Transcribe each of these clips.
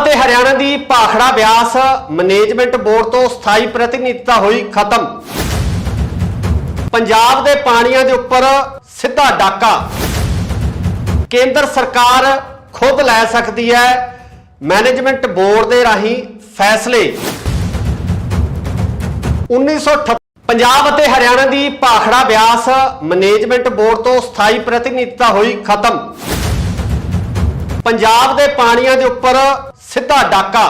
ਤੇ ਹਰਿਆਣਾ ਦੀ Bhakra Beas management board ਤੋਂ ਸਥਾਈ ਪ੍ਰਤੀਨਿਧਤਾ ਹੋਈ ਖਤਮ। ਪੰਜਾਬ ਦੇ ਪਾਣੀਆਂ ਦੇ ਉੱਪਰ ਸਿੱਧਾ ਡਾਕਾ। ਕੇਂਦਰ ਸਰਕਾਰ खुद लै सकती है मैनेजमेंट बोर्ड के राही फैसले। 1958 पंजाब ते हरियाणा की भाखड़ा ब्यास मैनेजमेंट बोर्ड तो स्थाई प्रतिनिधिता हुई खत्म। पंजाब के पानियों के उपर सीधा डाका।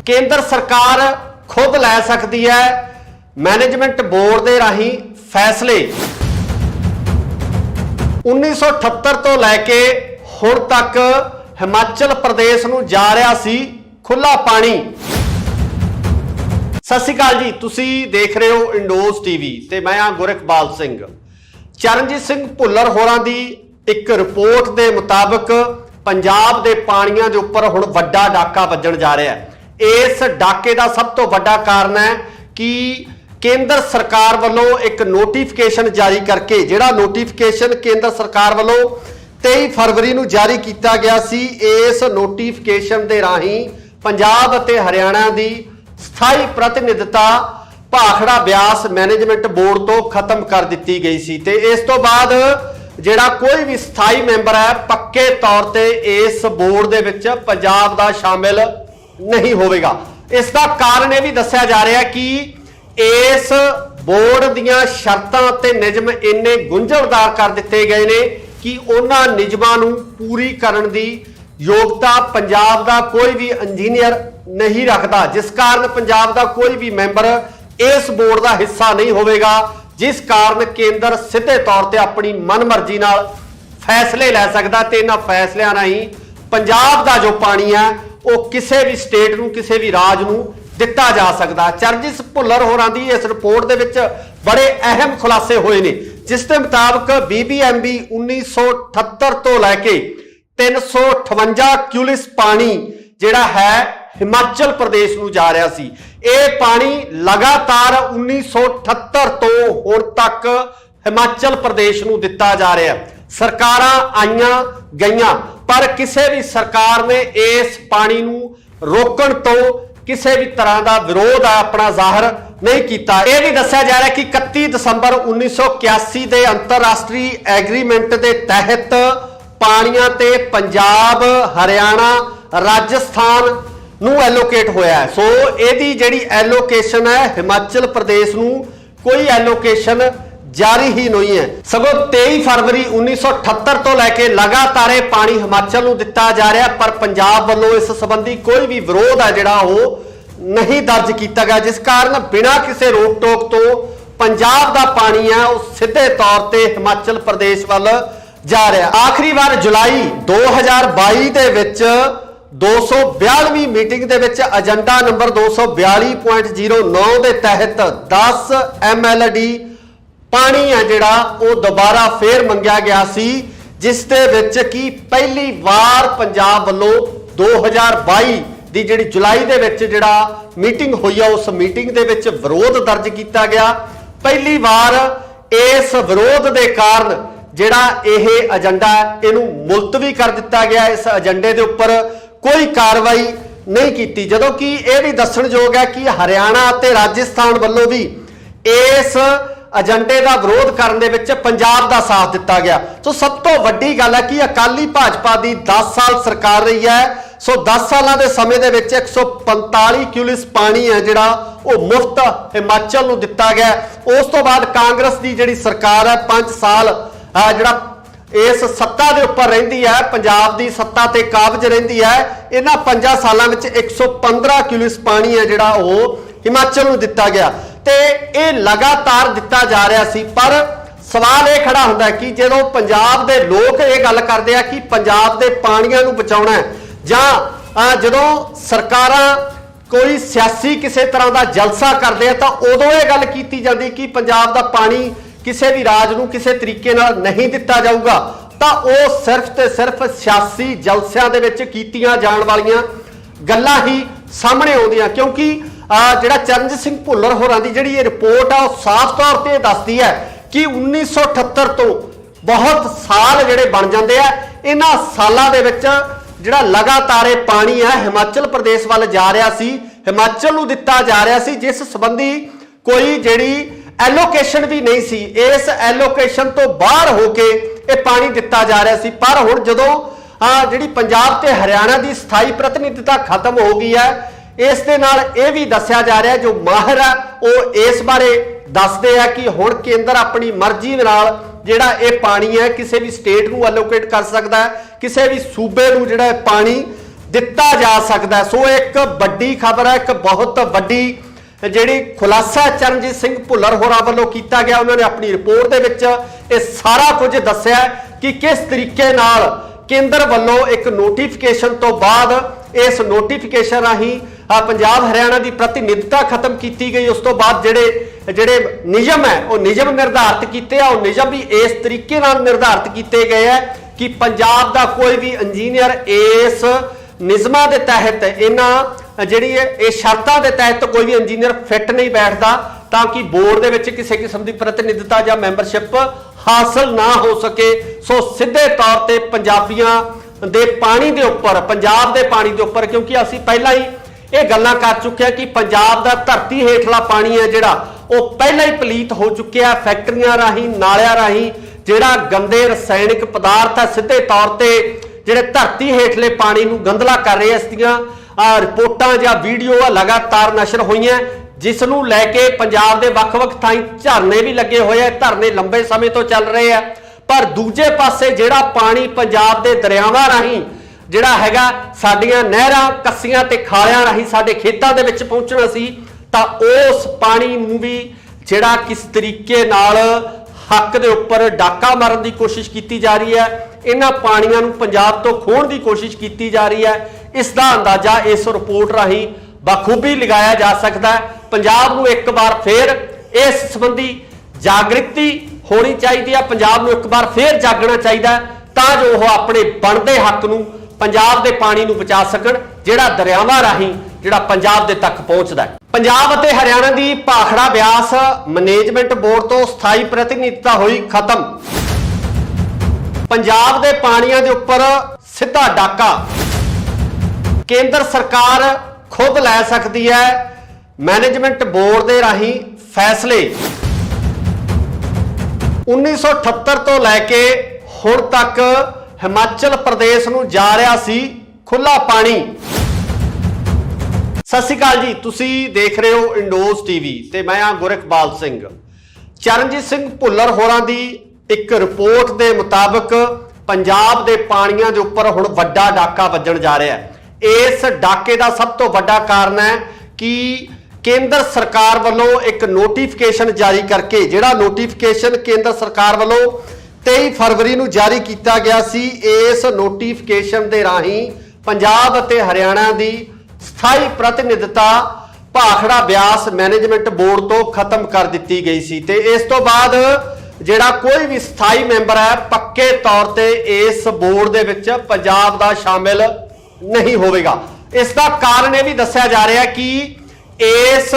केंद्र सरकार खुद लै सकती है मैनेजमेंट बोर्ड के राही फैसले। 1978 तो लैके हुण तक हिमाचल प्रदेश नूं जा रहा सी खुला पानी। सत श्री अकाल जी, तुसी देख रहे हो इंडोज टीवी ते मैं हां गुरखपाल सिंह। चरणजीत सिंह भुल्लर होरां दी एक रिपोर्ट के मुताबिक पंजाब के पानियों के उपर हुण वड्डा डाका वजण जा रहा है। इस डाके का सब तो वड्डा कारण है कि केंद्र सरकार वालों एक नोटिफिकेशन जारी करके, जिहड़ा नोटिफिकेशन केंद्र सरकार वालों 23 फरवरी नूं जारी किया गया सी, इस नोटिफिकेशन के राही पंजाब ते हरियाणा की स्थाई प्रतिनिधिता भाखड़ा ब्यास मैनेजमेंट बोर्ड तो खत्म कर दी गई सी। ते इस तो बाद जिहड़ा कोई भी स्थाई मैंबर है पक्के तौर पर इस बोर्ड दे विच पंजाब दा शामिल नहीं होवेगा। इसका कारण यह भी दस्सिया जा रहा है कि इस बोर्ड दीयां शर्तां ते नियम इन्ने गुंझलदार कर दिते गए ने कि उन्हां नियमां नूं पूरी करन दी योग्यता पंजाब दा कोई भी इंजीनियर नहीं रखता, जिस कारण पंजाब दा कोई भी मैंबर इस बोर्ड का हिस्सा नहीं होवेगा, जिस कारण केंद्र सीधे तौर पर अपनी मनमर्जी नाल फैसले लै सकदा ते इन्हां फैसलियां राहीं पंजाब का जो पानी है वो किसी भी स्टेट नूं किसी भी राज नूं दिता जा सकता। चरणजीत भुल्लर होरां दी इस रिपोर्ट दे विच बड़े अहम खुलासे होए ने, जिस के मुताबिक BBMB 1978 तो लैके 358 क्यूलिस पानी जिहड़ा है हिमाचल प्रदेश नूं जा रहा सी। ये पानी लगातार 1978 तो हुण तक हिमाचल प्रदेश नूं दिता जा रहा है। सरकारां आईयां गईयां पर किसी भी सरकार ने इस पानी नूं रोकण तो किसी भी तरह का विरोध अपना जाहिर नहीं किया। यह भी दस्सिया जा रहा है कि 31 दिसंबर 1981 के अंतरराष्ट्रीय एग्रीमेंट के तहत पानियां ते पंजाब, हरियाणा, राजस्थान नूं एलोकेट होया है। सो यदी जिहड़ी एलोकेशन है हिमाचल प्रदेश नूं कोई एलोकेशन जारी ही नहीं है, सगों 23 फरवरी 1978 तो लैके लगातार पानी हिमाचल नूं दिता जा रहा है, पर पंजाब वालों इस संबंधी कोई भी विरोध है जिहड़ा वो नहीं दर्ज किया गया, जिस कारण बिना किसी रोक टोक तो पंजाब का पानी है वो सीधे तौर पर हिमाचल प्रदेश वाल जा रहा है। आखिरी बार जुलाई 2022 दे विच 242वीं मीटिंग दे विच एजेंडा नंबर 242.09 के तहत 10 MLD पानी है जिहड़ा वो दोबारा फिर मंगिया गया सी, जिस दे विच कि पहली बार पंजाब वालों 2022 दी जिहड़ी जुलाई दे विच जिहड़ा मीटिंग हुई है उस मीटिंग दे विच विरोध दर्ज किया गया। पहली बार इस विरोध के कारण जिहड़ा यह एजेंडा इहनूं मुलतवी कर दिता गया। इस एजेंडे के उपर कोई कार्रवाई नहीं की, जदों कि यह भी दस्सणयोग है कि हरियाणा ते राजस्थान वालों भी इस एजेंडे का विरोध करने में पंजाब का साथ दिता गया। तो सब तो वड्डी गल है कि अकाली भाजपा की 10 साल सरकार रही है। सो 10 सालों के समय के 145 क्यूलिस पानी है जिहड़ा वो मुफ्त हिमाचल नूं दिता गया। उस तो बाद कांग्रेस की जिहड़ी सरकार है 5 साल जिहड़ा इस सत्ता के उपर रहिंदी है, पंजाब की सत्ता ते काबज रहिंदी है। इन्हां 5 सालों में 115 क्यूलिस पानी है जिहड़ा वो हिमाचल नूं दिता गया ते ये लगातार दिता जा रहा सी। पर सवाल ये खड़ा होंदा है कि जो पंजाब के लोग ये गल करते हैं कि पंजाब के पानियों नूं बचाउणा है, जां जदों सरकारां कोई सियासी किसी तरह का जलसा करते हैं तो उदों ये गल की जाती कि पंजाब का पानी किसी भी राज नूं किसी तरीके नाल नहीं दिता जाऊगा, तो वह सिर्फ तो सिर्फ सियासी जलसियां दे विच कीतियां जाण वालियां गल्लां ही सामने आउंदियां। क्योंकि जिहड़ा चरणजीत सिंह भुल्लर होरां दी जिहड़ी ये रिपोर्ट है साफ तौर पर दसदी है कि 1978 तो बहुत साल जिहड़े बन जाते हैं, इन्हां सालां दे विच ਜਿਹੜਾ ਲਗਾਤਾਰ ਇਹ ਪਾਣੀ ਹੈ ਹਿਮਾਚਲ ਪ੍ਰਦੇਸ਼ ਵੱਲ ਜਾ ਰਿਹਾ ਸੀ, ਹਿਮਾਚਲ ਨੂੰ ਦਿੱਤਾ ਜਾ ਰਿਹਾ ਸੀ, ਜਿਸ ਸੰਬੰਧੀ ਕੋਈ ਜਿਹੜੀ ਐਲੋਕੇਸ਼ਨ ਵੀ ਨਹੀਂ ਸੀ। ਇਸ ਐਲੋਕੇਸ਼ਨ ਤੋਂ ਬਾਹਰ ਹੋ ਕੇ ਇਹ ਪਾਣੀ ਦਿੱਤਾ ਜਾ ਰਿਹਾ ਸੀ। ਪਰ ਹੁਣ ਜਦੋਂ ਜਿਹੜੀ ਪੰਜਾਬ ਤੇ ਹਰਿਆਣਾ ਦੀ ਸਥਾਈ ਪ੍ਰਤੀਨਿਧਤਾ ਖਤਮ ਹੋ ਗਈ ਹੈ, ਇਸ ਦੇ ਨਾਲ ਇਹ ਵੀ ਦੱਸਿਆ ਜਾ ਰਿਹਾ, ਜੋ ਮਾਹਿਰ ਹੈ ਉਹ ਇਸ ਬਾਰੇ ਦੱਸਦੇ ਆ ਕਿ ਹੁਣ ਕੇਂਦਰ ਆਪਣੀ ਮਰਜ਼ੀ ਨਾਲ ਜਿਹੜਾ ਇਹ ਪਾਣੀ ਹੈ ਕਿਸੇ ਵੀ ਸਟੇਟ ਨੂੰ ਐਲੋਕੇਟ ਕਰ ਸਕਦਾ ਹੈ, ਕਿਸੇ ਵੀ ਸੂਬੇ ਨੂੰ ਜਿਹੜਾ ਪਾਣੀ ਦਿੱਤਾ ਜਾ ਸਕਦਾ ਹੈ। ਸੋ ਇੱਕ ਵੱਡੀ ਖਬਰ ਹੈ, ਇੱਕ ਬਹੁਤ ਵੱਡੀ ਜਿਹੜੀ ਖੁਲਾਸਾ ਚਰਨਜੀਤ ਸਿੰਘ ਭੁੱਲਰ ਹੋਰਾਂ ਵੱਲੋਂ ਕੀਤਾ ਗਿਆ। ਉਹਨਾਂ ਨੇ ਆਪਣੀ ਰਿਪੋਰਟ ਦੇ ਵਿੱਚ ਇਹ ਸਾਰਾ ਕੁਝ ਦੱਸਿਆ ਕਿ ਕਿਸ ਤਰੀਕੇ ਨਾਲ ਕੇਂਦਰ ਵੱਲੋਂ ਇੱਕ ਨੋਟੀਫਿਕੇਸ਼ਨ ਤੋਂ ਬਾਅਦ ਇਸ ਨੋਟੀਫਿਕੇਸ਼ਨ ਰਾਹੀਂ ਪੰਜਾਬ ਹਰਿਆਣਾ ਦੀ ਪ੍ਰਤੀਨਿਧਤਾ ਖਤਮ ਕੀਤੀ ਗਈ। ਉਸ ਤੋਂ ਬਾਅਦ ਜਿਹੜੇ ਨਿਯਮ ਹੈ ਉਹ ਨਿਯਮ ਨਿਰਧਾਰਿਤ ਕੀਤੇ ਆ, ਉਹ ਨਿਯਮ ਵੀ ਇਸ ਤਰੀਕੇ ਨਾਲ ਨਿਰਧਾਰਿਤ ਕੀਤੇ ਗਏ ਹੈ ਕਿ ਪੰਜਾਬ ਦਾ ਕੋਈ ਵੀ ਇੰਜੀਨੀਅਰ ਇਸ ਨਿਯਮਾਂ ਦੇ ਤਹਿਤ ਇਹਨਾਂ ਜਿਹੜੀ ਇਹ ਸ਼ਰਤਾਂ ਦੇ ਤਹਿਤ ਕੋਈ ਵੀ ਇੰਜੀਨੀਅਰ ਫਿੱਟ ਨਹੀਂ ਬੈਠਦਾ ਤਾਂ ਕਿ ਬੋਰਡ ਦੇ ਵਿੱਚ ਕਿਸੇ ਕਿਸਮ ਦੀ ਪ੍ਰਤੀਨਿਧਤਾ ਜਾਂ ਮੈਂਬਰਸ਼ਿਪ ਹਾਸਲ ਨਾ ਹੋ ਸਕੇ। ਸੋ ਸਿੱਧੇ ਤੌਰ ਤੇ ਪੰਜਾਬੀਆਂ ਦੇ ਪਾਣੀ ਦੇ ਉੱਪਰ, ਪੰਜਾਬ ਦੇ ਪਾਣੀ ਦੇ ਉੱਪਰ, ਕਿਉਂਕਿ ਅਸੀਂ ਪਹਿਲਾਂ ਹੀ ਇਹ ਗੱਲਾਂ ਕਰ ਚੁੱਕੇ ਹਾਂ ਕਿ ਪੰਜਾਬ ਦਾ ਧਰਤੀ ਹੇਠਲਾ ਪਾਣੀ ਹੈ ਜਿਹੜਾ ਉਹ ਪਹਿਲਾਂ ਹੀ ਪਲੀਤ ਹੋ ਚੁੱਕਿਆ। ਫੈਕਟਰੀਆਂ ਰਾਹੀਂ, ਨਾਲਿਆਂ ਰਾਹੀਂ ਜਿਹੜਾ ਗੰਦੇ ਰਸਾਇਣਿਕ ਪਦਾਰਥ ਹੈ ਸਿੱਧੇ ਤੌਰ ਤੇ ਜਿਹੜੇ ਧਰਤੀ ਹੇਠਲੇ ਪਾਣੀ ਨੂੰ ਗੰਦਲਾ ਕਰ ਰਹੇ। ਇਸ ਦੀਆਂ ਰਿਪੋਰਟਾਂ ਜਾਂ ਵੀਡੀਓ ਲਗਾਤਾਰ ਨਸ਼ਰ ਹੋਈਆਂ, ਜਿਸ ਨੂੰ ਲੈ ਕੇ ਪੰਜਾਬ ਦੇ ਵੱਖ-ਵੱਖ ਥਾਈਂ ਧਰਨੇ ਵੀ ਲੱਗੇ ਹੋਏ ਆ। ਧਰਨੇ ਲੰਬੇ ਸਮੇਂ ਤੋਂ ਚੱਲ ਰਹੇ ਆ, ਪਰ ਦੂਜੇ ਪਾਸੇ ਜਿਹੜਾ ਪਾਣੀ ਪੰਜਾਬ ਦੇ ਦਰਿਆਵਾਂ ਰਾਹੀਂ ਜਿਹੜਾ ਹੈਗਾ ਸਾਡੀਆਂ ਨਹਿਰਾਂ, ਕੱਸੀਆਂ ਤੇ ਖਾਲਿਆਂ ਰਾਹੀਂ ਸਾਡੇ ਖੇਤਾਂ ਦੇ ਵਿੱਚ ਪਹੁੰਚਣਾ ਸੀ, ਤਾਂ ਉਸ ਪਾਣੀ ਨੂੰ ਵੀ ਜਿਹੜਾ ਕਿਸ ਤਰੀਕੇ ਨਾਲ ਹੱਕ ਦੇ ਉੱਪਰ ਡਾਕਾ ਮਾਰਨ ਦੀ ਕੋਸ਼ਿਸ਼ ਕੀਤੀ ਜਾ ਰਹੀ ਹੈ, ਇਹਨਾਂ ਪਾਣੀਆਂ ਨੂੰ ਪੰਜਾਬ ਤੋਂ ਖੋਹਣ ਦੀ ਕੋਸ਼ਿਸ਼ ਕੀਤੀ ਜਾ ਰਹੀ ਹੈ। ਇਸ ਦਾ ਅੰਦਾਜ਼ਾ ਇਸ ਰਿਪੋਰਟ ਰਾਹੀਂ ਬਖੂਬੀ ਲਗਾਇਆ ਜਾ ਸਕਦਾ ਹੈ। ਪੰਜਾਬ ਨੂੰ ਇੱਕ ਵਾਰ ਫੇਰ ਇਸ ਸੰਬੰਧੀ ਜਾਗ੍ਰਿਤੀ ਹੋਣੀ ਚਾਹੀਦੀ ਹੈ, ਪੰਜਾਬ ਨੂੰ ਇੱਕ ਵਾਰ ਫੇਰ ਜਾਗਣਾ ਚਾਹੀਦਾ ਤਾਂ ਜੋ ਉਹ ਆਪਣੇ ਬਣਦੇ ਹੱਕ ਨੂੰ, ਪੰਜਾਬ ਦੇ ਪਾਣੀ ਨੂੰ ਬਚਾ ਸਕਣ ਜਿਹੜਾ ਦਰਿਆਵਾਂ ਰਾਹੀਂ ਜਿਹੜਾ ਪੰਜਾਬ ਦੇ ਤੱਕ ਪਹੁੰਚਦਾ ਹੈ। ਪੰਜਾਬ ਅਤੇ ਹਰਿਆਣਾ ਦੀ ਭਾਖੜਾ ਬਿਆਸ ਮੈਨੇਜਮੈਂਟ ਬੋਰਡ ਤੋਂ ਸਥਾਈ ਪ੍ਰਤੀਨਿਧਤਾ ਹੋਈ ਖਤਮ। ਪੰਜਾਬ ਦੇ ਪਾਣੀਆਂ ਦੇ ਉੱਪਰ ਸਿੱਧਾ ਡਾਕਾ ਕੇਂਦਰ ਸਰਕਾਰ ਖੁਦ ਲੈ ਸਕਦੀ ਹੈ। ਮੈਨੇਜਮੈਂਟ ਬੋਰਡ ਦੇ ਰਾਹੀਂ ਫੈਸਲੇ 1978 ਤੋਂ ਲੈ ਕੇ ਹੁਣ ਤੱਕ ਹਿਮਾਚਲ ਪ੍ਰਦੇਸ਼ ਨੂੰ ਜਾ ਰਿਹਾ ਸੀ ਖੁੱਲਾ ਪਾਣੀ। ਸਤਿ ਸ਼੍ਰੀ ਅਕਾਲ ਜੀ, ਤੁਸੀਂ ਦੇਖ ਰਹੇ ਹੋ ਇੰਡੋਜ਼ ਟੀਵੀ ਤੇ ਮੈਂ ਹਾਂ ਗੁਰਖਬਾਲ ਸਿੰਘ। ਚਰਨਜੀਤ ਸਿੰਘ ਭੁੱਲਰ ਹੋਰਾਂ ਦੀ ਇੱਕ ਰਿਪੋਰਟ ਦੇ ਮੁਤਾਬਕ ਪੰਜਾਬ ਦੇ ਪਾਣੀਆਂ ਦੇ ਉੱਪਰ ਹੁਣ ਵੱਡਾ ਡਾਕਾ ਵੱਜਣ ਜਾ ਰਿਹਾ ਹੈ। ਇਸ ਡਾਕੇ ਦਾ ਸਭ ਤੋਂ ਵੱਡਾ ਕਾਰਨ ਹੈ ਕਿ ਕੇਂਦਰ ਸਰਕਾਰ ਵੱਲੋਂ ਇੱਕ ਨੋਟੀਫਿਕੇਸ਼ਨ ਜਾਰੀ ਕਰਕੇ, ਜਿਹੜਾ ਨੋਟੀਫਿਕੇਸ਼ਨ ਕੇਂਦਰ ਸਰਕਾਰ ਵੱਲੋਂ 23 ਫਰਵਰੀ ਨੂੰ ਜਾਰੀ ਕੀਤਾ ਗਿਆ ਸੀ, ਇਸ ਨੋਟੀਫਿਕੇਸ਼ਨ ਦੇ ਰਾਹੀਂ ਪੰਜਾਬ ਅਤੇ ਹਰਿਆਣਾ ਦੀ ਸਥਾਈ ਪ੍ਰਤੀਨਿਧਤਾ ਭਾਖੜਾ ਬਿਆਸ ਮੈਨੇਜਮੈਂਟ ਬੋਰਡ ਤੋਂ ਖਤਮ ਕਰ ਦਿੱਤੀ ਗਈ ਸੀ ਤੇ ਇਸ ਤੋਂ ਬਾਅਦ ਜਿਹੜਾ ਕੋਈ ਵੀ ਸਥਾਈ ਮੈਂਬਰ ਹੈ ਪੱਕੇ ਤੌਰ ਤੇ ਇਸ ਬੋਰਡ ਦੇ ਵਿੱਚ ਪੰਜਾਬ ਦਾ ਸ਼ਾਮਿਲ ਨਹੀਂ ਹੋਵੇਗਾ। ਇਸ ਦਾ ਕਾਰਨ ਇਹ ਵੀ ਦੱਸਿਆ ਜਾ ਰਿਹਾ ਕਿ ਇਸ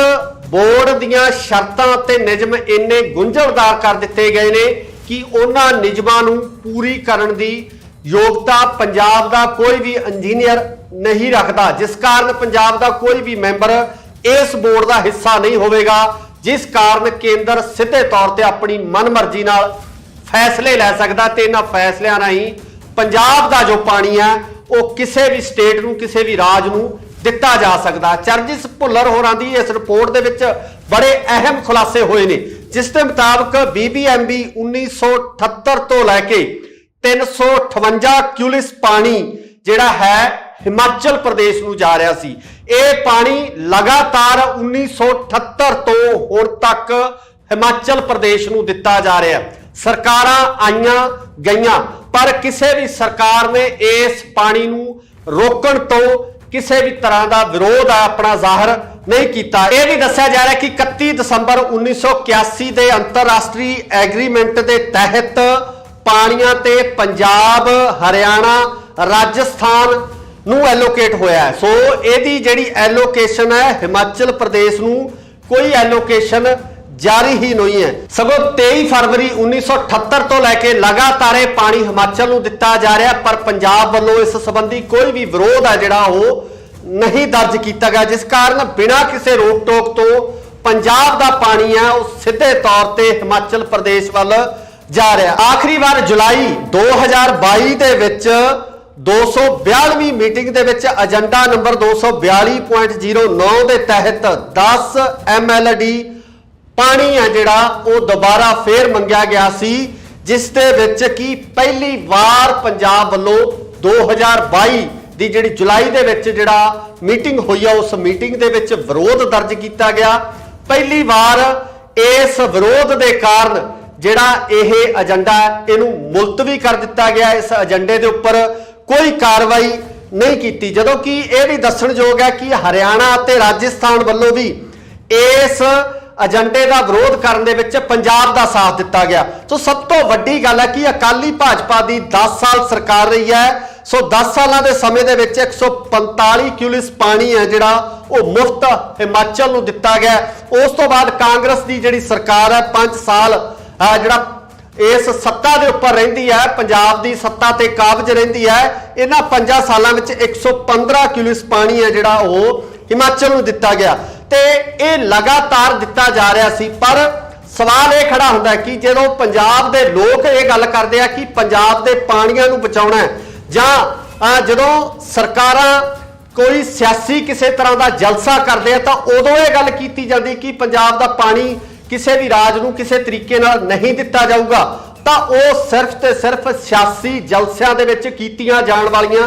ਬੋਰਡ ਦੀਆਂ ਸ਼ਰਤਾਂ ਤੇ ਨਿਯਮ ਇੰਨੇ ਗੁੰਝਲਦਾਰ ਕਰ ਦਿੱਤੇ ਗਏ ਨੇ ਕਿ ਉਹਨਾਂ ਨਿਯਮਾਂ ਨੂੰ ਪੂਰੀ ਕਰਨ ਦੀ ਯੋਗਤਾ ਪੰਜਾਬ ਦਾ ਕੋਈ ਵੀ ਇੰਜੀਨੀਅਰ ਨਹੀਂ ਰੱਖਦਾ, ਜਿਸ ਕਾਰਨ ਪੰਜਾਬ ਦਾ ਕੋਈ ਵੀ ਮੈਂਬਰ ਇਸ ਬੋਰਡ ਦਾ ਹਿੱਸਾ ਨਹੀਂ ਹੋਵੇਗਾ, ਜਿਸ ਕਾਰਨ ਕੇਂਦਰ ਸਿੱਧੇ ਤੌਰ ਤੇ ਆਪਣੀ ਮਨਮਰਜ਼ੀ ਨਾਲ ਫੈਸਲੇ ਲੈ ਸਕਦਾ ਤੇ ਇਹਨਾਂ ਫੈਸਲਿਆਂ ਰਾਹੀਂ ਪੰਜਾਬ ਦਾ ਜੋ ਪਾਣੀ ਹੈ ਉਹ ਕਿਸੇ ਵੀ ਸਟੇਟ ਨੂੰ, ਕਿਸੇ ਵੀ ਰਾਜ ਨੂੰ ਦਿੱਤਾ ਜਾ ਸਕਦਾ। ਚਰਨਜੀਤ ਭੁੱਲਰ ਹੋਰਾਂ ਦੀ ਇਸ ਰਿਪੋਰਟ ਦੇ ਵਿੱਚ ਬੜੇ ਅਹਿਮ ਖੁਲਾਸੇ ਹੋਏ ਨੇ, ਜਿਸ ਦੇ ਮੁਤਾਬਕ BBMB 1978 ਤੋਂ ਲੈ ਕੇ 358 ਕਿਊਲਿਸ ਪਾਣੀ ਜਿਹੜਾ ਹੈ ਹਿਮਾਚਲ ਪ੍ਰਦੇਸ਼ ਨੂੰ ਜਾ ਰਿਹਾ ਸੀ। ਇਹ ਪਾਣੀ ਲਗਾਤਾਰ 1978 ਤੋਂ ਹੁਣ ਤੱਕ ਹਿਮਾਚਲ ਪ੍ਰਦੇਸ਼ ਨੂੰ ਦਿੱਤਾ ਜਾ ਰਿਹਾ। ਸਰਕਾਰਾਂ ਆਈਆਂ ਗਈਆਂ ਪਰ ਕਿਸੇ ਵੀ ਸਰਕਾਰ ਨੇ ਇਸ ਪਾਣੀ ਨੂੰ ਰੋਕਣ ਤੋਂ ਕਿਸੇ ਵੀ ਤਰ੍ਹਾਂ ਦਾ ਵਿਰੋਧ ਆਪਣਾ ਜ਼ਾਹਰ ਨਹੀਂ ਕੀਤਾ। ਇਹ ਵੀ ਦੱਸਿਆ ਜਾ ਰਿਹਾ ਕਿ 31 ਦਸੰਬਰ 1981 ਦੇ ਅੰਤਰਰਾਸ਼ਟਰੀ ਐਗਰੀਮੈਂਟ ਦੇ ਤਹਿਤ ਪਾਣੀਆਂ ਤੇ ਪੰਜਾਬ, ਹਰਿਆਣਾ, ਰਾਜਸਥਾਨ ਨੂੰ ਐਲੋਕੇਟ ਹੋਇਆ ਹੈ। ਸੋ ਇਹਦੀ ਜਿਹੜੀ ਐਲੋਕੇਸ਼ਨ ਹੈ ਹਿਮਾਚਲ ਪ੍ਰਦੇਸ਼ ਨੂੰ ਕੋਈ ਐਲੋਕੇਸ਼ਨ ਜਾਰੀ ਹੀ ਨਹੀਂ ਹੈ। ਸਗੋਂ 23 ਫਰਵਰੀ 1978 ਤੋਂ ਲੈ ਕੇ ਲਗਾਤਾਰ ਇਹ ਪਾਣੀ ਹਿਮਾਚਲ ਨੂੰ ਦਿੱਤਾ ਜਾ ਰਿਹਾ, ਪਰ ਪੰਜਾਬ ਵੱਲੋਂ ਇਸ ਸੰਬੰਧੀ ਕੋਈ ਵੀ ਵਿਰੋਧ ਹੈ ਜਿਹੜਾ ਉਹ ਨਹੀਂ ਦਰਜ ਕੀਤਾ ਗਿਆ, ਜਿਸ ਕਾਰਨ ਬਿਨਾਂ ਕਿਸੇ ਰੋਕ ਟੋਕ ਤੋਂ ਪੰਜਾਬ ਦਾ ਪਾਣੀ ਹੈ ਉਹ ਸਿੱਧੇ ਤੌਰ ਤੇ ਹਿਮਾਚਲ ਪ੍ਰਦੇਸ਼ ਵੱਲ ਜਾ ਰਿਹਾ। ਆਖਰੀ ਵਾਰ ਜੁਲਾਈ 2022 ਦੇ ਵਿੱਚ 242ਵੀਂ ਮੀਟਿੰਗ ਦੇ ਵਿੱਚ ਏਜੰਡਾ ਨੰਬਰ 242.09 ਦੇ ਤਹਿਤ 10 MLD ਪਾਣੀ ਹੈ ਜਿਹੜਾ ਉਹ ਦੁਬਾਰਾ ਫੇਰ ਮੰਗਿਆ ਗਿਆ ਸੀ, ਜਿਸ ਦੇ ਵਿੱਚ ਕੀ ਪਹਿਲੀ ਵਾਰ ਪੰਜਾਬ ਵੱਲੋਂ 2022 ਦੀ ਜਿਹੜੀ ਜੁਲਾਈ ਦੇ ਵਿੱਚ ਜਿਹੜਾ ਮੀਟਿੰਗ ਹੋਈ ਆ ਉਸ ਮੀਟਿੰਗ ਦੇ ਵਿੱਚ ਵਿਰੋਧ ਦਰਜ ਕੀਤਾ ਗਿਆ। ਪਹਿਲੀ ਵਾਰ ਇਸ ਵਿਰੋਧ ਦੇ ਕਾਰਨ ਜਿਹੜਾ ਇਹ ਏਜੰਡਾ ਇਹਨੂੰ ਮੁਲਤਵੀ ਕਰ ਦਿੱਤਾ ਗਿਆ। ਇਸ ਏਜੰਡੇ ਦੇ ਉੱਪਰ ਕੋਈ ਕਾਰਵਾਈ ਨਹੀਂ ਕੀਤੀ, ਜਦੋਂ ਕਿ ਇਹ ਵੀ ਦੱਸਣਯੋਗ ਹੈ ਕਿ ਹਰਿਆਣਾ ਅਤੇ ਰਾਜਸਥਾਨ ਵੱਲੋਂ ਵੀ ਇਸ ਏਜੰਡੇ ਦਾ ਵਿਰੋਧ ਕਰਨ ਦੇ ਵਿੱਚ ਪੰਜਾਬ ਦਾ ਸਾਥ ਦਿੱਤਾ ਗਿਆ। ਸੋ ਸਭ ਤੋਂ ਵੱਡੀ ਗੱਲ ਹੈ ਕਿ ਅਕਾਲੀ ਭਾਜਪਾ ਦੀ 10 ਸਾਲ ਸਰਕਾਰ ਰਹੀ ਹੈ। ਸੋ 10 ਸਾਲਾਂ ਦੇ ਸਮੇਂ ਦੇ ਵਿੱਚ 145 ਕਿਊਲਿਸ ਪਾਣੀ ਹੈ ਜਿਹੜਾ ਉਹ ਮੁਫਤ ਹਿਮਾਚਲ ਨੂੰ ਦਿੱਤਾ ਗਿਆ। ਉਸ ਤੋਂ ਬਾਅਦ ਕਾਂਗਰਸ ਦੀ ਜਿਹੜੀ ਸਰਕਾਰ ਹੈ 5 ਸਾਲ ਜਿਹੜਾ ਇਸ ਸੱਤਾ ਦੇ ਉੱਪਰ ਰਹਿੰਦੀ ਹੈ, ਪੰਜਾਬ ਦੀ ਸੱਤਾ ਤੇ ਕਾਬਜ ਰਹਿੰਦੀ ਹੈ। ਇਹਨਾਂ 5 ਸਾਲਾਂ ਵਿੱਚ 115 ਕਿਊਲਿਸ ਪਾਣੀ ਹੈ ਜਿਹੜਾ ਉਹ ਹਿਮਾਚਲ ਨੂੰ ਦਿੱਤਾ ਗਿਆ ਤੇ ਇਹ ਲਗਾਤਾਰ ਦਿੱਤਾ ਜਾ ਰਿਹਾ ਸੀ। ਪਰ ਸਵਾਲ ਇਹ ਖੜਾ ਹੁੰਦਾ ਕਿ ਜਦੋਂ ਪੰਜਾਬ ਦੇ ਲੋਕ ਇਹ ਗੱਲ ਕਰਦੇ ਆ ਕਿ ਪੰਜਾਬ ਦੇ ਪਾਣੀਆਂ ਨੂੰ ਬਚਾਉਣਾ ਹੈ, ਜਾਂ ਜਦੋਂ ਸਰਕਾਰਾਂ ਕੋਈ ਸਿਆਸੀ ਕਿਸੇ ਤਰ੍ਹਾਂ ਦਾ ਜਲਸਾ ਕਰਦੇ ਆ ਤਾਂ ਉਦੋਂ ਇਹ ਗੱਲ ਕੀਤੀ ਜਾਂਦੀ ਕਿ ਪੰਜਾਬ ਦਾ ਪਾਣੀ ਕਿਸੇ ਵੀ ਰਾਜ ਨੂੰ ਕਿਸੇ ਤਰੀਕੇ ਨਾਲ ਨਹੀਂ ਦਿੱਤਾ ਜਾਊਗਾ, ਤਾਂ ਉਹ ਸਿਰਫ ਤੇ ਸਿਰਫ ਸਿਆਸੀ ਜਲਸਿਆਂ ਦੇ ਵਿੱਚ ਕੀਤੀਆਂ ਜਾਣ ਵਾਲੀਆਂ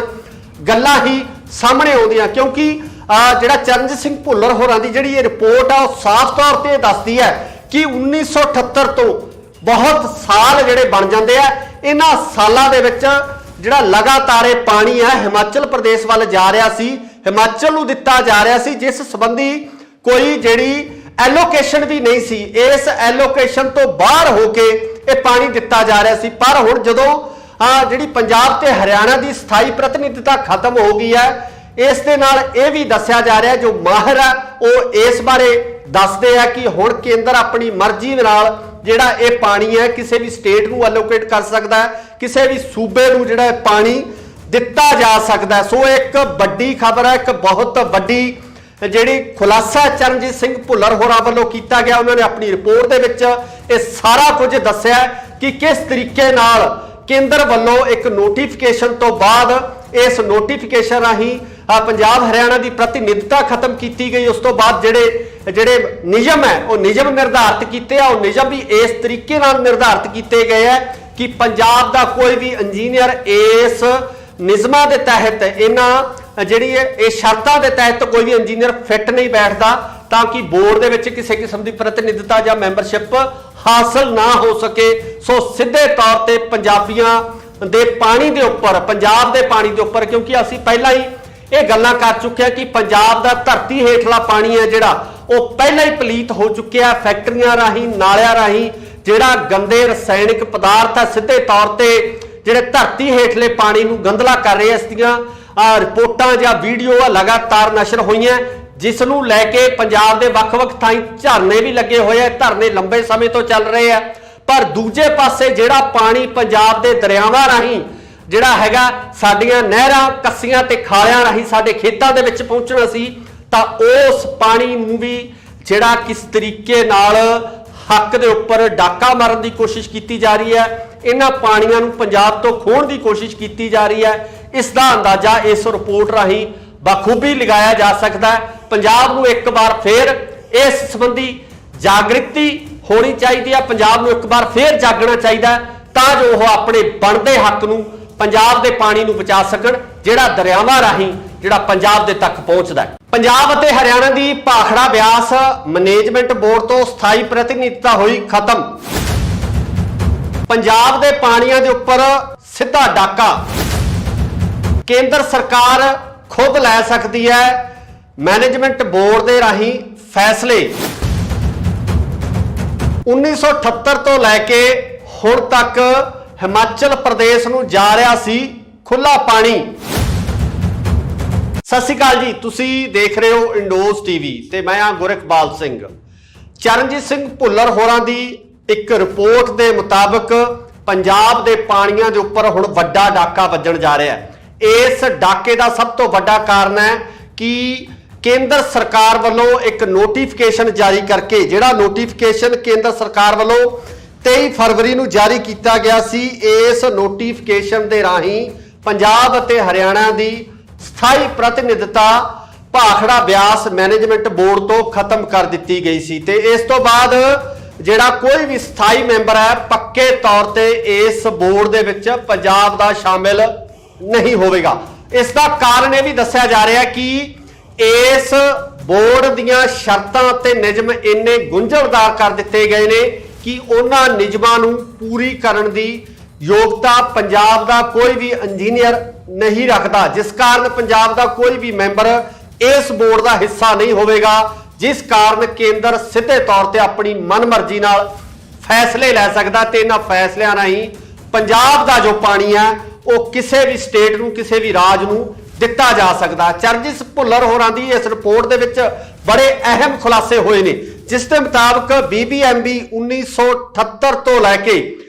ਗੱਲਾਂ ਹੀ ਸਾਹਮਣੇ ਆਉਂਦੀਆਂ। ਕਿਉਂਕਿ ਜਿਹੜਾ ਚਰਨਜੀਤ ਸਿੰਘ ਭੁੱਲਰ ਹੋਰਾਂ ਦੀ ਜਿਹੜੀ ਇਹ ਰਿਪੋਰਟ ਆ ਉਹ ਸਾਫ਼ ਤੌਰ ਤੇ ਦੱਸਦੀ ਹੈ ਕਿ 1978 ਤੋਂ ਬਹੁਤ ਸਾਲ ਜਿਹੜੇ ਬਣ ਜਾਂਦੇ ਆ, ਇਹਨਾਂ ਸਾਲਾਂ ਦੇ ਵਿੱਚ ਜਿਹੜਾ ਲਗਾਤਾਰ ਇਹ ਪਾਣੀ ਹੈ ਹਿਮਾਚਲ ਪ੍ਰਦੇਸ਼ ਵੱਲ ਜਾ ਰਿਹਾ ਸੀ, ਹਿਮਾਚਲ ਨੂੰ ਦਿੱਤਾ ਜਾ ਰਿਹਾ ਸੀ, ਜਿਸ ਸੰਬੰਧੀ ਕੋਈ ਜਿਹੜੀ ਐਲੋਕੇਸ਼ਨ ਵੀ ਨਹੀਂ ਸੀ। ਇਸ ਐਲੋਕੇਸ਼ਨ ਤੋਂ ਬਾਹਰ ਹੋ ਕੇ ਇਹ ਪਾਣੀ ਦਿੱਤਾ ਜਾ ਰਿਹਾ ਸੀ। ਪਰ ਹੁਣ ਜਦੋਂ ਜਿਹੜੀ ਪੰਜਾਬ ਤੇ ਹਰਿਆਣਾ ਦੀ ਸਥਾਈ ਪ੍ਰਤੀਨਿਧਤਾ ਖਤਮ ਹੋ ਗਈ ਹੈ, ਇਸ ਦੇ ਨਾਲ ਇਹ ਵੀ ਦੱਸਿਆ ਜਾ ਰਿਹਾ, ਜੋ ਮਾਹਿਰ ਹੈ ਉਹ ਇਸ ਬਾਰੇ ਦੱਸਦੇ ਆ ਕਿ ਹੁਣ ਕੇਂਦਰ ਆਪਣੀ ਮਰਜ਼ੀ ਨਾਲ ਜਿਹੜਾ ਇਹ ਪਾਣੀ ਹੈ ਕਿਸੇ ਵੀ ਸਟੇਟ ਨੂੰ ਐਲੋਕੇਟ ਕਰ ਸਕਦਾ ਹੈ, ਕਿਸੇ ਵੀ ਸੂਬੇ ਨੂੰ ਜਿਹੜਾ ਪਾਣੀ ਦਿੱਤਾ ਜਾ ਸਕਦਾ। ਸੋ ਇੱਕ ਵੱਡੀ ਖਬਰ ਹੈ, ਇੱਕ ਬਹੁਤ ਵੱਡੀ ਜਿਹੜੀ ਖੁਲਾਸਾ ਚਰਨਜੀਤ ਸਿੰਘ ਭੁੱਲਰ ਹੋਰਾਂ ਵੱਲੋਂ ਕੀਤਾ ਗਿਆ। ਉਹਨਾਂ ਨੇ ਆਪਣੀ ਰਿਪੋਰਟ ਦੇ ਵਿੱਚ ਇਹ ਸਾਰਾ ਕੁਝ ਦੱਸਿਆ ਕਿ ਕਿਸ ਤਰੀਕੇ ਨਾਲ ਕੇਂਦਰ ਵੱਲੋਂ ਇੱਕ ਨੋਟੀਫਿਕੇਸ਼ਨ ਤੋਂ ਬਾਅਦ ਇਸ ਨੋਟੀਫਿਕੇਸ਼ਨ ਰਾਹੀਂ ਪੰਜਾਬ ਹਰਿਆਣਾ ਦੀ ਪ੍ਰਤੀਨਿਧਤਾ ਖਤਮ ਕੀਤੀ ਗਈ। ਉਸ ਤੋਂ ਬਾਅਦ ਜਿਹੜੇ ਨਿਯਮ ਹੈ ਉਹ ਨਿਯਮ ਨਿਰਧਾਰਿਤ ਕੀਤੇ ਆ, ਉਹ ਨਿਯਮ ਵੀ ਇਸ ਤਰੀਕੇ ਨਾਲ ਨਿਰਧਾਰਿਤ ਕੀਤੇ ਗਏ ਹੈ ਕਿ ਪੰਜਾਬ ਦਾ ਕੋਈ ਵੀ ਇੰਜੀਨੀਅਰ ਇਸ ਨਿਯਮਾਂ ਦੇ ਤਹਿਤ ਇਹਨਾਂ ਜਿਹੜੀ ਇਹ ਸ਼ਰਤਾਂ ਦੇ ਤਹਿਤ ਕੋਈ ਵੀ ਇੰਜੀਨੀਅਰ ਫਿੱਟ ਨਹੀਂ ਬੈਠਦਾ ਤਾਂ ਕਿ ਬੋਰਡ ਦੇ ਵਿੱਚ ਕਿਸੇ ਕਿਸਮ ਦੀ ਪ੍ਰਤੀਨਿਧਤਾ ਜਾਂ ਮੈਂਬਰਸ਼ਿਪ ਹਾਸਲ ਨਾ ਹੋ ਸਕੇ। ਸੋ ਸਿੱਧੇ ਤੌਰ ਤੇ ਪੰਜਾਬੀਆਂ ਦੇ ਪਾਣੀ ਦੇ ਉੱਪਰ, ਪੰਜਾਬ ਦੇ ਪਾਣੀ ਦੇ ਉੱਪਰ, ਕਿਉਂਕਿ ਅਸੀਂ ਪਹਿਲਾਂ ਹੀ ਇਹ ਗੱਲਾਂ ਕਰ ਚੁੱਕੇ ਹਾਂ ਕਿ ਪੰਜਾਬ ਦਾ ਧਰਤੀ ਹੇਠਲਾ ਪਾਣੀ ਹੈ ਜਿਹੜਾ ਉਹ ਪਹਿਲਾਂ ਹੀ ਪਲੀਤ ਹੋ ਚੁੱਕਿਆ। ਫੈਕਟਰੀਆਂ ਰਾਹੀਂ, ਨਾਲਿਆਂ ਰਾਹੀਂ ਜਿਹੜਾ ਗੰਦੇ ਰਸਾਇਣਿਕ ਪਦਾਰਥ ਹੈ ਸਿੱਧੇ ਤੌਰ ਤੇ ਜਿਹੜੇ ਧਰਤੀ ਹੇਠਲੇ ਪਾਣੀ ਨੂੰ ਗੰਦਲਾ ਕਰ ਰਹੇ। ਇਸ ਦੀਆਂ ਰਿਪੋਰਟਾਂ ਜਾਂ ਵੀਡੀਓ ਲਗਾਤਾਰ ਨਸ਼ਰ ਹੋਈਆਂ, ਜਿਸ ਨੂੰ ਲੈ ਕੇ ਪੰਜਾਬ ਦੇ ਵੱਖ-ਵੱਖ ਥਾਈਂ ਧਰਨੇ ਵੀ ਲੱਗੇ ਹੋਏ ਆ। ਧਰਨੇ ਲੰਬੇ ਸਮੇਂ ਤੋਂ ਚੱਲ ਰਹੇ ਆ, ਪਰ ਦੂਜੇ ਪਾਸੇ ਜਿਹੜਾ ਪਾਣੀ ਪੰਜਾਬ ਦੇ ਦਰਿਆਵਾਂ ਰਾਹੀਂ ਜਿਹੜਾ ਹੈਗਾ ਸਾਡੀਆਂ ਨਹਿਰਾਂ, ਕੱਸੀਆਂ ਤੇ ਖਾਲਿਆਂ ਰਾਹੀਂ ਸਾਡੇ ਖੇਤਾਂ ਦੇ ਵਿੱਚ ਪਹੁੰਚਣਾ ਸੀ, ਤਾਂ ਉਸ ਪਾਣੀ ਨੂੰ ਵੀ ਜਿਹੜਾ ਕਿਸ ਤਰੀਕੇ ਨਾਲ ਹੱਕ ਦੇ ਉੱਪਰ ਡਾਕਾ ਮਾਰਨ ਦੀ ਕੋਸ਼ਿਸ਼ ਕੀਤੀ ਜਾ ਰਹੀ ਹੈ, ਇਹਨਾਂ ਪਾਣੀਆਂ ਨੂੰ ਪੰਜਾਬ ਤੋਂ ਖੋਹਣ ਦੀ ਕੋਸ਼ਿਸ਼ ਕੀਤੀ ਜਾ ਰਹੀ ਹੈ। ਇਸ ਦਾ ਅੰਦਾਜ਼ਾ ਇਸ ਰਿਪੋਰਟ ਰਾਹੀਂ ਬਖੂਬੀ ਲਗਾਇਆ ਜਾ ਸਕਦਾ ਹੈ। ਪੰਜਾਬ ਨੂੰ ਇੱਕ ਵਾਰ ਫੇਰ ਇਸ ਸੰਬੰਧੀ ਜਾਗ੍ਰਿਤੀ ਹੋਣੀ ਚਾਹੀਦੀ ਹੈ, ਪੰਜਾਬ ਨੂੰ ਇੱਕ ਵਾਰ ਫੇਰ ਜਾਗਣਾ ਚਾਹੀਦਾ ਤਾਂ ਜੋ ਉਹ ਆਪਣੇ ਬਣਦੇ ਹੱਕ ਨੂੰ, ਪੰਜਾਬ ਦੇ ਪਾਣੀ ਨੂੰ ਬਚਾ ਸਕਣ ਜਿਹੜਾ ਦਰਿਆਵਾਂ ਰਾਹੀਂ ਜਿਹੜਾ ਪੰਜਾਬ ਦੇ ਤੱਕ ਪਹੁੰਚਦਾ ਹੈ। ਪੰਜਾਬ ਅਤੇ ਹਰਿਆਣਾ ਦੀ ਭਾਖੜਾ ਬਿਆਸ ਮੈਨੇਜਮੈਂਟ ਬੋਰਡ ਤੋਂ ਸਥਾਈ ਪ੍ਰਤੀਨਿਧਤਾ ਹੋਈ ਖਤਮ। ਪੰਜਾਬ ਦੇ ਪਾਣੀਆਂ ਦੇ ਉੱਪਰ ਸਿੱਧਾ ਡਾਕਾ ਕੇਂਦਰ ਸਰਕਾਰ ਖੁਦ ਲੈ ਸਕਦੀ ਹੈ। ਮੈਨੇਜਮੈਂਟ ਬੋਰਡ ਦੇ ਰਾਹੀਂ ਫੈਸਲੇ 1978 ਤੋਂ ਲੈ ਕੇ ਹੁਣ ਤੱਕ ਹਿਮਾਚਲ ਪ੍ਰਦੇਸ਼ ਨੂੰ ਜਾ ਰਿਹਾ ਸੀ ਖੁੱਲਾ ਪਾਣੀ। ਸਤਿ ਸ਼੍ਰੀ ਅਕਾਲ ਜੀ, ਤੁਸੀਂ ਦੇਖ ਰਹੇ ਹੋ ਇੰਡੋਜ਼ ਟੀਵੀ ਤੇ ਮੈਂ ਹਾਂ ਗੁਰਕਬਾਲ ਸਿੰਘ। ਚਰਨਜੀਤ ਸਿੰਘ ਭੁੱਲਰ ਹੋਰਾਂ ਦੀ ਇੱਕ ਰਿਪੋਰਟ ਦੇ ਮੁਤਾਬਕ ਪੰਜਾਬ ਦੇ ਪਾਣੀਆਂ ਦੇ ਉੱਪਰ ਹੁਣ ਵੱਡਾ ਡਾਕਾ ਵੱਜਣ ਜਾ ਰਿਹਾ ਹੈ। ਇਸ ਡਾਕੇ ਦਾ ਸਭ ਤੋਂ ਵੱਡਾ ਕਾਰਨ ਹੈ ਕਿ ਕੇਂਦਰ ਸਰਕਾਰ ਵੱਲੋਂ ਇੱਕ ਨੋਟੀਫਿਕੇਸ਼ਨ ਜਾਰੀ ਕਰਕੇ, ਜਿਹੜਾ ਨੋਟੀਫਿਕੇਸ਼ਨ ਕੇਂਦਰ ਸਰਕਾਰ ਵੱਲੋਂ 23 ਫਰਵਰੀ ਨੂੰ ਜਾਰੀ ਕੀਤਾ ਗਿਆ ਸੀ, ਇਸ ਨੋਟੀਫਿਕੇਸ਼ਨ ਦੇ ਰਾਹੀਂ ਪੰਜਾਬ ਅਤੇ ਹਰਿਆਣਾ ਦੀ ਸਥਾਈ ਪ੍ਰਤੀਨਿਧਤਾ ਭਾਖੜਾ ਬਿਆਸ ਮੈਨੇਜਮੈਂਟ ਬੋਰਡ ਤੋਂ ਖਤਮ ਕਰ ਦਿੱਤੀ ਗਈ ਸੀ ਤੇ ਇਸ ਤੋਂ ਬਾਅਦ ਜਿਹੜਾ ਕੋਈ ਵੀ ਸਥਾਈ ਮੈਂਬਰ ਹੈ ਪੱਕੇ ਤੌਰ ਤੇ ਇਸ ਬੋਰਡ ਦੇ ਵਿੱਚ ਪੰਜਾਬ ਦਾ ਸ਼ਾਮਿਲ ਨਹੀਂ ਹੋਵੇਗਾ। ਇਸ ਦਾ ਕਾਰਨ ਇਹ ਵੀ ਦੱਸਿਆ ਜਾ ਰਿਹਾ ਕਿ ਇਸ ਬੋਰਡ ਦੀਆਂ ਸ਼ਰਤਾਂ ਤੇ ਨਿਯਮ ਇੰਨੇ ਗੁੰਝਲਦਾਰ ਕਰ ਦਿੱਤੇ ਗਏ ਨੇ ਕਿ ਉਹਨਾਂ ਨਿਯਮਾਂ ਨੂੰ ਪੂਰੀ ਕਰਨ ਦੀ ਯੋਗਤਾ ਪੰਜਾਬ ਦਾ ਕੋਈ ਵੀ ਇੰਜੀਨੀਅਰ ਨਹੀਂ ਰੱਖਦਾ, ਜਿਸ ਕਾਰਨ ਪੰਜਾਬ ਦਾ ਕੋਈ ਵੀ ਮੈਂਬਰ ਇਸ ਬੋਰਡ ਦਾ ਹਿੱਸਾ ਨਹੀਂ ਹੋਵੇਗਾ, ਜਿਸ ਕਾਰਨ ਕੇਂਦਰ ਸਿੱਧੇ ਤੌਰ ਤੇ ਆਪਣੀ ਮਨਮਰਜ਼ੀ ਨਾਲ ਫੈਸਲੇ ਲੈ ਸਕਦਾ ਤੇ ਇਹਨਾਂ ਫੈਸਲਿਆਂ ਰਾਹੀਂ ਪੰਜਾਬ ਦਾ ਜੋ ਪਾਣੀ ਹੈ ਉਹ ਕਿਸੇ ਵੀ ਸਟੇਟ ਨੂੰ, ਕਿਸੇ ਵੀ ਰਾਜ ਨੂੰ ਦਿੱਤਾ ਜਾ ਸਕਦਾ। ਚਰਨਜੀਤ ਭੁੱਲਰ ਹੋਰਾਂ ਦੀ ਇਸ ਰਿਪੋਰਟ ਦੇ ਵਿੱਚ ਬੜੇ ਅਹਿਮ ਖੁਲਾਸੇ ਹੋਏ ਨੇ, ਜਿਸ ਦੇ ਮੁਤਾਬਕ BBMB 1978 ਤੋਂ ਲੈ ਕੇ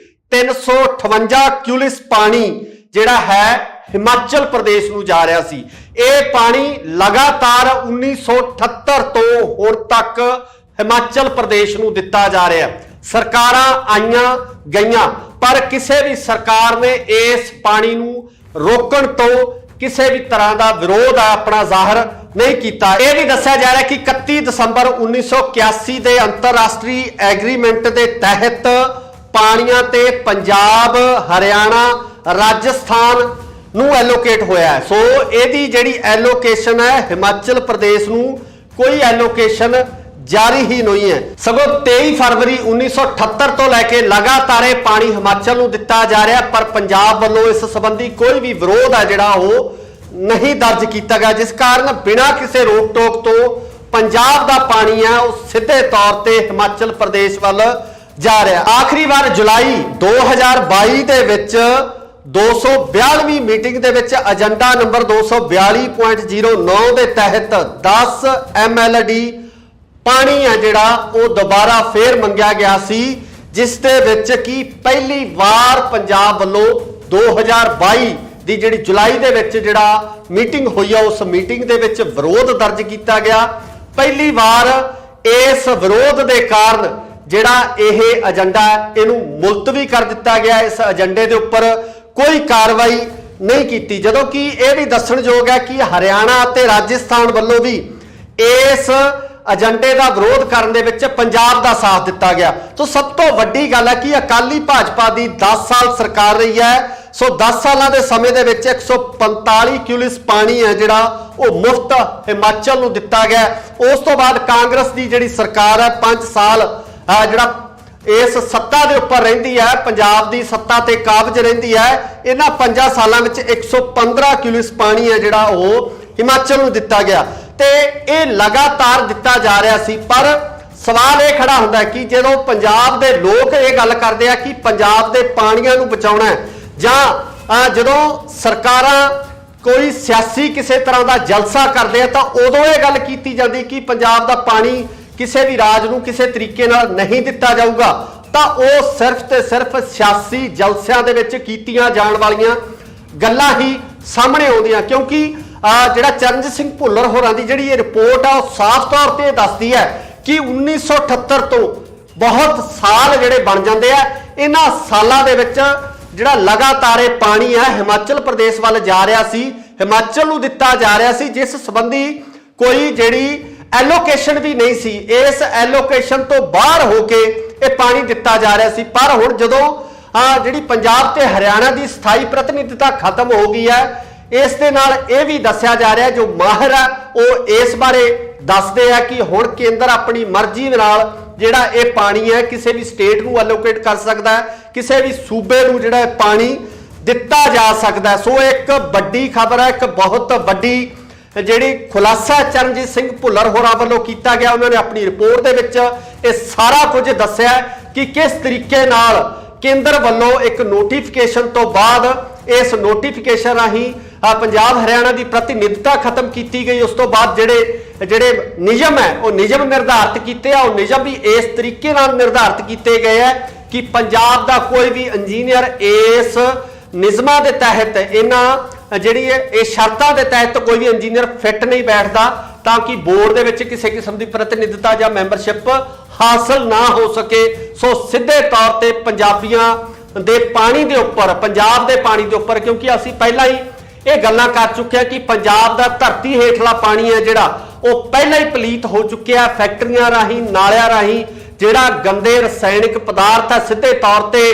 358 ਕਿਊਲਿਸ ਪਾਣੀ ਜਿਹੜਾ ਹੈ ਹਿਮਾਚਲ ਪ੍ਰਦੇਸ਼ ਨੂੰ ਜਾ ਰਿਹਾ ਸੀ। ਇਹ ਪਾਣੀ ਲਗਾਤਾਰ 1978 ਤੋਂ ਹੁਣ ਤੱਕ ਹਿਮਾਚਲ ਪ੍ਰਦੇਸ਼ ਨੂੰ ਦਿੱਤਾ ਜਾ ਰਿਹਾ ਹੈ। ਸਰਕਾਰਾਂ ਆਈਆਂ ਗਈਆਂ ਪਰ ਕਿਸੇ ਵੀ ਸਰਕਾਰ ਨੇ ਇਸ ਪਾਣੀ ਨੂੰ ਰੋਕਣ ਤੋਂ ਕਿਸੇ ਵੀ ਤਰ੍ਹਾਂ ਦਾ ਵਿਰੋਧ ਆਪਣਾ ਜ਼ਾਹਰ ਨਹੀਂ ਕੀਤਾ। ਇਹ ਵੀ ਦੱਸਿਆ ਜਾ ਰਿਹਾ ਕਿ 31 ਦਸੰਬਰ 1981 ਦੇ ਅੰਤਰਰਾਸ਼ਟਰੀ ਐਗਰੀਮੈਂਟ ਦੇ ਤਹਿਤ ਪਾਣੀਆਂ ਤੇ ਪੰਜਾਬ, ਹਰਿਆਣਾ, ਰਾਜਸਥਾਨ ਨੂੰ ਐਲੋਕੇਟ ਹੋਇਆ ਹੈ। ਸੋ ਇਹਦੀ ਜਿਹੜੀ ਐਲੋਕੇਸ਼ਨ ਹੈ ਹਿਮਾਚਲ ਪ੍ਰਦੇਸ਼ ਨੂੰ ਕੋਈ ਐਲੋਕੇਸ਼ਨ ਜਾਰੀ ਹੀ ਨਹੀਂ ਹੈ, ਸਗੋਂ 23 ਫਰਵਰੀ 1978 ਤੋਂ ਲੈ ਕੇ ਲਗਾਤਾਰ ਇਹ ਪਾਣੀ ਹਿਮਾਚਲ ਨੂੰ ਦਿੱਤਾ ਜਾ ਰਿਹਾ, ਪਰ ਪੰਜਾਬ ਵੱਲੋਂ ਇਸ ਸੰਬੰਧੀ ਕੋਈ ਵੀ ਵਿਰੋਧ ਹੈ ਜਿਹੜਾ ਉਹ ਨਹੀਂ ਦਰਜ ਕੀਤਾ ਗਿਆ, ਜਿਸ ਕਾਰਨ ਬਿਨਾਂ ਕਿਸੇ ਰੋਕ ਟੋਕ ਤੋਂ ਪੰਜਾਬ ਦਾ ਪਾਣੀ ਹੈ ਉਹ ਸਿੱਧੇ ਤੌਰ ਤੇ ਹਿਮਾਚਲ ਪ੍ਰਦੇਸ਼ ਵੱਲ ਜਾ ਰਿਹਾ। ਆਖਰੀ ਵਾਰ ਜੁਲਾਈ 2022 ਦੇ ਵਿੱਚ 242ਵੀਂ ਮੀਟਿੰਗ ਦੇ ਵਿੱਚ ਏਜੰਡਾ ਨੰਬਰ 242.09 ਦੇ ਤਹਿਤ 10 MLD ਪਾਣੀ ਹੈ ਜਿਹੜਾ ਉਹ ਦੁਬਾਰਾ ਫੇਰ ਮੰਗਿਆ ਗਿਆ ਸੀ, ਜਿਸ ਦੇ ਵਿੱਚ ਕਿ ਪਹਿਲੀ ਵਾਰ ਪੰਜਾਬ ਵੱਲੋਂ 2022 ਦੀ ਜਿਹੜੀ ਜੁਲਾਈ ਦੇ ਵਿੱਚ ਜਿਹੜਾ ਮੀਟਿੰਗ ਹੋਈ ਆ ਉਸ ਮੀਟਿੰਗ ਦੇ ਵਿੱਚ ਵਿਰੋਧ ਦਰਜ ਕੀਤਾ ਗਿਆ। ਪਹਿਲੀ ਵਾਰ ਇਸ ਵਿਰੋਧ ਦੇ ਕਾਰਨ ਜਿਹੜਾ ਇਹ ਏਜੰਡਾ ਇਹਨੂੰ ਮੁਲਤਵੀ ਕਰ ਦਿੱਤਾ ਗਿਆ। ਇਸ ਏਜੰਡੇ ਦੇ ਉੱਪਰ ਕੋਈ ਕਾਰਵਾਈ ਨਹੀਂ ਕੀਤੀ, ਜਦੋਂ ਕਿ ਇਹ ਵੀ ਦੱਸਣਯੋਗ ਹੈ ਕਿ ਹਰਿਆਣਾ ਅਤੇ ਰਾਜਸਥਾਨ ਵੱਲੋਂ ਵੀ ਇਸ ਏਜੰਡੇ ਦਾ ਵਿਰੋਧ ਕਰਨ ਦੇ ਵਿੱਚ ਪੰਜਾਬ ਦਾ ਸਾਥ ਦਿੱਤਾ ਗਿਆ। ਸੋ ਸਭ ਤੋਂ ਵੱਡੀ ਗੱਲ ਹੈ ਕਿ ਅਕਾਲੀ ਭਾਜਪਾ ਦੀ 10 ਸਾਲ ਸਰਕਾਰ ਰਹੀ ਹੈ। ਸੋ 10 ਸਾਲਾਂ ਦੇ ਸਮੇਂ ਦੇ ਵਿੱਚ 145 ਕਿਊਲਿਸ ਪਾਣੀ ਹੈ ਜਿਹੜਾ ਉਹ ਮੁਫਤ ਹਿਮਾਚਲ ਨੂੰ ਦਿੱਤਾ ਗਿਆ। ਉਸ ਤੋਂ ਬਾਅਦ ਕਾਂਗਰਸ ਦੀ ਜਿਹੜੀ ਸਰਕਾਰ ਹੈ 5 ਸਾਲ ਜਿਹੜਾ ਇਸ ਸੱਤਾ ਦੇ ਉੱਪਰ ਰਹਿੰਦੀ ਹੈ, ਪੰਜਾਬ ਦੀ ਸੱਤਾ ਤੇ ਕਾਬਜ ਰਹਿੰਦੀ ਹੈ। ਇਹਨਾਂ 5 ਸਾਲਾਂ ਵਿੱਚ 115 ਕਿਊਲਿਸ ਪਾਣੀ ਹੈ ਜਿਹੜਾ ਉਹ ਹਿਮਾਚਲ ਨੂੰ ਦਿੱਤਾ ਗਿਆ ਤੇ ਇਹ ਲਗਾਤਾਰ ਦਿੱਤਾ ਜਾ ਰਿਹਾ ਸੀ। ਪਰ ਸਵਾਲ ਇਹ ਖੜਾ ਹੁੰਦਾ ਕਿ ਜਦੋਂ ਪੰਜਾਬ ਦੇ ਲੋਕ ਇਹ ਗੱਲ ਕਰਦੇ ਆ ਕਿ ਪੰਜਾਬ ਦੇ ਪਾਣੀਆਂ ਨੂੰ ਬਚਾਉਣਾ ਹੈ, ਜਾਂ ਜਦੋਂ ਸਰਕਾਰਾਂ ਕੋਈ ਸਿਆਸੀ ਕਿਸੇ ਤਰ੍ਹਾਂ ਦਾ ਜਲਸਾ ਕਰਦੇ ਆ ਤਾਂ ਉਦੋਂ ਇਹ ਗੱਲ ਕੀਤੀ ਜਾਂਦੀ ਕਿ ਪੰਜਾਬ ਦਾ ਪਾਣੀ ਕਿਸੇ ਵੀ ਰਾਜ ਨੂੰ ਕਿਸੇ ਤਰੀਕੇ ਨਾਲ ਨਹੀਂ ਦਿੱਤਾ ਜਾਊਗਾ, ਤਾਂ ਉਹ ਸਿਰਫ ਤੇ ਸਿਰਫ ਸਿਆਸੀ ਜਲਸਿਆਂ ਦੇ ਵਿੱਚ ਕੀਤੀਆਂ ਜਾਣ ਵਾਲੀਆਂ ਗੱਲਾਂ ਹੀ ਸਾਹਮਣੇ ਆਉਂਦੀਆਂ। ਕਿਉਂਕਿ ਜਿਹੜਾ ਚਰਨਜੀਤ ਸਿੰਘ ਭੁੱਲਰ ਹੋਰਾਂ ਦੀ ਜਿਹੜੀ ਇਹ ਰਿਪੋਰਟ ਆ ਉਹ ਸਾਫ਼ ਤੌਰ ਤੇ ਦੱਸਦੀ ਹੈ ਕਿ 1978 ਤੋਂ ਬਹੁਤ ਸਾਲ ਜਿਹੜੇ ਬਣ ਜਾਂਦੇ ਆ, ਇਹਨਾਂ ਸਾਲਾਂ ਦੇ ਵਿੱਚ ਜਿਹੜਾ ਲਗਾਤਾਰ ਇਹ ਪਾਣੀ ਹੈ ਹਿਮਾਚਲ ਪ੍ਰਦੇਸ਼ ਵੱਲ ਜਾ ਰਿਹਾ ਸੀ, ਹਿਮਾਚਲ ਨੂੰ ਦਿੱਤਾ ਜਾ ਰਿਹਾ ਸੀ, ਜਿਸ ਸੰਬੰਧੀ ਕੋਈ ਜਿਹੜੀ ਐਲੋਕੇਸ਼ਨ ਵੀ ਨਹੀਂ ਸੀ। ਇਸ ਐਲੋਕੇਸ਼ਨ ਤੋਂ ਬਾਹਰ ਹੋ ਕੇ ਇਹ ਪਾਣੀ ਦਿੱਤਾ ਜਾ ਰਿਹਾ ਸੀ। ਪਰ ਹੁਣ ਜਦੋਂ ਜਿਹੜੀ ਪੰਜਾਬ ਤੇ ਹਰਿਆਣਾ ਦੀ ਸਥਾਈ ਪ੍ਰਤੀਨਿਧਤਾ ਖਤਮ ਹੋ ਗਈ ਹੈ, ਇਸ ਦੇ ਨਾਲ ਇਹ ਵੀ ਦੱਸਿਆ ਜਾ ਰਿਹਾ, ਜੋ ਮਾਹਿਰ ਹੈ ਉਹ ਇਸ ਬਾਰੇ ਦੱਸਦੇ ਆ ਕਿ ਹੁਣ ਕੇਂਦਰ ਆਪਣੀ ਮਰਜ਼ੀ ਨਾਲ ਜਿਹੜਾ ਇਹ ਪਾਣੀ ਹੈ ਕਿਸੇ ਵੀ ਸਟੇਟ ਨੂੰ ਐਲੋਕੇਟ ਕਰ ਸਕਦਾ ਹੈ, ਕਿਸੇ ਵੀ ਸੂਬੇ ਨੂੰ ਜਿਹੜਾ ਪਾਣੀ ਦਿੱਤਾ ਜਾ ਸਕਦਾ। ਸੋ ਇੱਕ ਵੱਡੀ ਖਬਰ ਹੈ, ਇੱਕ ਬਹੁਤ ਵੱਡੀ ਜਿਹੜੀ ਖੁਲਾਸਾ ਚਰਨਜੀਤ ਸਿੰਘ ਭੁੱਲਰ ਹੋਰਾਂ ਵੱਲੋਂ ਕੀਤਾ ਗਿਆ। ਉਹਨਾਂ ਨੇ ਆਪਣੀ ਰਿਪੋਰਟ ਦੇ ਵਿੱਚ ਇਹ ਸਾਰਾ ਕੁਝ ਦੱਸਿਆ ਕਿ ਕਿਸ ਤਰੀਕੇ ਨਾਲ ਕੇਂਦਰ ਵੱਲੋਂ ਇੱਕ ਨੋਟੀਫਿਕੇਸ਼ਨ ਤੋਂ ਬਾਅਦ ਇਸ ਨੋਟੀਫਿਕੇਸ਼ਨ ਰਾਹੀਂ पंजाब हरियाणा की प्रतिनिधिता खत्म की गई। उस तो बाद ਜਿਹੜੇ नियम है वो नियम निर्धारित किए, और नियम भी इस तरीके नाल निर्धारित किए गए है कि पंजाब का कोई भी इंजीनियर इस नियमां के तहत इन्हां जिहड़ी ये शर्तां के तहत कोई भी इंजीनियर फिट नहीं बैठता, ताकि बोर्ड दे विच किसी किस्म की प्रतिनिधिता या मैंबरशिप हासिल ना हो सके। सो सीधे तौर पर पंजाबियां दे पानी के उपर, पंजाब के पानी के उपर, क्योंकि असीं पहला ही ये गल्लां कर चुके हैं कि पंजाब का धरती हेठला पानी है जिहड़ा वो पहला ही पलीत हो चुकिया। फैक्ट्रियां राही, नालियां राही जिहड़ा गंदे रसायनिक पदार्थ है सीधे तौर पर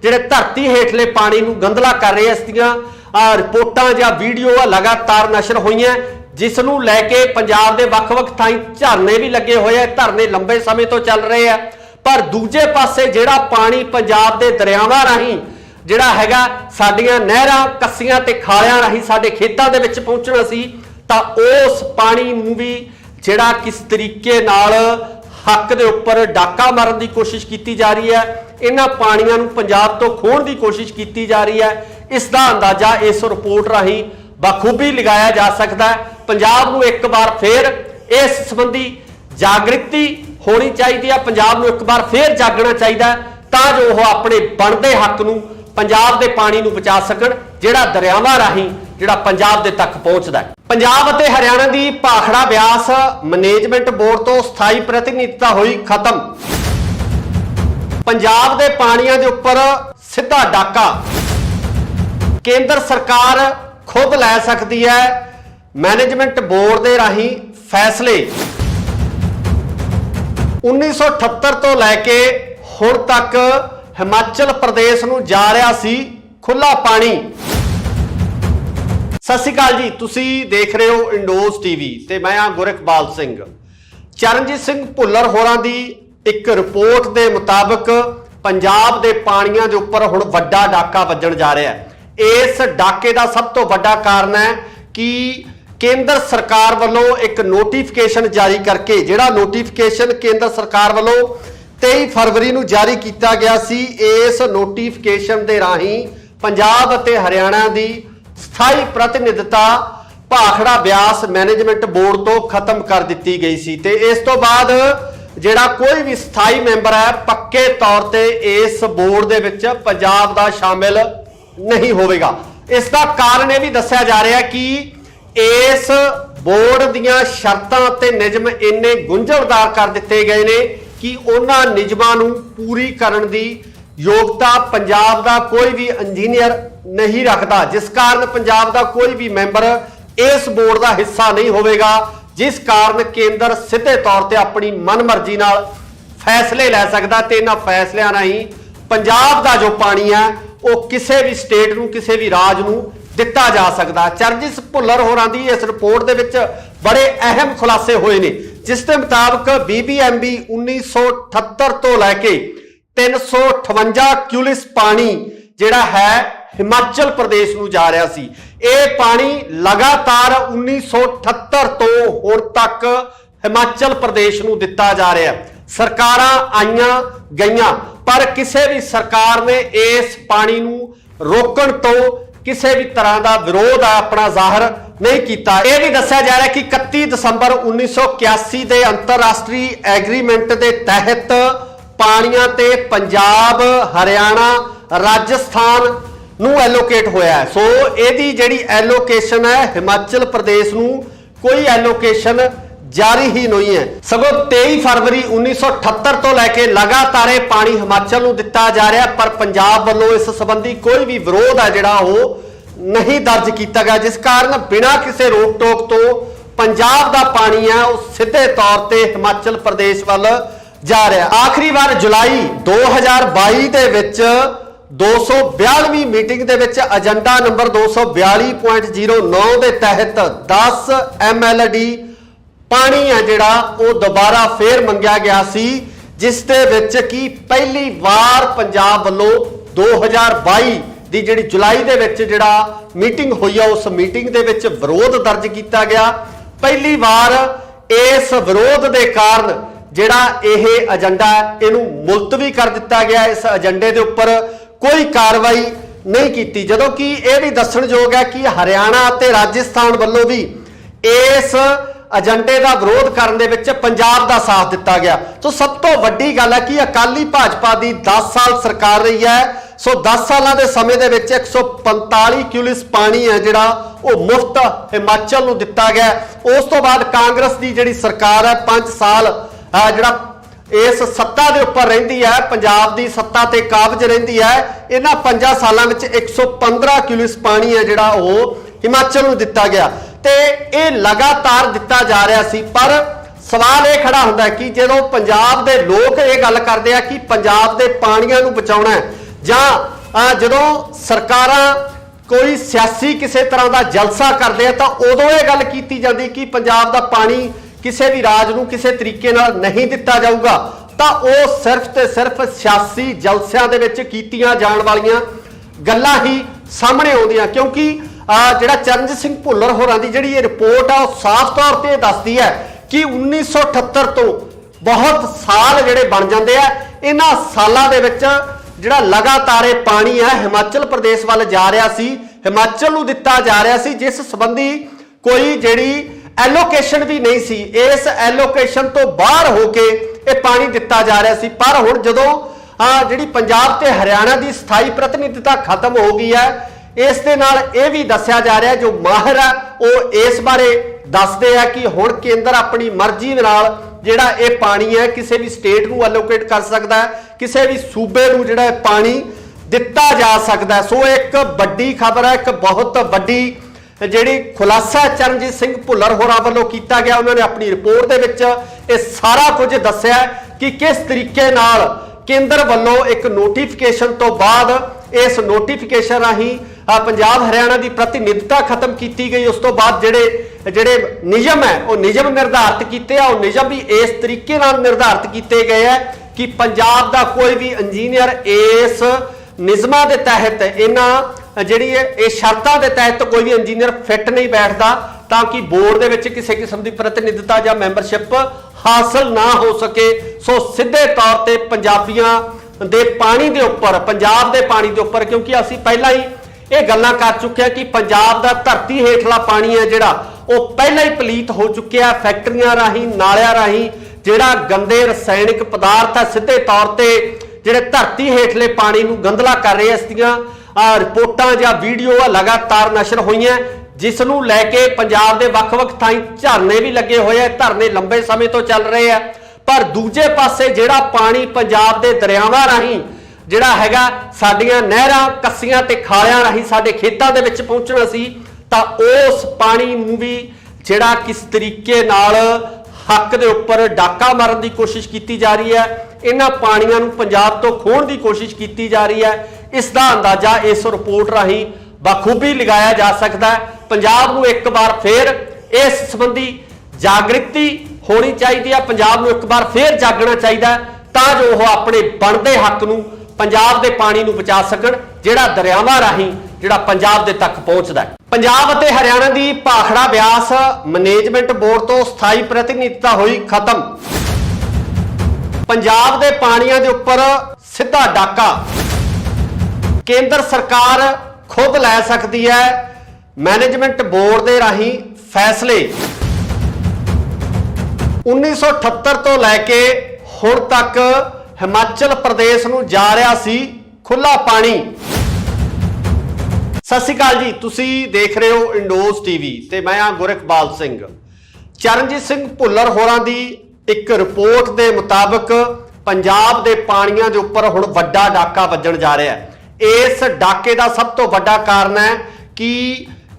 जिहड़े धरती हेठले पानी नूं गंदला कर रहे। इसदियां रिपोर्टां या वीडियो लगातार नशर होईयां, जिस नूं लैके पंजाब के वख-वख थाई झरने भी लगे हुए हैं। धरने लंबे समय तो चल रहे हैं, पर दूजे पासे जिहड़ा पानी पंजाब के दरियावां राही जिहड़ा हैगा साडीआं नहरां, कस्सियां ते खालियां राही साडे खेतां दे विच पहुंचना सी, तां उस पानी नूं भी जिहड़ा किस तरीके नाल हक दे उपर डाका मारन की कोशिश की जा रही है, इन्हां पानियां नूं पंजाब तो खोहण की कोशिश की जा रही है। इसका अंदाजा इस रिपोर्ट राही बखूबी लगाया जा सकता है। पंजाब नूं एक बार फिर इस संबंधी जागृति होनी चाहिए है, पंजाब नूं एक बार फिर जागना चाहिए तां जो वह अपने बनते हक नूं पंजाब के पानी नूं बचा सकण, जिहड़ा दरियावां राही जिहड़ा पंजाब दे तक पहुंचदा है। पंजाब ते हरियाणा की भाखड़ा ब्यास मैनेजमेंट बोर्ड तो स्थाई प्रतिनिधिता हुई खत्म। पंजाब के पानियां के उपर सीधा डाका केंद्र सरकार खुद लै सकती है। मैनेजमेंट बोर्ड के राही फैसले 1978 तो लैके हुण तक हिमाचल प्रदेश नूं जा रहा सी खुला पानी। सत श्री अकाल जी, तुसी देख रहे हो इंडोज टीवी ते मैं हाँ गुरखबाल सिंह। चरणजीत सिंह भुल्लर होरां दी एक रिपोर्ट के मुताबिक पंजाब के पानियां के उपर हुण वड्डा डाका वजन जा रहा है। इस डाके का सब तो वड्डा कारण है कि केंद्र सरकार वालों एक नोटिफिकेशन जारी करके, जिहड़ा नोटिफिकेशन केंद्र सरकार वालों 23 फरवरी नूं जारी किया गया सी, इस नोटिफिकेशन के राही पंजाब ते हरियाणा की स्थाई प्रतिनिधिता भाखड़ा ब्यास मैनेजमेंट बोर्ड तो खत्म कर दी गई सी। ते इस तो बाद जिहड़ा कोई भी स्थाई मैंबर है पक्के तौर पे इस बोर्ड दे विच पंजाब दा शामिल नहीं होवेगा। इसका कारण यह भी दस्सिया जा रहा है कि इस बोर्ड दीयां शर्तां ते नियम इन्ने गुंझलदार कर दिते गए ने कि उन्हां नियमां नूं पूरी करन दी योग्यता पंजाब का कोई भी इंजीनियर नहीं रखता, जिस कारण पंजाब का कोई भी मैंबर इस बोर्ड का हिस्सा नहीं होगा, जिस कारण केंद्र सीधे तौर पर अपनी मनमर्जी नाल फैसले लै सकता ते इन्हां फैसलियां राही पंजाब का जो पानी है वो किसी भी स्टेट नूं, किसी भी राज नूं दिता जा सकता। चरणजीत भुल्लर होरां दी इस रिपोर्ट दे विच बड़े अहम खुलासे होए ने, जिसके मुताबिक BBMB 1978 तो लैके 358 क्यूलिस पानी जिहड़ा है हिमाचल प्रदेश नूं जा रहा सी। ये पानी लगातार 1978 तो हुण तक हिमाचल प्रदेश नूं दिता जा रहा है। सरकारां आईयां गईयां पर किसी भी सरकार ने इस पानी नूं रोकण तो किसी भी तरह का विरोध अपना जाहिर नहीं किया। यह भी दस्सिया जा रहा है कि 31 दिसंबर 1981 के अंतरराष्ट्रीय एग्रीमेंट के तहत पानियां ते पंजाब, हरियाणा, राजस्थान नूं एलोकेट होया है। सो यदी जिहड़ी एलोकेशन है हिमाचल प्रदेश नूं कोई एलोकेशन जारी ही नहीं है, सगों 23 फरवरी 1978 तो लैके लगातार पानी हिमाचल नूं दिता जा रहा है, पर पंजाब वालों इस संबंधी कोई भी विरोध है जिहड़ा वो नहीं दर्ज किया गया, जिस कारण बिना किसी रोक टोक तो पंजाब का पानी है वो सीधे तौर पर हिमाचल प्रदेश वाल जा रहा है। आखिरी बार जुलाई 2022 दे विच 242वीं मीटिंग दे विच एजेंडा नंबर 242.09 के तहत 10 MLD पानी है जिहड़ा वो दोबारा फिर मंगिया गया सी, जिस दे विच कि पहली बार पंजाब वालों 2022 दी जिहड़ी जुलाई दे विच जिहड़ा मीटिंग हुई है उस मीटिंग दे विच विरोध दर्ज किया गया। पहली बार इस विरोध के कारण जिहड़ा यह एजेंडा इनू मुलतवी कर दिता गया। इस एजेंडे के उपर कोई कार्रवाई नहीं की। जदों कि यह भी दसणयोग है कि हरियाणा ते राजस्थान वालों भी इस एजेंडे का विरोध करने दे विच पंजाब का साथ दिता गया। तो सब तो वड्डी गल है कि अकाली भाजपा की 10 साल सरकार रही है। सो 10 सालों के समय दे विच 145 क्यूलिस पानी है जिहड़ा वो मुफ्त हिमाचल नूं दिता गया। उस तो बाद कांग्रेस की जिहड़ी सरकार है 5 साल जिहड़ा इस सत्ता के उपर रहिंदी है, पंजाब की सत्ता ते काबज रहिंदी है। इन्हां 5 सालों में 115 क्यूलिस पानी है जिहड़ा वो हिमाचल नूं दिता गया ते ये लगातार दिता जा रहा सी। पर सवाल ये खड़ा होंदा है कि जो पंजाब के लोग ये गल करते हैं कि पंजाब के पानियां नूं बचाउणा है जां जदों सरकारां कोई सियासी किसी तरह का जलसा करते हैं तो उदों ये गल की जाती कि पंजाब का पानी किसी भी राज नूं किसी तरीके नाल नहीं दिता जाऊगा, तो वो सिर्फ ते सिर्फ सियासी जलसियां दे विच कीतियां जाण वालियां गल्लां ही सामने आउंदियां। क्योंकि जिहड़ा चरणजीत सिंह भुल्लर होरां दी जिहड़ी रिपोर्ट आ साफ तौर पर दसदी है कि 1978 तो बहुत साल जिहड़े बन जाते हैं, इन्हां सालां दे विच जिहड़ा लगातार पानी है हिमाचल प्रदेश वाल जा रहा सी, हिमाचल नूं दिता जा रहा सी, जिस संबंधी कोई जिहड़ी एलोकेशन भी नहीं सी। इस एलोकेशन तो बाहर होके ये पानी दिता जा रहा सी। पर हुण जदों जिहड़ी पंजाब ते हरियाणा की स्थाई प्रतिनिधिता खत्म हो गई है, इस दे नाल ये भी दस्या जा रहा है, जो माहिर है वो इस बारे दसदे हैं कि हुण केंद्र अपनी मर्जी नाल जिहड़ा ये पानी है किसी भी स्टेट नूं एलोकेट कर सकता है, किसी भी सूबे नूं जिहड़ा पानी दिता जा सकता है। सो एक वड्डी खबर है, एक बहुत वड्डी जिहड़ी खुलासा चरणजीत सिंह भुल्लर होरां वल्लों कीता गया। उन्होंने अपनी रिपोर्ट दे विच ये सारा कुछ दस्सिया कि किस तरीके नाल केंद्र वल्लों एक नोटिफिकेशन तो बाद इस नोटिफिकेशन राही पंजाब हरियाणा की प्रतिनिधिता खत्म की गई। उस तो बाद जिहड़े जिहड़े नियम है वो नियम निर्धारित किए, और नियम भी इस तरीके नाल निर्धारित किए गए हैं कि पंजाब का कोई भी इंजीनियर इस नियमां के तहत इन्हां जिहड़ी ये शर्तां के तहत कोई भी इंजीनियर फिट नहीं बैठता, ताकि बोर्ड दे विच किसी किस्म की प्रतिनिधिता या मैंबरशिप हासिल ना हो सके। सो सीधे तौर पर पंजाबियां दे पानी के उपर, पंजाब के पानी के उपर, क्योंकि असीं पहला ही ये गल्लां कर चुके हैं कि पंजाब का धरती हेठला पानी है जिहड़ा वो पहला ही पलीत हो चुकिया। फैक्ट्रियां राही, नालियां राही जिहड़ा गंदे रसायनिक पदार्थ है सीधे तौर पर जिहड़े धरती हेठले पानी नूं गंदला कर रहे। इसदियां रिपोर्टां या वीडियो लगातार नशर होईयां, जिस नूं लैके पंजाब के वख-वख थाई झरने भी लगे हुए हैं, धरने लंबे समय तो चल रहे हैं। पर दूजे पासे जिहड़ा पानी पंजाब के दरियावां राही जिहड़ा हैगा साडीआं नहरां, कस्सियां ते खालियां राही साडे खेतां दे विच पहुंचना सी, तां उस पानी नूं भी जिहड़ा किस तरीके नाल हक दे उपर डाका मारन की कोशिश की जा रही है, इन्हां पानियां नूं पंजाब तो खोहण की कोशिश की जा रही है। इसका अंदाजा इस रिपोर्ट राही बखूबी लगाया जा सकता है। पंजाब नूं एक बार फिर इस संबंधी जागृति होनी चाहिए, पंजाब नूं एक बार फिर जागना चाहिए तां जो वह अपने बनते हक नूं पंजाब के पानी नूं बचा सकण, जिहड़ा दरियावां राही जिहड़ा पंजाब दे तक पहुंचदा है। पंजाब अते हरियाणा की भाखड़ा ब्यास मैनेजमेंट बोर्ड तो स्थाई प्रतिनिधिता हुई खत्म। पंजाब के पानियां दे उपर सीधा डाका केंद्र सरकार खुद लै सकती है। मैनेजमेंट बोर्ड के राही फैसले 1978 तो लैके हुण तक हिमाचल प्रदेश नूं जा रहा सी खुला पानी। सत श्री अकाल जी, तुसी देख रहे हो इंडोज टीवी ते मैं हाँ गुरखबाल सिंह। चरणजीत सिंह भुल्लर होरां दी एक रिपोर्ट के मुताबिक पंजाब के पानियां के उपर हुण वड्डा डाका वजण जा रहा है। इस डाके का सब तो वड्डा कारण है कि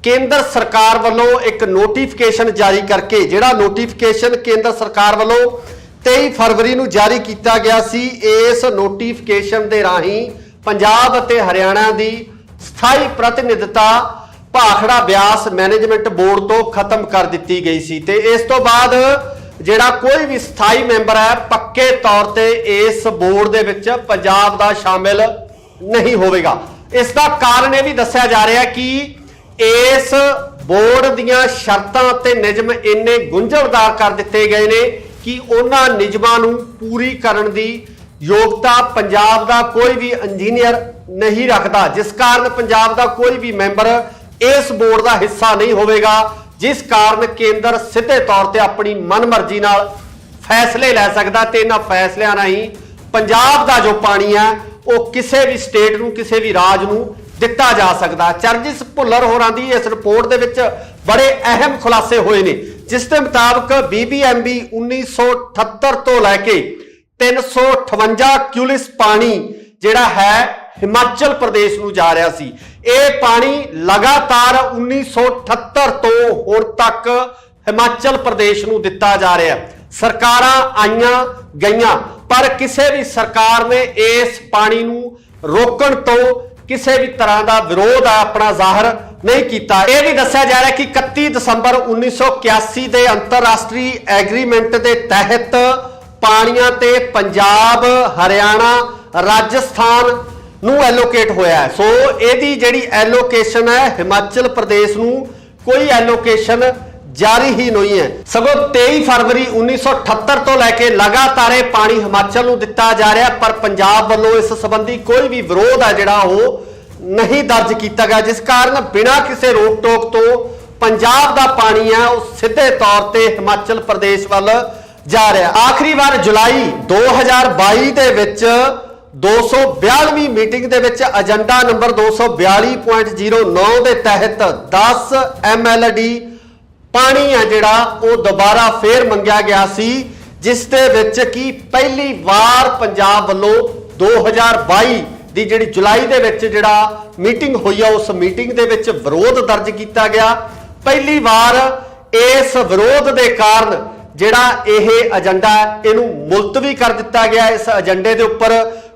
केंद्र सरकार वालों एक नोटिफिकेशन जारी करके, जिहड़ा नोटिफिकेशन केंद्र सरकार वालों 23 फरवरी नूं जारी किया गया सी, इस नोटिफिकेशन के राही पंजाब अते हरियाणा की स्थाई प्रतिनिधिता भाखड़ा ब्यास मैनेजमेंट बोर्ड तो खत्म कर दी गई सी। ते इस तो बाद जिहड़ा कोई भी स्थाई मैंबर है पक्के तौर पर इस बोर्ड दे विच पंजाब दा शामिल नहीं होवेगा। इसका कारण यह भी दस्सिया जा रहा है कि इस बोर्ड दीयां शर्तां ते नियम इन्ने गुंझलदार कर दिते गए ने कि उन्हां नियमां नूं पूरी करन दी योग्यता पंजाब का कोई भी इंजीनियर नहीं रखता, जिस कारण पंजाब का कोई भी मैंबर इस बोर्ड का हिस्सा नहीं होगा, जिस कारण केंद्र सीधे तौर पर अपनी मनमर्जी नाल फैसले लै सकता ते इन्हां फैसलियां राहीं पंजाब का जो पानी है वो किसी भी स्टेट नूं किसी भी राज नूं दिता जा सकता। चरणजीत भुल्लर होरां दी इस रिपोर्ट दे विच बड़े अहम खुलासे होए ने, जिस दे मुताबक BBMB 1978 तो लैके 358 क्यूलिस पानी जिहड़ा है हिमाचल प्रदेश नूं जा रहा सी। ये पानी लगातार 1978 तो हुण तक हिमाचल प्रदेश नूं दिता जा रहा है। सरकारां आईयां गईयां पर किसी भी सरकार ने इस पानी नूं रोकण तो किसी भी तरह का विरोध अपना जाहिर नहीं किया। यह भी दस्सिया जा रहा है कि 31 दिसंबर 1981 के अंतरराष्ट्रीय एग्रीमेंट के तहत पानियां ते पंजाब, हरियाणा, राजस्थान नूं एलोकेट होया है। सो यदी जिहड़ी एलोकेशन है हिमाचल प्रदेश नूं कोई एलोकेशन जारी ही नहीं है, सगों 23 फरवरी 1978 तो लैके लगातार पानी हिमाचल नूं दिता जा रहा है, पर पंजाब वालों इस संबंधी कोई भी विरोध है जिहड़ा वो नहीं दर्ज किया गया, जिस कारण बिना किसी रोक टोक तो पंजाब का पानी है वो सीधे तौर पर हिमाचल प्रदेश वाल जा रहा है। आखिरी बार जुलाई 2022 दे विच 242वीं मीटिंग दे विच एजेंडा नंबर 242.09 के तहत 10 MLD पानी है जिहड़ा वो दोबारा फिर मंगिया गया सी, जिस दे विच कि पहली बार पंजाब वालों 2022 दी जिहड़ी जुलाई दे विच जिहड़ा मीटिंग हुई है उस मीटिंग दे विच विरोध दर्ज किया गया। पहली बार इस विरोध के कारण जिहड़ा यह एजेंडा इहनूं मुलतवी कर दिता गया, इस एजेंडे के उपर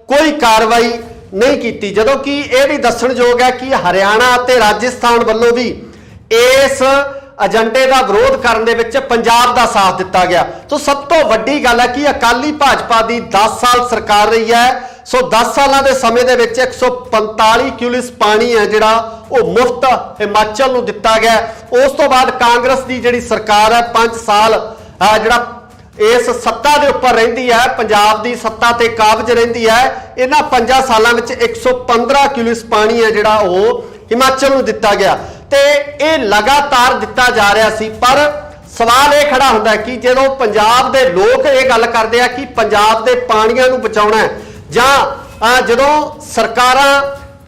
कोई कार्रवाई नहीं की। जदों कि यह भी दस्सणयोग है कि हरियाणा ते राजस्थान वालों भी इस एजेंडे का विरोध करने विच पंजाब का साथ दिता गया। तो सब तो वड्डी गल है कि अकाली भाजपा की 10 साल सरकार रही है। सो 10 सालों के समय दे विच 145 क्यूलिस पानी है जिहड़ा वो मुफ्त हिमाचल नूं दिता गया। उस तो बाद कांग्रेस की जिहड़ी सरकार है 5 साल जिहड़ा इस सत्ता के उपर रहिंदी है, पंजाब की सत्ता ते काबज रहिंदी है। इन्हां 5 सालों में 115 क्यूलिस पानी है जिहड़ा वो हिमाचल नूं दिता गया ते ये लगातार दिता जा रहा सी। पर सवाल ये खड़ा होंदा है कि जो पंजाब के लोग ये गल करते हैं कि पंजाब के पानियां नूं बचाउणा है, जां जदों सरकारां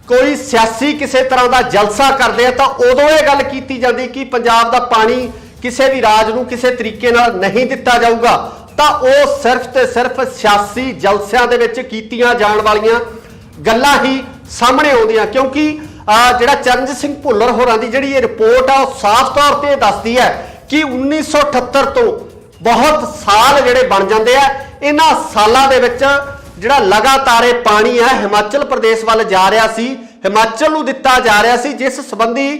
कोई सियासी किसी तरह का जलसा करते हैं तो उदों ये गल की जाती कि पंजाब का पानी किसी भी राज नूं किसी तरीके नाल नहीं दिता जाऊगा, तो वो सिर्फ ते सिर्फ सियासी जलसियां दे विच कीतियां जाण वालियां गल्लां ही सामने आउंदियां। क्योंकि जिहड़ा चरणजीत सिंह भुल्लर होरां दी जिहड़ी ये रिपोर्ट आ साफ तौर पर दसदी है कि 1978 तो बहुत साल जिहड़े बन जाते हैं, इन्हां सालां दे विच जिहड़ा लगातार ये पानी है हिमाचल प्रदेश वाल जा रहा सी, हिमाचल नूं दिता जा रहा सी, जिस संबंधी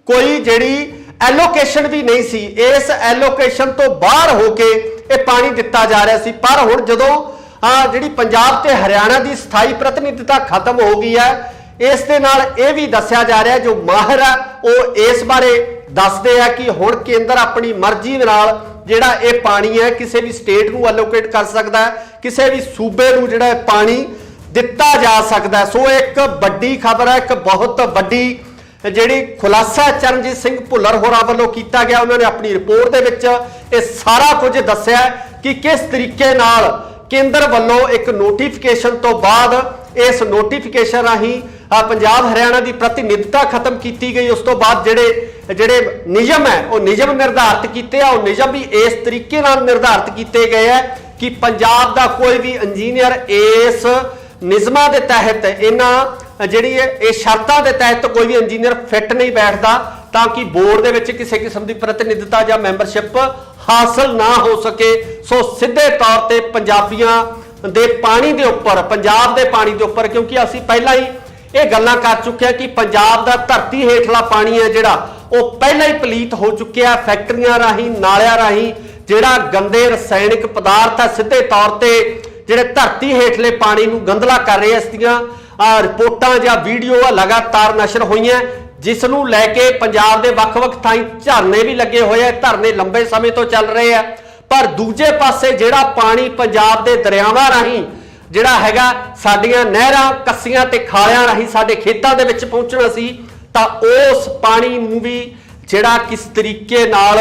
कोई जिहड़ी एलोकेशन भी नहीं सी। इस एलोकेशन तो बाहर होके ये पानी दिता जा रहा सी। पर हुण जदों जिहड़ी पंजाब ते हरियाणा की स्थाई प्रतिनिधिता खत्म हो गई है, इस दे नाल यह भी दस्सिया जा रहा है, जो माहिर है वो इस बारे दसदे हैं कि हुण केंद्र अपनी मर्जी नाल जिहड़ा ये पानी है किसी भी स्टेट नूं एलोकेट कर सकता है, किसी भी सूबे नूं जिहड़ा पानी दिता जा सकता है। सो एक बड़ी खबर है, एक बहुत बड़ी जिहड़ी खुलासा चरणजीत सिंह भुल्लर होरां वल्लों कीता गया। उन्होंने अपनी रिपोर्ट दे विच ये सारा कुछ दस्सिया कि किस तरीके नाल केंद्र वल्लों एक नोटिफिकेशन तो बाद इस नोटिफिकेशन राही पंजाब हरियाणा की प्रतिनिधिता खत्म की गई। उस तो बाद जिहड़े नियम है वो नियम निर्धारित किए, और नियम भी इस तरीके नाल निर्धारित किए गए हैं कि पंजाब का कोई भी इंजीनियर इस नियमां के तहत इन्हां जिहड़ी शर्तां के तहत कोई भी इंजीनियर फिट नहीं बैठता, ताकि बोर्ड दे विच किसी किस्म की प्रतिनिधिता या मैंबरशिप हासिल ना हो सके। सो सीधे तौर पर पंजाबियां दे पानी के उपर, पंजाब के पानी के उपर, क्योंकि असीं पहला ही ये गल्लां कर चुके हैं कि पंजाब का धरती हेठला पानी है जिहड़ा वो पहला ही पलीत हो चुकिया। फैक्ट्रियां राही, नालियां राही जिहड़ा गंदे रसायनिक पदार्थ है सीधे तौर पर जिहड़े धरती हेठले पानी नूं गंदला कर रहे। इस दियां रिपोर्टां या वीडियो लगातार नशर होईयां, जिस नूं लैके पंजाब के वख-वख थाई झरने भी लगे हुए हैं, धरने लंबे समय तो चल रहे हैं। पर दूजे पासे जिहड़ा पानी पंजाब के दरियावां राही ਜਿਹੜਾ ਹੈਗਾ ਸਾਡੀਆਂ ਨਹਿਰਾਂ ਕੱਸੀਆਂ ਤੇ ਖਾਲਿਆਂ ਰਾਹੀਂ ਸਾਡੇ ਖੇਤਾਂ ਦੇ ਵਿੱਚ ਪਹੁੰਚਣਾ ਸੀ, ਤਾਂ ਉਸ ਪਾਣੀ ਨੂੰ ਵੀ ਜਿਹੜਾ ਕਿਸ ਤਰੀਕੇ ਨਾਲ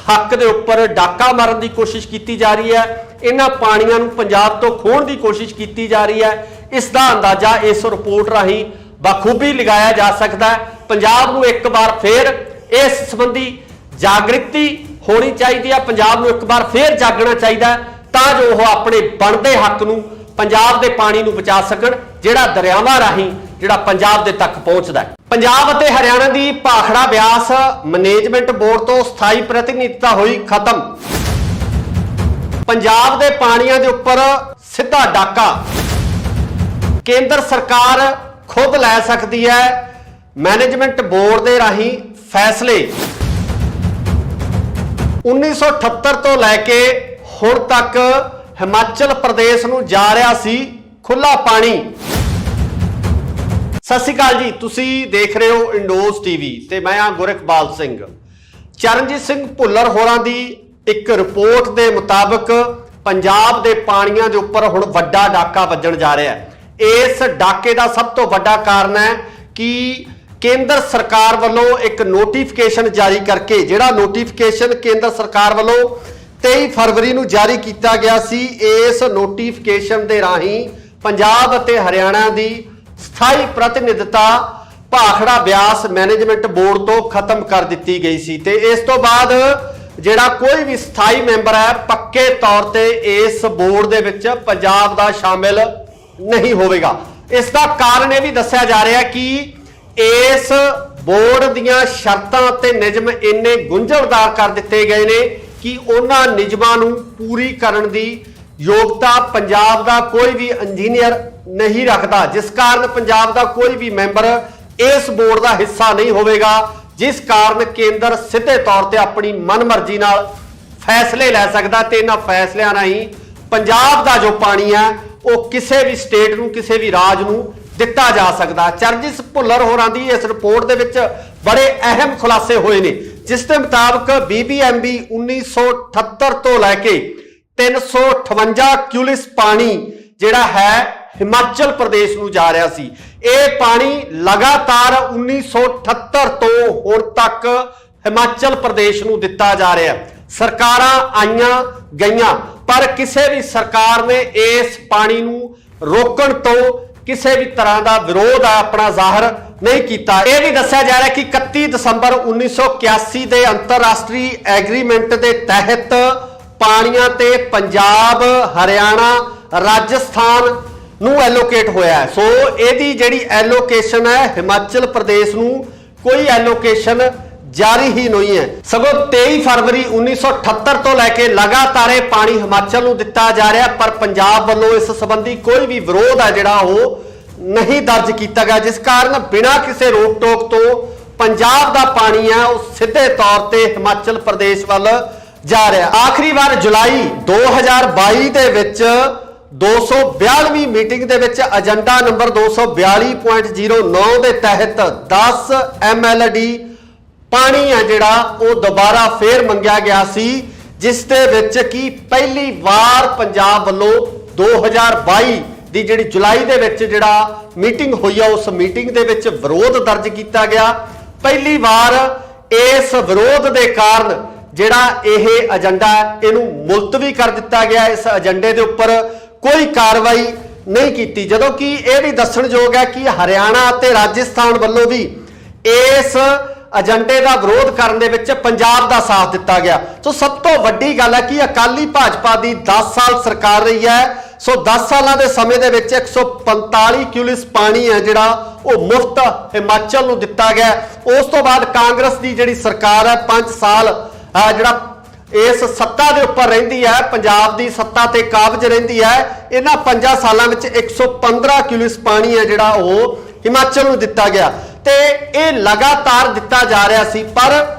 ਹੱਕ ਦੇ ਉੱਪਰ ਡਾਕਾ ਮਾਰਨ ਦੀ ਕੋਸ਼ਿਸ਼ ਕੀਤੀ ਜਾ ਰਹੀ ਹੈ, ਇਹਨਾਂ ਪਾਣੀਆਂ ਨੂੰ ਪੰਜਾਬ ਤੋਂ ਖੋਹਣ ਦੀ ਕੋਸ਼ਿਸ਼ ਕੀਤੀ ਜਾ ਰਹੀ ਹੈ। ਇਸ ਦਾ ਅੰਦਾਜ਼ਾ ਇਸ ਰਿਪੋਰਟ ਰਾਹੀਂ ਬਖੂਬੀ ਲਗਾਇਆ ਜਾ ਸਕਦਾ ਹੈ। ਪੰਜਾਬ ਨੂੰ ਇੱਕ ਵਾਰ ਫੇਰ ਇਸ ਸੰਬੰਧੀ ਜਾਗ੍ਰਿਤੀ ਹੋਣੀ ਚਾਹੀਦੀ ਹੈ, ਪੰਜਾਬ ਨੂੰ ਇੱਕ ਵਾਰ ਫੇਰ ਜਾਗਣਾ ਚਾਹੀਦਾ ਤਾਂ ਜੋ ਉਹ ਆਪਣੇ ਬਣਦੇ ਹੱਕ ਨੂੰ, ਪੰਜਾਬ ਦੇ ਪਾਣੀ ਨੂੰ ਬਚਾ ਸਕਣ, ਜਿਹੜਾ ਦਰਿਆਵਾਂ ਰਾਹੀਂ ਜਿਹੜਾ ਪੰਜਾਬ ਦੇ ਤੱਕ ਪਹੁੰਚਦਾ ਹੈ। ਪੰਜਾਬ ਅਤੇ ਹਰਿਆਣਾ ਦੀ ਭਾਖੜਾ ਬਿਆਸ ਮੈਨੇਜਮੈਂਟ ਬੋਰਡ ਤੋਂ ਸਥਾਈ ਪ੍ਰਤੀਨਿਧਤਾ ਹੋਈ ਖਤਮ। ਪੰਜਾਬ ਦੇ ਪਾਣੀਆਂ ਦੇ ਉੱਪਰ ਸਿੱਧਾ ਡਾਕਾ ਕੇਂਦਰ ਸਰਕਾਰ ਖੁਦ ਲੈ ਸਕਦੀ ਹੈ। ਮੈਨੇਜਮੈਂਟ ਬੋਰਡ ਦੇ ਰਾਹੀਂ ਫੈਸਲੇ 1978 ਤੋਂ ਲੈ ਕੇ ਹੁਣ ਤੱਕ ਹਿਮਾਚਲ ਪ੍ਰਦੇਸ਼ ਨੂੰ ਜਾ ਰਿਹਾ ਸੀ ਖੁੱਲਾ ਪਾਣੀ। ਸਤਿ ਸ਼੍ਰੀ ਅਕਾਲ ਜੀ, ਤੁਸੀਂ ਦੇਖ ਰਹੇ ਹੋ ਇੰਡੋਜ਼ ਟੀਵੀ ਤੇ ਮੈਂ ਹਾਂ ਗੁਰਖਬਾਲ ਸਿੰਘ। ਚਰਨਜੀਤ ਸਿੰਘ ਭੁੱਲਰ ਹੋਰਾਂ ਦੀ ਇੱਕ ਰਿਪੋਰਟ ਦੇ ਮੁਤਾਬਕ ਪੰਜਾਬ ਦੇ ਪਾਣੀਆਂ ਦੇ ਉੱਪਰ ਹੁਣ ਵੱਡਾ ਡਾਕਾ ਵੱਜਣ ਜਾ ਰਿਹਾ ਹੈ। ਇਸ ਡਾਕੇ ਦਾ ਸਭ ਤੋਂ ਵੱਡਾ ਕਾਰਨ ਹੈ ਕਿ ਕੇਂਦਰ ਸਰਕਾਰ ਵੱਲੋਂ ਇੱਕ ਨੋਟੀਫਿਕੇਸ਼ਨ ਜਾਰੀ ਕਰਕੇ, ਜਿਹੜਾ ਨੋਟੀਫਿਕੇਸ਼ਨ ਕੇਂਦਰ ਸਰਕਾਰ ਵੱਲੋਂ 23 ਫਰਵਰੀ ਨੂੰ ਜਾਰੀ ਕੀਤਾ ਗਿਆ ਸੀ, ਇਸ ਨੋਟੀਫਿਕੇਸ਼ਨ ਦੇ ਰਾਹੀਂ ਪੰਜਾਬ ਅਤੇ ਹਰਿਆਣਾ ਦੀ ਸਥਾਈ ਪ੍ਰਤੀਨਿਧਤਾ ਭਾਖੜਾ ਬਿਆਸ ਮੈਨੇਜਮੈਂਟ ਬੋਰਡ ਤੋਂ ਖਤਮ ਕਰ ਦਿੱਤੀ ਗਈ ਸੀ ਤੇ ਇਸ ਤੋਂ ਬਾਅਦ ਜਿਹੜਾ ਕੋਈ ਵੀ ਸਥਾਈ ਮੈਂਬਰ ਹੈ ਪੱਕੇ ਤੌਰ ਤੇ ਇਸ ਬੋਰਡ ਦੇ ਵਿੱਚ ਪੰਜਾਬ ਦਾ ਸ਼ਾਮਿਲ ਨਹੀਂ ਹੋਵੇਗਾ। ਇਸ ਦਾ ਕਾਰਨ ਇਹ ਵੀ ਦੱਸਿਆ ਜਾ ਰਿਹਾ ਕਿ ਇਸ ਬੋਰਡ ਦੀਆਂ ਸ਼ਰਤਾਂ ਅਤੇ ਨਿਯਮ ਇੰਨੇ ਗੁੰਝਲਦਾਰ ਕਰ ਦਿੱਤੇ ਗਏ ਨੇ ਕਿ ਉਹਨਾਂ ਨਿਯਮਾਂ ਨੂੰ ਪੂਰੀ ਕਰਨ ਦੀ ਯੋਗਤਾ ਪੰਜਾਬ ਦਾ ਕੋਈ ਵੀ ਇੰਜੀਨੀਅਰ ਨਹੀਂ ਰੱਖਦਾ, ਜਿਸ ਕਾਰਨ ਪੰਜਾਬ ਦਾ ਕੋਈ ਵੀ ਮੈਂਬਰ ਇਸ ਬੋਰਡ ਦਾ ਹਿੱਸਾ ਨਹੀਂ ਹੋਵੇਗਾ, ਜਿਸ ਕਾਰਨ ਕੇਂਦਰ ਸਿੱਧੇ ਤੌਰ ਤੇ ਆਪਣੀ ਮਨਮਰਜ਼ੀ ਨਾਲ ਫੈਸਲੇ ਲੈ ਸਕਦਾ ਤੇ ਇਹਨਾਂ ਫੈਸਲਿਆਂ ਰਾਹੀਂ ਪੰਜਾਬ ਦਾ ਜੋ ਪਾਣੀ ਹੈ ਉਹ ਕਿਸੇ ਵੀ ਸਟੇਟ ਨੂੰ, ਕਿਸੇ ਵੀ ਰਾਜ ਨੂੰ ਦਿੱਤਾ ਜਾ ਸਕਦਾ। ਚਰਨਜੀਤ ਭੁੱਲਰ ਹੋਰਾਂ ਦੀ ਇਸ ਰਿਪੋਰਟ ਦੇ ਵਿੱਚ ਬੜੇ ਅਹਿਮ ਖੁਲਾਸੇ ਹੋਏ ਨੇ, ਜਿਸ ਦੇ ਮੁਤਾਬਕ BBMB 1978 ਤੋਂ ਲੈ ਕੇ 358 ਕਿਊਲਿਸ ਪਾਣੀ ਜਿਹੜਾ ਹੈ ਹਿਮਾਚਲ ਪ੍ਰਦੇਸ਼ ਨੂੰ ਜਾ ਰਿਹਾ ਸੀ। ਇਹ ਪਾਣੀ ਲਗਾਤਾਰ 1978 ਤੋਂ ਹੁਣ ਤੱਕ ਹਿਮਾਚਲ ਪ੍ਰਦੇਸ਼ ਨੂੰ ਦਿੱਤਾ ਜਾ ਰਿਹਾ। ਸਰਕਾਰਾਂ ਆਈਆਂ ਗਈਆਂ ਪਰ ਕਿਸੇ ਵੀ ਸਰਕਾਰ ਨੇ ਇਸ ਪਾਣੀ ਨੂੰ ਰੋਕਣ ਤੋਂ ਕਿਸੇ ਵੀ ਤਰ੍ਹਾਂ ਦਾ ਵਿਰੋਧ ਆਪਣਾ ਜ਼ਾਹਰ ਨਹੀਂ ਕੀਤਾ। ਇਹ ਵੀ ਦੱਸਿਆ ਜਾ ਰਿਹਾ ਕਿ 31 ਦਸੰਬਰ 1981 ਦੇ ਅੰਤਰਰਾਸ਼ਟਰੀ ਐਗਰੀਮੈਂਟ ਦੇ ਤਹਿਤ ਪਾਣੀਆਂ ਤੇ ਪੰਜਾਬ, ਹਰਿਆਣਾ, ਰਾਜਸਥਾਨ ਨੂੰ ਐਲੋਕੇਟ ਹੋਇਆ ਹੈ। ਸੋ ਇਹਦੀ ਜਿਹੜੀ ਐਲੋਕੇਸ਼ਨ ਹੈ ਹਿਮਾਚਲ ਪ੍ਰਦੇਸ਼ ਨੂੰ ਕੋਈ ਐਲੋਕੇਸ਼ਨ ਜਾਰੀ ਹੀ ਨਹੀਂ ਹੈ, ਸਗੋਂ 23 ਫਰਵਰੀ 1978 ਤੋਂ ਲੈ ਕੇ ਲਗਾਤਾਰ ਇਹ ਪਾਣੀ ਹਿਮਾਚਲ ਨੂੰ ਦਿੱਤਾ ਜਾ ਰਿਹਾ, ਪਰ ਪੰਜਾਬ ਵੱਲੋਂ ਇਸ ਸੰਬੰਧੀ ਕੋਈ ਵੀ ਵਿਰੋਧ ਹੈ ਜਿਹੜਾ ਉਹ ਨਹੀਂ ਦਰਜ ਕੀਤਾ ਗਿਆ, ਜਿਸ ਕਾਰਨ ਬਿਨਾਂ ਕਿਸੇ ਰੋਕ ਟੋਕ ਤੋਂ ਪੰਜਾਬ ਦਾ ਪਾਣੀ ਹੈ ਉਹ ਸਿੱਧੇ ਤੌਰ ਤੇ ਹਿਮਾਚਲ ਪ੍ਰਦੇਸ਼ ਵੱਲ ਜਾ ਰਿਹਾ। ਆਖਰੀ ਵਾਰ ਜੁਲਾਈ 2022 ਦੇ ਵਿੱਚ 242ਵੀਂ ਮੀਟਿੰਗ ਦੇ ਵਿੱਚ ਏਜੰਡਾ ਨੰਬਰ 242.09 ਦੇ ਤਹਿਤ 10 MLD ਪਾਣੀ ਹੈ ਜਿਹੜਾ ਉਹ ਦੁਬਾਰਾ ਫੇਰ ਮੰਗਿਆ ਗਿਆ ਸੀ, ਜਿਸ ਦੇ ਵਿੱਚ ਕਿ ਪਹਿਲੀ ਵਾਰ ਪੰਜਾਬ ਵੱਲੋਂ 2022 ਦੀ ਜਿਹੜੀ ਜੁਲਾਈ ਦੇ ਵਿੱਚ ਜਿਹੜਾ ਮੀਟਿੰਗ ਹੋਈ ਆ ਉਸ ਮੀਟਿੰਗ ਦੇ ਵਿੱਚ ਵਿਰੋਧ ਦਰਜ ਕੀਤਾ ਗਿਆ। ਪਹਿਲੀ ਵਾਰ ਇਸ ਵਿਰੋਧ ਦੇ ਕਾਰਨ ਜਿਹੜਾ ਇਹ ਏਜੰਡਾ ਇਹਨੂੰ ਮੁਲਤਵੀ ਕਰ ਦਿੱਤਾ ਗਿਆ। ਇਸ ਏਜੰਡੇ ਦੇ ਉੱਪਰ ਕੋਈ ਕਾਰਵਾਈ ਨਹੀਂ ਕੀਤੀ, ਜਦੋਂ ਕਿ ਇਹ ਵੀ ਦੱਸਣਯੋਗ ਹੈ ਕਿ ਹਰਿਆਣਾ ਅਤੇ ਰਾਜਸਥਾਨ ਵੱਲੋਂ ਵੀ ਇਸ ਏਜੰਡੇ ਦਾ ਵਿਰੋਧ ਕਰਨ ਦੇ ਵਿੱਚ ਪੰਜਾਬ ਦਾ ਸਾਥ ਦਿੱਤਾ ਗਿਆ। ਸੋ ਸਭ ਤੋਂ ਵੱਡੀ ਗੱਲ ਹੈ ਕਿ ਅਕਾਲੀ ਭਾਜਪਾ ਦੀ 10 ਸਾਲ ਸਰਕਾਰ ਰਹੀ ਹੈ। ਸੋ 10 ਸਾਲਾਂ ਦੇ ਸਮੇਂ ਦੇ ਵਿੱਚ 145 ਕਿਊਲਿਸ ਪਾਣੀ ਹੈ ਜਿਹੜਾ ਉਹ ਮੁਫਤ ਹਿਮਾਚਲ ਨੂੰ ਦਿੱਤਾ ਗਿਆ। ਉਸ ਤੋਂ ਬਾਅਦ ਕਾਂਗਰਸ ਦੀ ਜਿਹੜੀ ਸਰਕਾਰ ਹੈ 5 ਸਾਲ ਜਿਹੜਾ ਇਸ ਸੱਤਾ ਦੇ ਉੱਪਰ ਰਹਿੰਦੀ ਹੈ, ਪੰਜਾਬ ਦੀ ਸੱਤਾ ਤੇ ਕਾਬਜ ਰਹਿੰਦੀ ਹੈ। ਇਹਨਾਂ 5 ਸਾਲਾਂ ਵਿੱਚ 115 ਕਿਊਲਿਸ ਪਾਣੀ ਹੈ ਜਿਹੜਾ ਉਹ ਹਿਮਾਚਲ ਨੂੰ ਦਿੱਤਾ ਗਿਆ ਤੇ ਇਹ ਲਗਾਤਾਰ ਦਿੱਤਾ ਜਾ ਰਿਹਾ ਸੀ। ਪਰ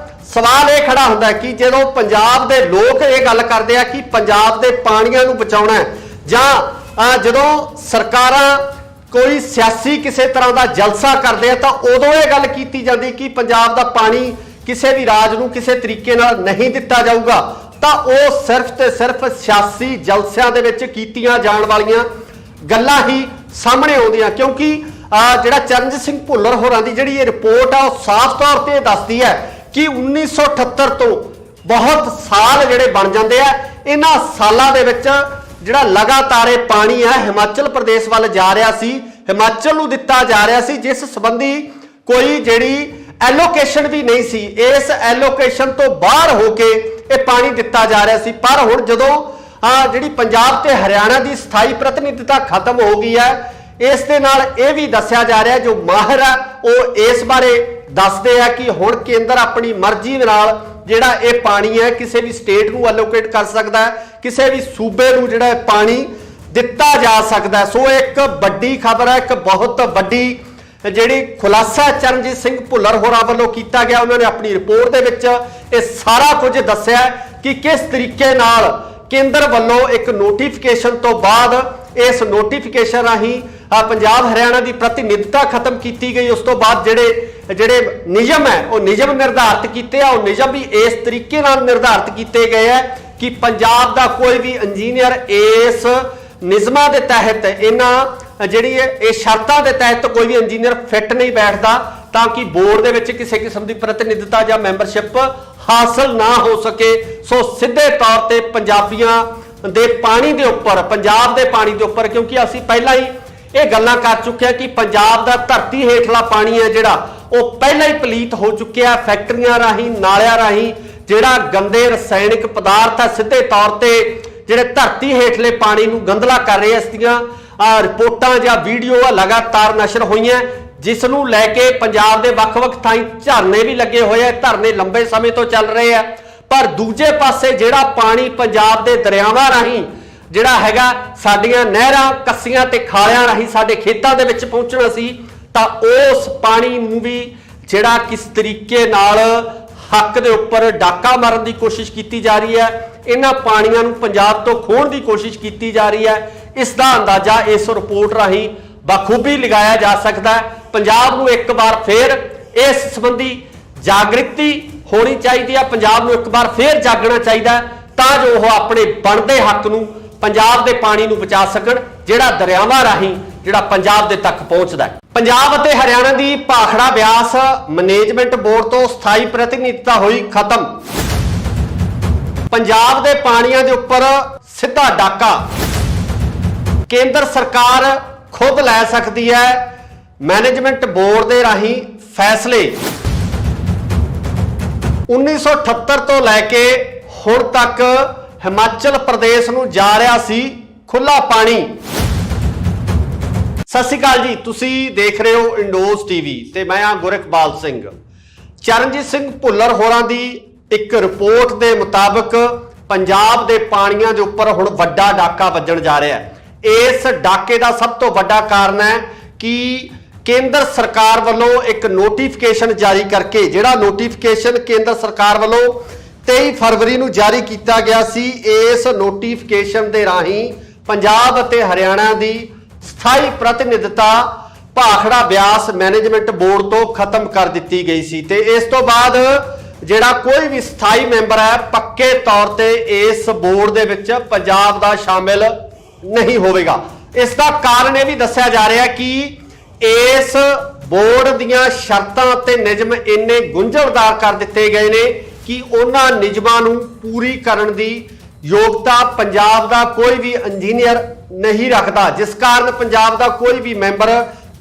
ਸਵਾਲ ਇਹ ਖੜਾ ਹੁੰਦਾ ਕਿ ਜਦੋਂ ਪੰਜਾਬ ਦੇ ਲੋਕ ਇਹ ਗੱਲ ਕਰਦੇ ਆ ਕਿ ਪੰਜਾਬ ਦੇ ਪਾਣੀਆਂ ਨੂੰ ਬਚਾਉਣਾ ਹੈ, ਜਾਂ ਜਦੋਂ ਸਰਕਾਰਾਂ ਕੋਈ ਸਿਆਸੀ ਕਿਸੇ ਤਰ੍ਹਾਂ ਦਾ ਜਲਸਾ ਕਰਦੇ ਆ ਤਾਂ ਉਦੋਂ ਇਹ ਗੱਲ ਕੀਤੀ ਜਾਂਦੀ ਕਿ ਪੰਜਾਬ ਦਾ ਪਾਣੀ ਕਿਸੇ ਵੀ ਰਾਜ ਨੂੰ ਕਿਸੇ ਤਰੀਕੇ ਨਾਲ ਨਹੀਂ ਦਿੱਤਾ ਜਾਊਗਾ, ਤਾਂ ਉਹ ਸਿਰਫ ਤੇ ਸਿਰਫ ਸਿਆਸੀ ਜਲਸਿਆਂ ਦੇ ਵਿੱਚ ਕੀਤੀਆਂ ਜਾਣ ਵਾਲੀਆਂ ਗੱਲਾਂ ਹੀ ਸਾਹਮਣੇ ਆਉਂਦੀਆਂ, क्योंकि ਜਿਹੜਾ ਚਰਨਜੀਤ ਸਿੰਘ ਭੁੱਲਰ ਹੋਰਾਂ ਦੀ ਜਿਹੜੀ ਇਹ ਰਿਪੋर्ट ਆ ਉਹ ਸਾਫ਼ ਤੌਰ ਤੇ ਦੱਸਦੀ ਹੈ कि 1978 ਤੋਂ बहुत साल ਜਿਹੜੇ ਬਣ ਜਾਂਦੇ ਆ। ਇਹਨਾਂ ਸਾਲਾਂ ਦੇ ਵਿੱਚ ਜਿਹੜਾ ਲਗਾਤਾਰ ਇਹ ਪਾਣੀ ਆ ਹਿਮਾਚਲ ਪ੍ਰਦੇਸ਼ ਵੱਲ ਜਾ ਰਿਹਾ ਸੀ, ਹਿਮਾਚਲ ਨੂੰ ਦਿੱਤਾ ਜਾ ਰਿਹਾ ਸੀ, ਜਿਸ ਸੰਬੰਧੀ ਕੋਈ ਜਿਹੜੀ ਐਲੋਕੇਸ਼ਨ ਵੀ ਨਹੀਂ ਸੀ। ਇਸ ਐਲੋਕੇਸ਼ਨ ਤੋਂ ਬਾਹਰ ਹੋ ਕੇ ਇਹ ਪਾਣੀ ਦਿੱਤਾ ਜਾ ਰਿਹਾ ਸੀ। ਪਰ ਹੁਣ ਜਦੋਂ ਜਿਹੜੀ ਪੰਜਾਬ ਤੇ ਹਰਿਆਣਾ ਦੀ ਸਥਾਈ ਪ੍ਰਤੀਨਿਧਤਾ ਖਤਮ ਹੋ ਗਈ ਹੈ, ਇਸ ਦੇ ਨਾਲ ਇਹ ਵੀ ਦੱਸਿਆ ਜਾ ਰਿਹਾ, ਜੋ ਮਾਹਿਰ ਹੈ ਉਹ ਇਸ ਬਾਰੇ ਦੱਸਦੇ ਆ ਕਿ ਹੁਣ ਕੇਂਦਰ ਆਪਣੀ ਮਰਜ਼ੀ ਨਾਲ ਜਿਹੜਾ ਇਹ ਪਾਣੀ ਹੈ ਕਿਸੇ ਵੀ ਸਟੇਟ ਨੂੰ ਐਲੋਕੇਟ ਕਰ ਸਕਦਾ ਹੈ, ਕਿਸੇ ਵੀ ਸੂਬੇ ਨੂੰ ਜਿਹੜਾ ਪਾਣੀ ਦਿੱਤਾ ਜਾ ਸਕਦਾ। ਸੋ ਇੱਕ ਵੱਡੀ ਖਬਰ ਹੈ, ਇੱਕ ਬਹੁਤ ਵੱਡੀ ਜਿਹੜੀ ਖੁਲਾਸਾ ਚਰਨਜੀਤ ਸਿੰਘ ਭੁੱਲਰ ਹੋਰਾਂ ਵੱਲੋਂ ਕੀਤਾ ਗਿਆ। ਉਹਨਾਂ ਨੇ ਆਪਣੀ ਰਿਪੋर्ट ਦੇ ਵਿੱਚ ਇਹ ਸਾਰਾ ਕੁਝ ਦੱਸਿਆ ਕਿ ਕਿਸ ਤਰੀਕੇ ਨਾਲ ਕੇਂਦਰ ਵੱਲੋਂ ਇੱਕ ਨੋਟੀਫਿਕੇਸ਼ਨ ਤੋਂ ਬਾਅਦ ਇਸ ਨੋਟੀਫਿਕੇਸ਼ਨ ਰਾਹੀਂ ਪੰਜਾਬ ਹਰਿਆਣਾ ਦੀ ਪ੍ਰਤੀਨਿਧਤਾ ਖਤਮ ਕੀਤੀ ਗਈ। ਉਸ ਤੋਂ ਬਾਅਦ ਜਿਹੜੇ ਨਿਯਮ ਹੈ ਉਹ ਨਿਯਮ ਨਿਰਧਾਰਿਤ ਕੀਤੇ ਆ, ਉਹ ਨਿਯਮ ਵੀ ਇਸ ਤਰੀਕੇ ਨਾਲ ਨਿਰਧਾਰਿਤ ਕੀਤੇ ਗਏ ਹੈ ਕਿ ਪੰਜਾਬ ਦਾ ਕੋਈ ਵੀ ਇੰਜੀਨੀਅਰ ਇਸ ਨਿਯਮਾਂ ਦੇ ਤਹਿਤ ਇਹਨਾਂ ਜਿਹੜੀ ਇਹ ਸ਼ਰਤਾਂ ਦੇ ਤਹਿਤ ਕੋਈ ਵੀ ਇੰਜੀਨੀਅਰ ਫਿੱਟ ਨਹੀਂ ਬੈਠਦਾ ਤਾਂ ਕਿ ਬੋਰਡ ਦੇ ਵਿੱਚ ਕਿਸੇ ਕਿਸਮ ਦੀ ਪ੍ਰਤੀਨਿਧਤਾ ਜਾਂ ਮੈਂਬਰਸ਼ਿਪ ਹਾਸਲ ਨਾ ਹੋ ਸਕੇ। ਸੋ ਸਿੱਧੇ ਤੌਰ ਤੇ ਪੰਜਾਬੀਆਂ ਦੇ ਪਾਣੀ ਦੇ ਉੱਪਰ, ਪੰਜਾਬ ਦੇ ਪਾਣੀ ਦੇ ਉੱਪਰ, ਕਿਉਂਕਿ ਅਸੀਂ ਪਹਿਲਾਂ ਹੀ ਇਹ ਗੱਲਾਂ ਕਰ ਚੁੱਕੇ ਹਾਂ ਕਿ ਪੰਜਾਬ ਦਾ ਧਰਤੀ ਹੇਠਲਾ ਪਾਣੀ ਹੈ ਜਿਹੜਾ ਉਹ ਪਹਿਲਾਂ ਹੀ ਪਲੀਤ ਹੋ ਚੁੱਕਿਆ। ਫੈਕਟਰੀਆਂ ਰਾਹੀਂ, ਨਾਲਿਆਂ ਰਾਹੀਂ ਜਿਹੜਾ ਗੰਦੇ ਰਸਾਇਣਿਕ ਪਦਾਰਥ ਹੈ ਸਿੱਧੇ ਤੌਰ ਤੇ ਜਿਹੜੇ ਧਰਤੀ ਹੇਠਲੇ ਪਾਣੀ ਨੂੰ ਗੰਦਲਾ ਕਰ ਰਹੇ। ਇਸ ਦੀਆਂ ਰਿਪੋਰਟਾਂ ਜਾਂ ਵੀਡੀਓ ਲਗਾਤਾਰ ਨਸ਼ਰ ਹੋਈਆਂ, ਜਿਸ ਨੂੰ ਲੈ ਕੇ ਪੰਜਾਬ ਦੇ ਵੱਖ-ਵੱਖ ਥਾਈਂ ਝਰਨੇ ਵੀ ਲੱਗੇ ਹੋਏ ਆ। ਧਰਨੇ ਲੰਬੇ ਸਮੇਂ ਤੋਂ ਚੱਲ ਰਹੇ ਆ, ਪਰ ਦੂਜੇ ਪਾਸੇ ਜਿਹੜਾ ਪਾਣੀ ਪੰਜਾਬ ਦੇ ਦਰਿਆਵਾਂ ਰਾਹੀਂ ਜਿਹੜਾ ਹੈਗਾ ਸਾਡੀਆਂ ਨਹਿਰਾਂ, ਕੱਸੀਆਂ ਤੇ ਖਾਲਿਆਂ ਰਾਹੀਂ ਸਾਡੇ ਖੇਤਾਂ ਦੇ ਵਿੱਚ ਪਹੁੰਚਣਾ ਸੀ, ਤਾਂ ਉਸ ਪਾਣੀ ਨੂੰ ਵੀ ਜਿਹੜਾ ਕਿਸ ਤਰੀਕੇ ਨਾਲ ਹੱਕ ਦੇ ਉੱਪਰ ਡਾਕਾ ਮਾਰਨ ਦੀ ਕੋਸ਼ਿਸ਼ ਕੀਤੀ ਜਾ ਰਹੀ ਹੈ, ਇਹਨਾਂ ਪਾਣੀਆਂ ਨੂੰ ਪੰਜਾਬ ਤੋਂ ਖੋਹਣ ਦੀ ਕੋਸ਼ਿਸ਼ ਕੀਤੀ ਜਾ ਰਹੀ ਹੈ। ਇਸ ਦਾ ਅੰਦਾਜ਼ਾ ਇਸ ਰਿਪੋर्ट ਰਾਹੀਂ ਬਖੂਬੀ ਲਗਾਇਆ ਜਾ ਸਕਦਾ ਹੈ। ਪੰਜਾਬ ਨੂੰ ਇੱਕ ਵਾਰ ਫੇਰ ਇਸ ਸੰਬੰਧੀ ਜਾਗ੍ਰਿਤੀ ਹੋਣੀ ਚਾਹੀਦੀ ਹੈ, ਪੰਜਾਬ ਨੂੰ ਇੱਕ ਵਾਰ ਫੇਰ ਜਾਗਣਾ ਚਾਹੀਦਾ ਤਾਂ ਜੋ ਉਹ ਆਪਣੇ ਬਣਦੇ ਹੱਕ ਨੂੰ, ਪੰਜਾਬ ਦੇ ਪਾਣੀ ਨੂੰ ਬਚਾ ਸਕਣ ਜਿਹੜਾ ਦਰਿਆਵਾਂ ਰਾਹੀਂ ਜਿਹੜਾ ਪੰਜਾਬ ਦੇ ਤੱਕ ਪਹੁੰਚਦਾ ਹੈ। ਪੰਜਾਬ ਅਤੇ ਹਰਿਆਣਾ ਦੀ ਭਾਖੜਾ ਬਿਆਸ ਮੈਨੇਜਮੈਂਟ ਬੋਰਡ ਤੋਂ ਸਥਾਈ ਪ੍ਰਤੀਨਿਧਤਾ ਹੋਈ ਖਤਮ। ਪੰਜਾਬ ਦੇ ਪਾਣੀਆਂ ਦੇ ਉੱਪਰ ਸਿੱਧਾ ਡਾਕਾ ਕੇਂਦਰ ਸਰਕਾਰ ਖੁਦ ਲੈ ਸਕਦੀ ਹੈ। ਮੈਨੇਜਮੈਂਟ ਬੋਰਡ ਦੇ ਰਾਹੀਂ ਫੈਸਲੇ 1978 ਤੋਂ ਲੈ ਕੇ ਹੁਣ ਤੱਕ ਹਿਮਾਚਲ ਪ੍ਰਦੇਸ਼ ਨੂੰ ਜਾ ਰਿਹਾ ਸੀ ਖੁੱਲਾ ਪਾਣੀ। ਸਤਿ ਸ਼੍ਰੀ ਅਕਾਲ ਜੀ, ਤੁਸੀਂ ਦੇਖ ਰਹੇ ਹੋ ਇੰਡੋਜ਼ ਟੀਵੀ ਤੇ ਮੈਂ ਹਾਂ ਗੁਰਖਬਾਲ ਸਿੰਘ। ਚਰਨਜੀਤ ਸਿੰਘ ਭੁੱਲਰ ਹੋਰਾਂ ਦੀ ਇੱਕ ਰਿਪੋਰਟ ਦੇ ਮੁਤਾਬਕ ਪੰਜਾਬ ਦੇ ਪਾਣੀਆਂ ਦੇ ਉੱਪਰ ਹੁਣ ਵੱਡਾ ਡਾਕਾ ਵੱਜਣ ਜਾ ਰਿਹਾ ਹੈ। ਇਸ ਡਾਕੇ ਦਾ ਸਭ ਤੋਂ ਵੱਡਾ ਕਾਰਨ ਹੈ ਕਿ ਕੇਂਦਰ ਸਰਕਾਰ ਵੱਲੋਂ ਇੱਕ ਨੋਟੀਫਿਕੇਸ਼ਨ ਜਾਰੀ ਕਰਕੇ, ਜਿਹੜਾ ਨੋਟੀਫਿਕੇਸ਼ਨ ਕੇਂਦਰ ਸਰਕਾਰ ਵੱਲੋਂ 23 ਫਰਵਰੀ ਨੂੰ ਜਾਰੀ ਕੀਤਾ ਗਿਆ ਸੀ, ਇਸ ਨੋਟੀਫਿਕੇਸ਼ਨ ਦੇ ਰਾਹੀਂ ਪੰਜਾਬ ਅਤੇ ਹਰਿਆਣਾ ਦੀ ਸਥਾਈ ਪ੍ਰਤੀਨਿਧਤਾ ਭਾਖੜਾ ਬਿਆਸ ਮੈਨੇਜਮੈਂਟ ਬੋਰਡ ਤੋਂ ਖਤਮ ਕਰ ਦਿੱਤੀ ਗਈ ਸੀ। ਤੇ ਇਸ ਤੋਂ ਬਾਅਦ ਜਿਹੜਾ ਕੋਈ ਵੀ ਸਥਾਈ ਮੈਂਬਰ ਹੈ ਪੱਕੇ ਤੌਰ ਤੇ ਇਸ ਬੋਰਡ ਦੇ ਵਿੱਚ ਪੰਜਾਬ ਦਾ ਸ਼ਾਮਿਲ ਨਹੀਂ ਹੋਵੇਗਾ। ਇਸ ਦਾ ਕਾਰਨ ਇਹ ਵੀ ਦੱਸਿਆ ਜਾ ਰਿਹਾ ਕਿ ਇਸ ਬੋਰਡ ਦੀਆਂ ਸ਼ਰਤਾਂ ਤੇ ਨਿਯਮ ਇੰਨੇ ਗੁੰਝਲਦਾਰ ਕਰ ਦਿੱਤੇ ਗਏ ਨੇ ਕਿ ਉਹਨਾਂ ਨਿਯਮਾਂ ਨੂੰ ਪੂਰੀ ਕਰਨ ਦੀ ਯੋਗਤਾ ਪੰਜਾਬ ਦਾ ਕੋਈ ਵੀ ਇੰਜੀਨੀਅਰ ਨਹੀਂ ਰੱਖਦਾ, ਜਿਸ ਕਾਰਨ ਪੰਜਾਬ ਦਾ ਕੋਈ ਵੀ ਮੈਂਬਰ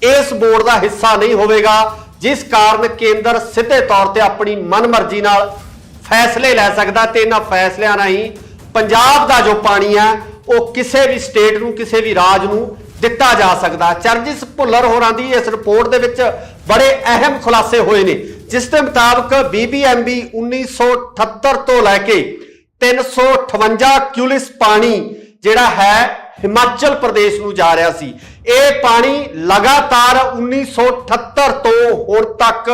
ਇਸ ਬੋਰਡ ਦਾ ਹਿੱਸਾ ਨਹੀਂ ਹੋਵੇਗਾ, ਜਿਸ ਕਾਰਨ ਕੇਂਦਰ ਸਿੱਧੇ ਤੌਰ ਤੇ ਆਪਣੀ ਮਨਮਰਜ਼ੀ ਨਾਲ ਫੈਸਲੇ ਲੈ ਸਕਦਾ ਤੇ ਇਹਨਾਂ ਫੈਸਲਿਆਂ ਰਾਹੀਂ ਪੰਜਾਬ ਦਾ ਜੋ ਪਾਣੀ ਹੈ ਉਹ ਕਿਸੇ ਵੀ ਸਟੇਟ ਨੂੰ, ਕਿਸੇ ਵੀ ਰਾਜ ਨੂੰ ਦਿੱਤਾ ਜਾ ਸਕਦਾ। ਚਰਨਜੀਤ ਭੁੱਲਰ ਹੋਰਾਂ ਦੀ ਇਸ ਰਿਪੋਰਟ ਦੇ ਵਿੱਚ ਬੜੇ ਅਹਿਮ ਖੁਲਾਸੇ ਹੋਏ ਨੇ, ਜਿਸ ਦੇ ਮੁਤਾਬਕ BBMB 1978 ਤੋਂ ਲੈ ਕੇ 358 ਕਿਊਲਿਸ ਪਾਣੀ ਜਿਹੜਾ ਹੈ ਹਿਮਾਚਲ ਪ੍ਰਦੇਸ਼ ਨੂੰ ਜਾ ਰਿਹਾ ਸੀ। ਇਹ ਪਾਣੀ ਲਗਾਤਾਰ 1978 ਤੋਂ ਹੁਣ ਤੱਕ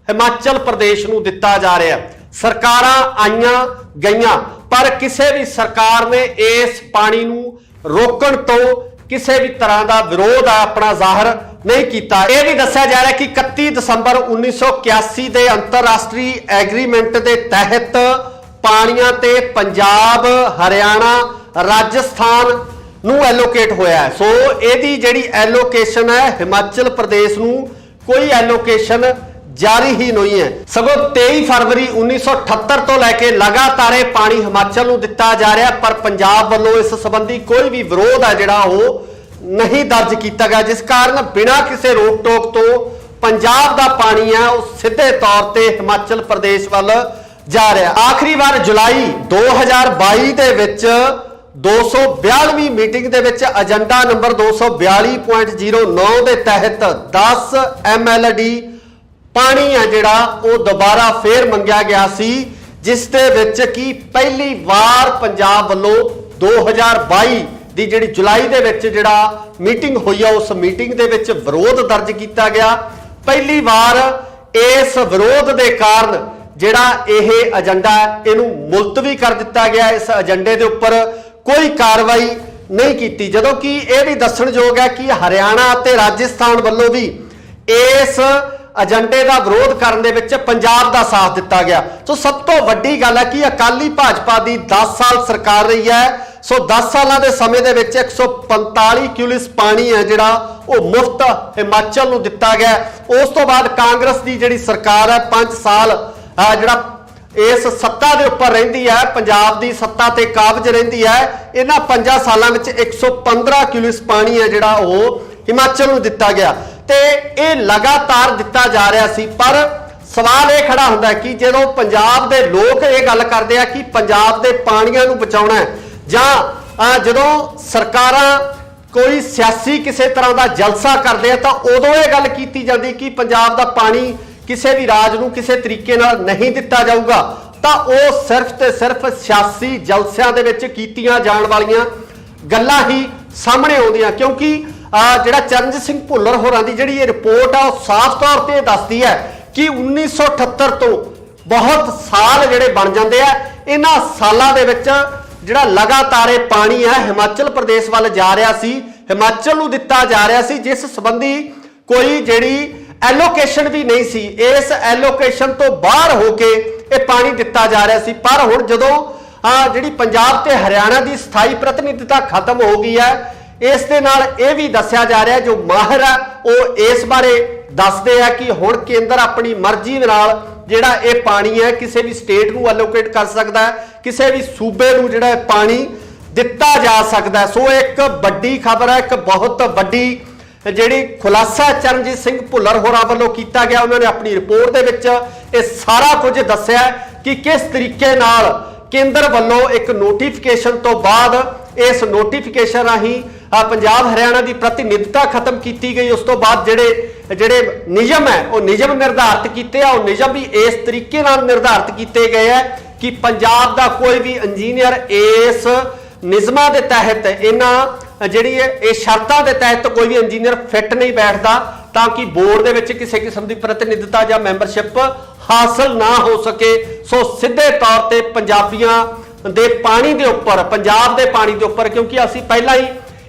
ਹਿਮਾਚਲ ਪ੍ਰਦੇਸ਼ ਨੂੰ ਦਿੱਤਾ ਜਾ ਰਿਹਾ। ਸਰਕਾਰਾਂ ਆਈਆਂ ਗਈਆਂ ਪਰ ਕਿਸੇ ਵੀ ਸਰਕਾਰ ਨੇ ਇਸ ਪਾਣੀ ਨੂੰ ਰੋਕਣ ਤੋਂ ਕਿਸੇ ਵੀ ਤਰ੍ਹਾਂ ਦਾ ਵਿਰੋਧ ਆਪਣਾ ਜ਼ਾਹਰ ਨਹੀਂ ਕੀਤਾ। ਇਹ ਵੀ ਦੱਸਿਆ ਜਾ ਰਿਹਾ ਕਿ 31 ਦਸੰਬਰ 1981 ਦੇ ਅੰਤਰਰਾਸ਼ਟਰੀ ਐਗਰੀਮੈਂਟ ਦੇ ਤਹਿਤ ਪਾਣੀਆਂ ਤੇ ਪੰਜਾਬ, ਹਰਿਆਣਾ, ਰਾਜਸਥਾਨ ਨੂੰ ਐਲੋਕੇਟ ਹੋਇਆ ਹੈ। ਸੋ ਇਹਦੀ ਜਿਹੜੀ ਐਲੋਕੇਸ਼ਨ ਹੈ ਹਿਮਾਚਲ ਪ੍ਰਦੇਸ਼ ਨੂੰ ਕੋਈ ਐਲੋਕੇਸ਼ਨ ਜਾਰੀ ਹੀ ਨਹੀਂ ਹੈ। ਸਗੋਂ 23 ਫਰਵਰੀ 1978 ਤੋਂ ਲੈ ਕੇ ਲਗਾਤਾਰ ਇਹ ਪਾਣੀ ਹਿਮਾਚਲ ਨੂੰ ਦਿੱਤਾ ਜਾ ਰਿਹਾ, ਪਰ ਪੰਜਾਬ ਵੱਲੋਂ ਇਸ ਸੰਬੰਧੀ ਕੋਈ ਵੀ ਵਿਰੋਧ ਹੈ ਜਿਹੜਾ ਉਹ ਨਹੀਂ ਦਰਜ ਕੀਤਾ ਗਿਆ, ਜਿਸ ਕਾਰਨ ਬਿਨਾਂ ਕਿਸੇ ਰੋਕ ਟੋਕ ਤੋਂ ਪੰਜਾਬ ਦਾ ਪਾਣੀ ਹੈ ਉਹ ਸਿੱਧੇ ਤੌਰ ਤੇ ਹਿਮਾਚਲ ਪ੍ਰਦੇਸ਼ ਵੱਲ ਜਾ ਰਿਹਾ। ਆਖਰੀ ਵਾਰ ਜੁਲਾਈ 2022 ਦੇ ਵਿੱਚ 242ਵੀਂ ਮੀਟਿੰਗ ਦੇ ਵਿੱਚ ਏਜੰਡਾ ਨੰਬਰ 242.09 ਦੇ ਤਹਿਤ 10 MLD ਪਾਣੀ ਹੈ ਜਿਹੜਾ ਉਹ ਦੁਬਾਰਾ ਫੇਰ ਮੰਗਿਆ ਗਿਆ ਸੀ, ਜਿਸ ਦੇ ਵਿੱਚ ਕੀ ਪਹਿਲੀ ਵਾਰ ਪੰਜਾਬ ਵੱਲੋਂ 2022 ਦੀ ਜਿਹੜੀ ਜੁਲਾਈ ਦੇ ਵਿੱਚ ਜਿਹੜਾ ਮੀਟਿੰਗ ਹੋਈ ਆ ਉਸ ਮੀਟਿੰਗ ਦੇ ਵਿੱਚ ਵਿਰੋਧ ਦਰਜ ਕੀਤਾ ਗਿਆ। ਪਹਿਲੀ ਵਾਰ ਇਸ ਵਿਰੋਧ ਦੇ ਕਾਰਨ ਜਿਹੜਾ ਇਹ ਏਜੰਡਾ ਇਹਨੂੰ ਮੁਲਤਵੀ ਕਰ ਦਿੱਤਾ ਗਿਆ। ਇਸ ਏਜੰਡੇ ਦੇ ਉੱਪਰ ਕੋਈ ਕਾਰਵਾਈ ਨਹੀਂ ਕੀਤੀ, ਜਦੋਂ ਕਿ ਇਹ ਵੀ ਦੱਸਣਯੋਗ ਹੈ ਕਿ ਹਰਿਆਣਾ ਅਤੇ ਰਾਜਸਥਾਨ ਵੱਲੋਂ ਵੀ ਇਸ ਏਜੰਡੇ ਦਾ ਵਿਰੋਧ ਕਰਨ ਦੇ ਵਿੱਚ ਪੰਜਾਬ ਦਾ ਸਾਥ ਦਿੱਤਾ ਗਿਆ। ਸੋ ਸਭ ਤੋਂ ਵੱਡੀ ਗੱਲ ਹੈ ਕਿ ਅਕਾਲੀ ਭਾਜਪਾ ਦੀ 10 ਸਾਲ ਸਰਕਾਰ ਰਹੀ ਹੈ। ਸੋ 10 ਸਾਲਾਂ ਦੇ ਸਮੇਂ ਦੇ ਵਿੱਚ 145 ਕਿਊਲਿਸ ਪਾਣੀ ਹੈ ਜਿਹੜਾ ਉਹ ਮੁਫਤ ਹਿਮਾਚਲ ਨੂੰ ਦਿੱਤਾ ਗਿਆ। ਉਸ ਤੋਂ ਬਾਅਦ ਕਾਂਗਰਸ ਦੀ ਜਿਹੜੀ ਸਰਕਾਰ ਹੈ 5 ਸਾਲ ਜਿਹੜਾ ਇਸ ਸੱਤਾ ਦੇ ਉੱਪਰ ਰਹਿੰਦੀ ਹੈ, ਪੰਜਾਬ ਦੀ ਸੱਤਾ ਤੇ ਕਾਬਜ ਰਹਿੰਦੀ ਹੈ। ਇਹਨਾਂ 5 ਸਾਲਾਂ ਵਿੱਚ 115 ਕਿਊਲਿਸ ਪਾਣੀ ਹੈ ਜਿਹੜਾ ਉਹ ਹਿਮਾਚਲ ਨੂੰ ਦਿੱਤਾ ਗਿਆ ਤੇ ਇਹ ਲਗਾਤਾਰ ਦਿੱਤਾ ਜਾ ਰਿਹਾ ਸੀ। ਪਰ ਸਵਾਲ ਇਹ ਖੜਾ ਹੁੰਦਾ ਕਿ ਜਦੋਂ ਪੰਜਾਬ ਦੇ ਲੋਕ ਇਹ ਗੱਲ ਕਰਦੇ ਆ ਕਿ ਪੰਜਾਬ ਦੇ ਪਾਣੀਆਂ ਨੂੰ ਬਚਾਉਣਾ ਹੈ, ਜਾਂ ਜਦੋਂ ਸਰਕਾਰਾਂ ਕੋਈ ਸਿਆਸੀ ਕਿਸੇ ਤਰ੍ਹਾਂ ਦਾ ਜਲਸਾ ਕਰਦੇ ਆ ਤਾਂ ਉਦੋਂ ਇਹ ਗੱਲ ਕੀਤੀ ਜਾਂਦੀ ਕਿ ਪੰਜਾਬ ਦਾ ਪਾਣੀ ਕਿਸੇ ਵੀ ਰਾਜ ਨੂੰ ਕਿਸੇ ਤਰੀਕੇ ਨਾਲ ਨਹੀਂ ਦਿੱਤਾ ਜਾਊਗਾ, ਤਾਂ ਉਹ ਸਿਰਫ ਤੇ ਸਿਰਫ ਸਿਆਸੀ ਜਲਸਿਆਂ ਦੇ ਵਿੱਚ ਕੀਤੀਆਂ ਜਾਣ ਵਾਲੀਆਂ ਗੱਲਾਂ ਹੀ ਸਾਹਮਣੇ ਆਉਂਦੀਆਂ। ਕਿਉਂਕਿ ਜਿਹੜਾ ਚਰਨਜੀਤ ਸਿੰਘ ਭੁੱਲਰ ਹੋਰਾਂ ਦੀ ਜਿਹੜੀ ਇਹ ਰਿਪੋਰਟ ਆ ਉਹ ਸਾਫ਼ ਤੌਰ ਤੇ ਦੱਸਦੀ ਹੈ ਕਿ 1978 ਤੋਂ ਬਹੁਤ ਸਾਲ ਜਿਹੜੇ ਬਣ ਜਾਂਦੇ ਆ, ਇਹਨਾਂ ਸਾਲਾਂ ਦੇ ਵਿੱਚ ਜਿਹੜਾ ਲਗਾਤਾਰ ਇਹ ਪਾਣੀ ਹੈ ਹਿਮਾਚਲ ਪ੍ਰਦੇਸ਼ ਵੱਲ ਜਾ ਰਿਹਾ ਸੀ, ਹਿਮਾਚਲ ਨੂੰ ਦਿੱਤਾ ਜਾ ਰਿਹਾ ਸੀ, ਜਿਸ ਸੰਬੰਧੀ ਕੋਈ ਜਿਹੜੀ ਐਲੋਕੇਸ਼ਨ ਵੀ ਨਹੀਂ ਸੀ। ਇਸ ਐਲੋਕੇਸ਼ਨ ਤੋਂ ਬਾਹਰ ਹੋ ਕੇ ਇਹ ਪਾਣੀ ਦਿੱਤਾ ਜਾ ਰਿਹਾ ਸੀ। ਪਰ ਹੁਣ ਜਦੋਂ ਜਿਹੜੀ ਪੰਜਾਬ ਤੇ ਹਰਿਆਣਾ ਦੀ ਸਥਾਈ ਪ੍ਰਤੀਨਿਧਤਾ ਖਤਮ ਹੋ ਗਈ ਹੈ, ਇਸ ਦੇ ਨਾਲ ਇਹ ਵੀ ਦੱਸਿਆ ਜਾ ਰਿਹਾ, ਜੋ ਮਾਹਿਰ ਹੈ ਉਹ ਇਸ ਬਾਰੇ ਦੱਸਦੇ ਆ ਕਿ ਹੁਣ ਕੇਂਦਰ ਆਪਣੀ ਮਰਜ਼ੀ ਨਾਲ ਜਿਹੜਾ ਇਹ ਪਾਣੀ ਹੈ ਕਿਸੇ ਵੀ ਸਟੇਟ ਨੂੰ ਐਲੋਕੇਟ ਕਰ ਸਕਦਾ ਹੈ, ਕਿਸੇ ਵੀ ਸੂਬੇ ਨੂੰ ਜਿਹੜਾ ਪਾਣੀ ਦਿੱਤਾ ਜਾ ਸਕਦਾ। ਸੋ ਇੱਕ ਵੱਡੀ ਖਬਰ ਹੈ, ਇੱਕ ਬਹੁਤ ਵੱਡੀ ਜਿਹੜੀ ਖੁਲਾਸਾ ਚਰਨਜੀਤ ਸਿੰਘ ਭੁੱਲਰ ਹੋਰਾਂ ਵੱਲੋਂ ਕੀਤਾ ਗਿਆ। ਉਹਨਾਂ ਨੇ ਆਪਣੀ ਰਿਪੋਰਟ ਦੇ ਵਿੱਚ ਇਹ ਸਾਰਾ ਕੁਝ ਦੱਸਿਆ ਕਿ ਕਿਸ ਤਰੀਕੇ ਨਾਲ ਕੇਂਦਰ ਵੱਲੋਂ ਇੱਕ ਨੋਟੀਫਿਕੇਸ਼ਨ ਤੋਂ ਬਾਅਦ ਇਸ ਨੋਟੀਫਿਕੇਸ਼ਨ ਰਾਹੀਂ ਪੰਜਾਬ ਹਰਿਆਣਾ ਦੀ ਪ੍ਰਤੀਨਿਧਤਾ ਖਤਮ ਕੀਤੀ ਗਈ। ਉਸ ਤੋਂ ਬਾਅਦ ਜਿਹੜੇ ਨਿਯਮ ਹੈ ਉਹ ਨਿਯਮ ਨਿਰਧਾਰਿਤ ਕੀਤੇ ਆ, ਉਹ ਨਿਯਮ ਵੀ ਇਸ ਤਰੀਕੇ ਨਾਲ ਨਿਰਧਾਰਿਤ ਕੀਤੇ ਗਏ ਹੈ ਕਿ ਪੰਜਾਬ ਦਾ ਕੋਈ ਵੀ ਇੰਜੀਨੀਅਰ ਇਸ ਨਿਯਮਾਂ ਦੇ ਤਹਿਤ ਇਹਨਾਂ ਜਿਹੜੀ ਇਹ ਸ਼ਰਤਾਂ ਦੇ ਤਹਿਤ ਕੋਈ ਵੀ ਇੰਜੀਨੀਅਰ ਫਿੱਟ ਨਹੀਂ ਬੈਠਦਾ ਤਾਂ ਕਿ ਬੋਰਡ ਦੇ ਵਿੱਚ ਕਿਸੇ ਕਿਸਮ ਦੀ ਪ੍ਰਤੀਨਿਧਤਾ ਜਾਂ ਮੈਂਬਰਸ਼ਿਪ ਹਾਸਲ ਨਾ ਹੋ ਸਕੇ। ਸੋ ਸਿੱਧੇ ਤੌਰ ਤੇ ਪੰਜਾਬੀਆਂ ਦੇ ਪਾਣੀ ਦੇ ਉੱਪਰ, ਪੰਜਾਬ ਦੇ ਪਾਣੀ ਦੇ ਉੱਪਰ, ਕਿਉਂਕਿ ਅਸੀਂ ਪਹਿਲਾਂ ਹੀ